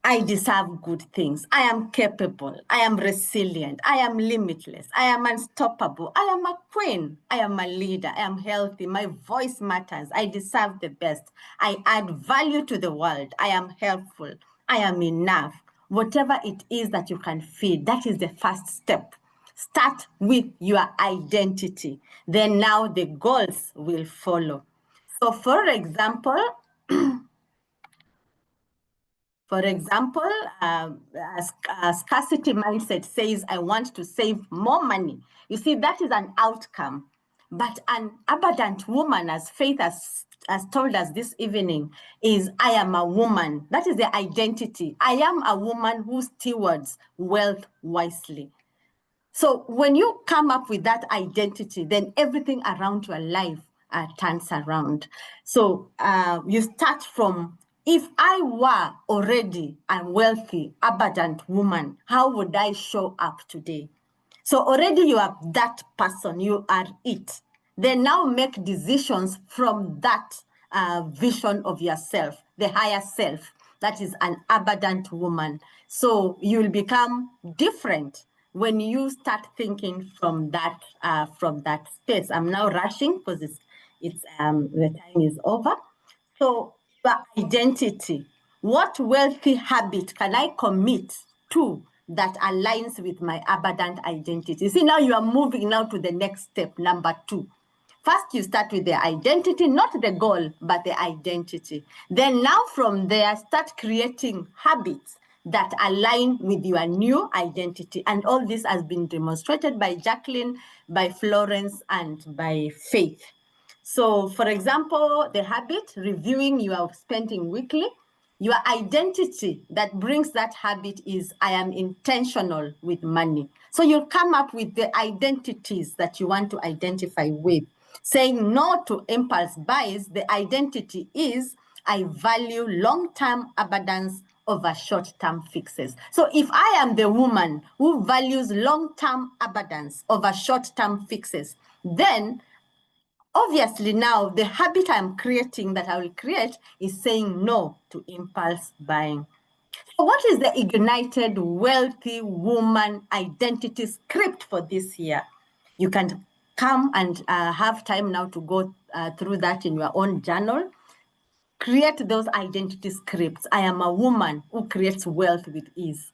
A: I deserve good things. I am capable. I am resilient. I am limitless. I am unstoppable. I am a queen. I am a leader. I am healthy. My voice matters. I deserve the best. I add value to the world. I am helpful. I am enough. Whatever it is that you can feel, that is the first step. Start with your identity. Then now the goals will follow. So for example, a scarcity mindset says, I want to save more money. You see, that is an outcome. But an abundant woman, as Faith has told us this evening, is I am a woman. That is the identity. I am a woman who stewards wealth wisely. So when you come up with that identity, then everything around your life turns around. So you start from, if I were already a wealthy, abundant woman, how would I show up today? So already you are that person, you are it. Then now make decisions from that vision of yourself, the higher self, that is an abundant woman. So you'll become different when you start thinking from that space. I'm now rushing because it's the time is over. So your identity, what wealthy habit can I commit to that aligns with my abundant identity? See, now you are moving now to the next step, number 2. First, you start with the identity, not the goal, but the identity. Then now from there, start creating habits that align with your new identity. And all this has been demonstrated by Jacqueline, by Florence, and by Faith. So for example, the habit, reviewing your spending weekly, your identity that brings that habit is I am intentional with money. So you'll come up with the identities that you want to identify with. Saying no to impulse buys, the identity is I value long-term abundance over short-term fixes. So if I am the woman who values long-term abundance over short-term fixes, then obviously now the habit I'm creating that I will create is saying no to impulse buying. So what is the ignited wealthy woman identity script for this year? You can come and have time now to go through that in your own journal. Create those identity scripts. I am a woman who creates wealth with ease.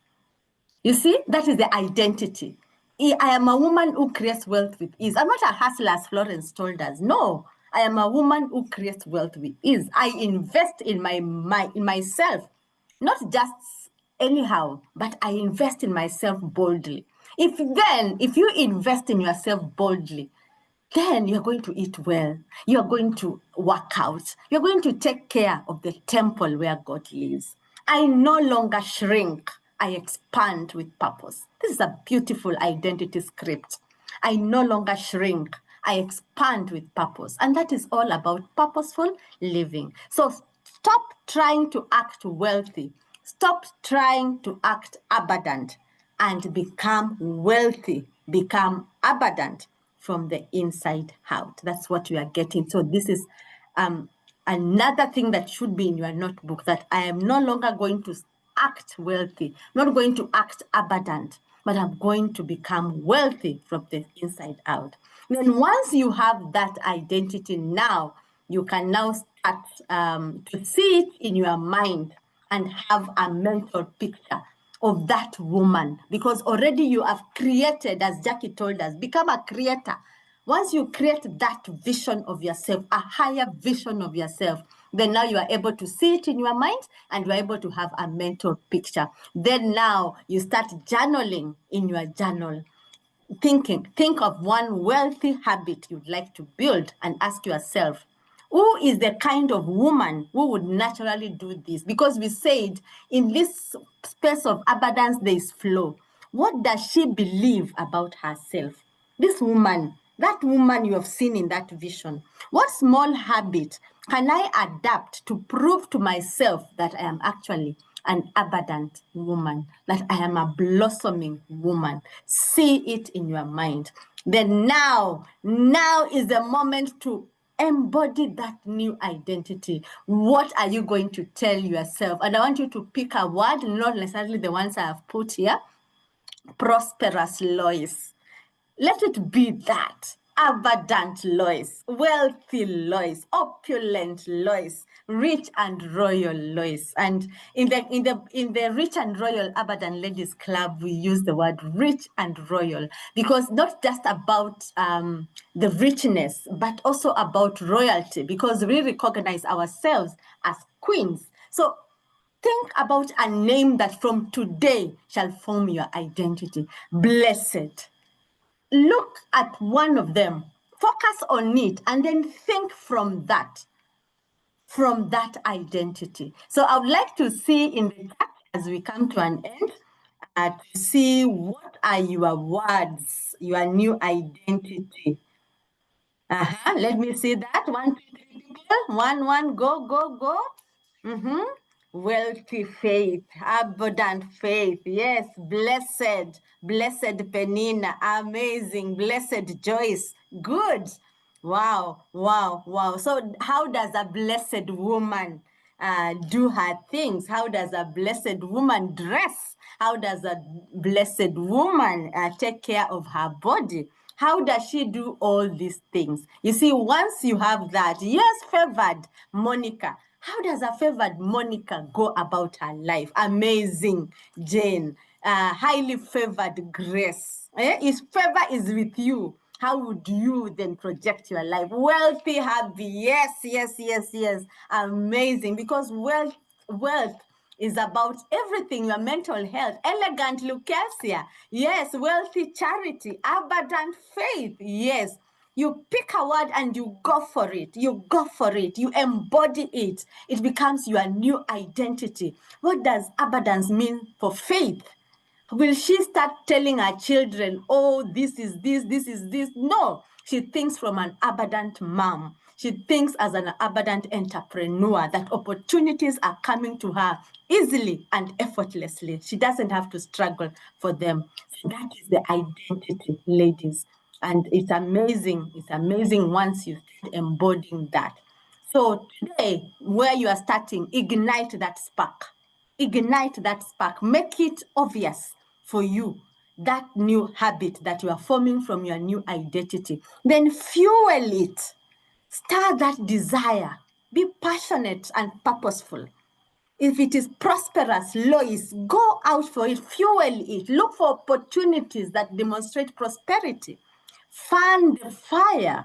A: You see, that is the identity. I am a woman who creates wealth with ease. I'm not a hustler, as Florence told us. No, I am a woman who creates wealth with ease. I invest in myself, not just anyhow, but I invest in myself boldly. If you invest in yourself boldly, then you're going to eat well. You're going to work out. You're going to take care of the temple where God lives. I no longer shrink. I expand with purpose. This is a beautiful identity script. I no longer shrink. I expand with purpose. And that is all about purposeful living. So stop trying to act wealthy. Stop trying to act abundant and become wealthy, become abundant from the inside out. That's what you are getting. So this is another thing that should be in your notebook, that I am no longer going to act wealthy, not going to act abundant, but I'm going to become wealthy from the inside out. Then once you have that identity now, you can now start to see it in your mind and have a mental picture of that woman, because already you have created, as Jackie told us, become a creator. Once you create that vision of yourself, a higher vision of yourself, then now you are able to see it in your mind and you are able to have a mental picture. Then now you start journaling in your journal. Think of one wealthy habit you'd like to build and ask yourself, who is the kind of woman who would naturally do this? Because we said in this space of abundance, there is flow. What does she believe about herself? This woman, that woman you have seen in that vision, what small habit can I adapt to prove to myself that I am actually an abundant woman, that I am a blossoming woman? See it in your mind. Then now is the moment to embody that new identity. What are you going to tell yourself? And I want you to pick a word, not necessarily the ones I have put here. Prosperous Lois. Let it be that. Abundant Lois, wealthy Lois, opulent Lois, rich and royal Lois. And in the Rich and Royal Abundant Ladies Club, we use the word rich and royal, because not just about the richness, but also about royalty, because we recognize ourselves as queens. So think about a name that from today shall form your identity. Blessed. Look at one of them, focus on it, and then think from that identity. So I would like to see in the chat as we come to an end, to see what are your words, your new identity. Let me see that. 1, 2, 3 people. One, go. Wealthy faith, abundant faith. Yes, blessed Penina, amazing, blessed Joyce. Good. Wow. So how does a blessed woman do her things? How does a blessed woman dress? How does a blessed woman take care of her body? How does she do all these things? You see, once you have that, yes, favored Monica. How does a favored Monica go about her life? Amazing Jane. Highly favored Grace. If favor is with you, how would you then project your life? Wealthy, happy. Yes. Amazing. Because wealth is about everything, your mental health. Elegant Lucretia. Yes. Wealthy Charity. Abundant faith. Yes. You pick a word and you go for it. You embody it. It becomes your new identity. What does abundance mean for faith? Will she start telling her children, oh, this is this? No, she thinks from an abundant mom. She thinks as an abundant entrepreneur that opportunities are coming to her easily and effortlessly. She doesn't have to struggle for them. So that is the identity, ladies. And it's amazing. It's amazing once you start embodying that. So today, where you are starting, ignite that spark. Ignite that spark. Make it obvious for you, that new habit that you are forming from your new identity. Then fuel it. Stir that desire. Be passionate and purposeful. If it is prosperous, Lois, go out for it, fuel it. Look for opportunities that demonstrate prosperity. Fan the fire.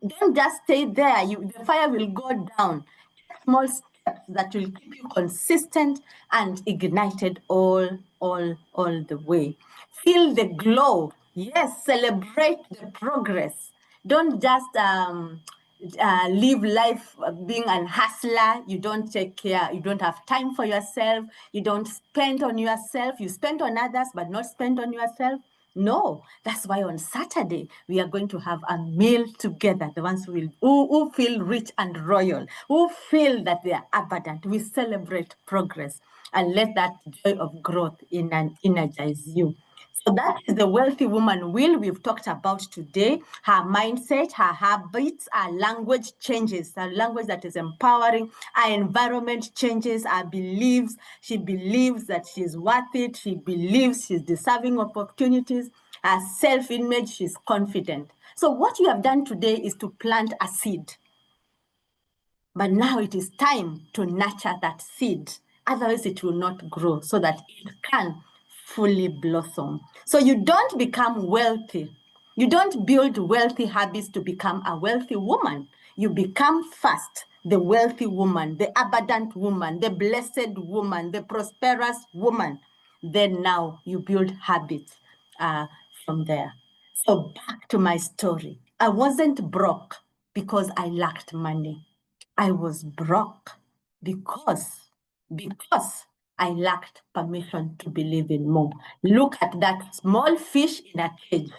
A: Don't just stay there. The fire will go down. Take small steps that will keep you consistent and ignited all the way. Feel the glow. Yes, celebrate the progress. Don't just live life being an hustler. You don't take care. You don't have time for yourself. You don't spend on yourself. You spend on others, but not spend on yourself. No, that's why on Saturday we are going to have a meal together. The ones who feel rich and royal, who feel that they are abundant. We celebrate progress and let that joy of growth energize you. So that is the wealthy woman will we've talked about today. Her mindset, her habits, her language changes, her language that is empowering, her environment changes, her beliefs. She believes that she's worth it. She believes she's deserving of opportunities. Her self-image, she's confident. So what you have done today is to plant a seed. But now it is time to nurture that seed. Otherwise, it will not grow so that it can fully blossom. So you don't become wealthy. You don't build wealthy habits to become a wealthy woman. You become first the wealthy woman, the abundant woman, the blessed woman, the prosperous woman. Then now you build habits from there. So back to my story. I wasn't broke because I lacked money. I was broke because I lacked permission to believe in more. Look at that small fish in a cage.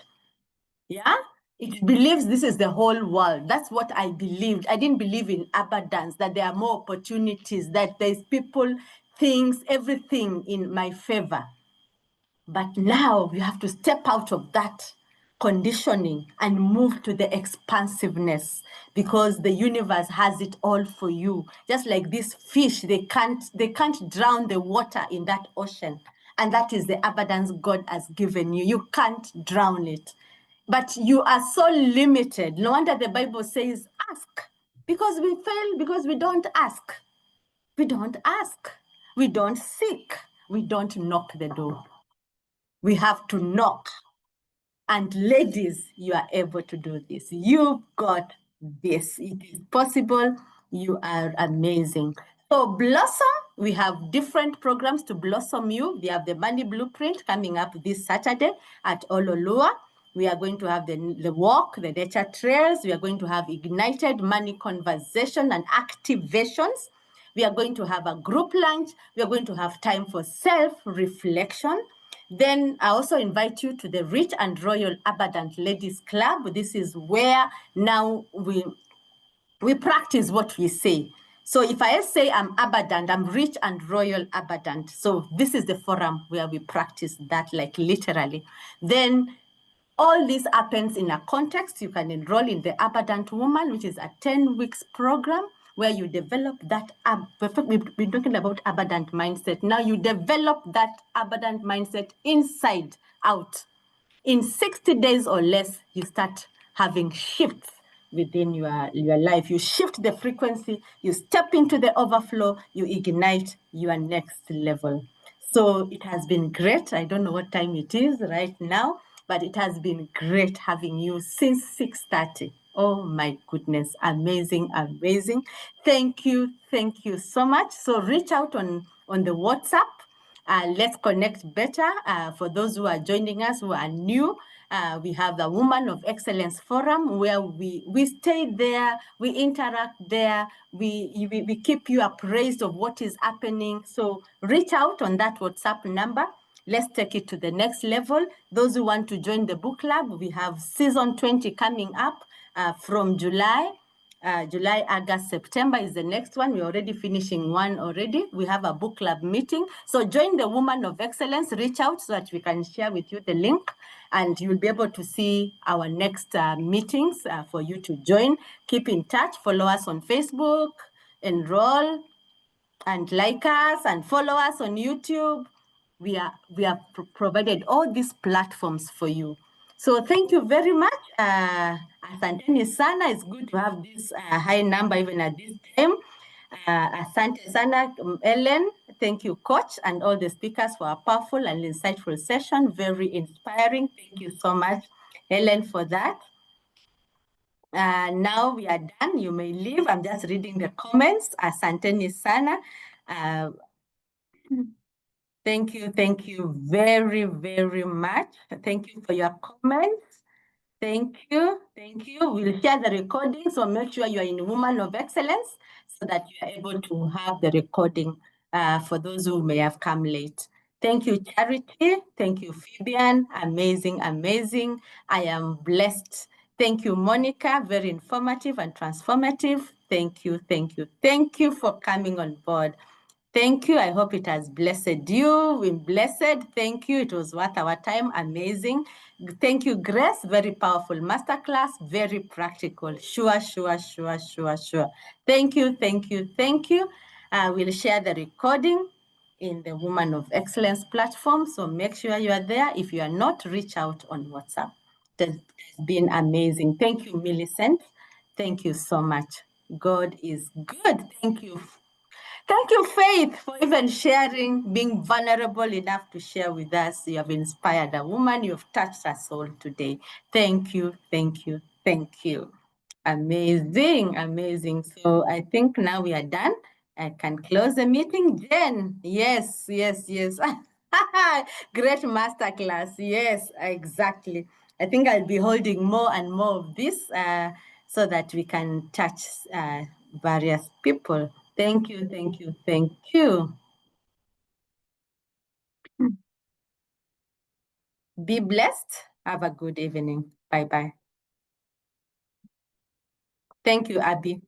A: Yeah? It believes this is the whole world. That's what I believed. I didn't believe in abundance, that there are more opportunities, that there's people, things, everything in my favor. But now you have to step out of that conditioning and move to the expansiveness, because the universe has it all for you. Just like this fish, they can't drown the water in that ocean. And that is the abundance God has given you. You can't drown it. But you are so limited. No wonder the Bible says, ask. Because we fail, because we don't ask. We don't ask. We don't seek. We don't knock the door. We have to knock. And ladies, you are able to do this. You've got this. It is possible. You are amazing. So Blossom, we have different programs to blossom you. We have the Money Blueprint coming up this Saturday at Ololua. We are going to have the walk, the nature trails. We are going to have ignited money conversation and activations. We are going to have a group lunch. We are going to have time for self-reflection. Then I also invite you to the Rich and Royal Abundant Ladies Club. This is where now we practice what we say. So if I say I'm abundant, I'm rich and royal abundant. So this is the forum where we practice that, like literally. Then all this happens in a context. You can enroll in the Abundant Woman, which is a 10 weeks program where you develop that. We've been talking about abundant mindset. Now you develop that abundant mindset inside out. In 60 days or less, you start having shifts within your life. You shift the frequency, you step into the overflow, you ignite your next level. So it has been great. I don't know what time it is right now, but it has been great having you since 6:30. Oh my goodness, amazing, amazing. Thank you so much. So reach out on the WhatsApp. Let's connect better. For those who are joining us who are new, we have the Woman of Excellence Forum where we stay there, we interact there, we keep you appraised of what is happening. So reach out on that WhatsApp number. Let's take it to the next level. Those who want to join the book club, we have season 20 coming up from July. July, August, September is the next one. We're already finishing one already. We have a book club meeting. So join the Woman of Excellence, reach out so that we can share with you the link and you'll be able to see our next meetings for you to join. Keep in touch, follow us on Facebook, enroll and like us and follow us on YouTube. We have provided all these platforms for you. So thank you very much. Asanteni sana. It's good to have this high number even at this time. Asante sana, Ellen. Thank you, Coach, and all the speakers for a powerful and insightful session. Very inspiring. Thank you so much, Ellen, for that. Now we are done. You may leave. I'm just reading the comments. Asanteni sana. Thank you very, very much. Thank you for your comments. Thank you. We'll share the recording, so make sure you are in Woman of Excellence so that you are able to have the recording for those who may have come late. Thank you, Charity. Thank you, Fabian. Amazing, amazing. I am blessed. Thank you, Monica. Very informative and transformative. Thank you for coming on board. Thank you. I hope it has blessed you. We're blessed. Thank you. It was worth our time. Amazing. Thank you, Grace. Very powerful masterclass. Very practical. Sure, sure, sure, sure, sure. Thank you, thank you, thank you. We'll share the recording in the Woman of Excellence platform. So make sure you are there. If you are not, reach out on WhatsApp. It's been amazing. Thank you, Millicent. Thank you so much. God is good. Thank you. Thank you, Faith, for even sharing, being vulnerable enough to share with us. You have inspired a woman. You have touched her soul today. Thank you, thank you, thank you. Amazing, amazing. So I think now we are done. I can close the meeting. Jen, yes, yes, yes. Great masterclass. Yes, exactly. I think I'll be holding more and more of this so that we can touch various people. Thank you, thank you, thank you. Be blessed. Have a good evening. Bye-bye. Thank you, Abby.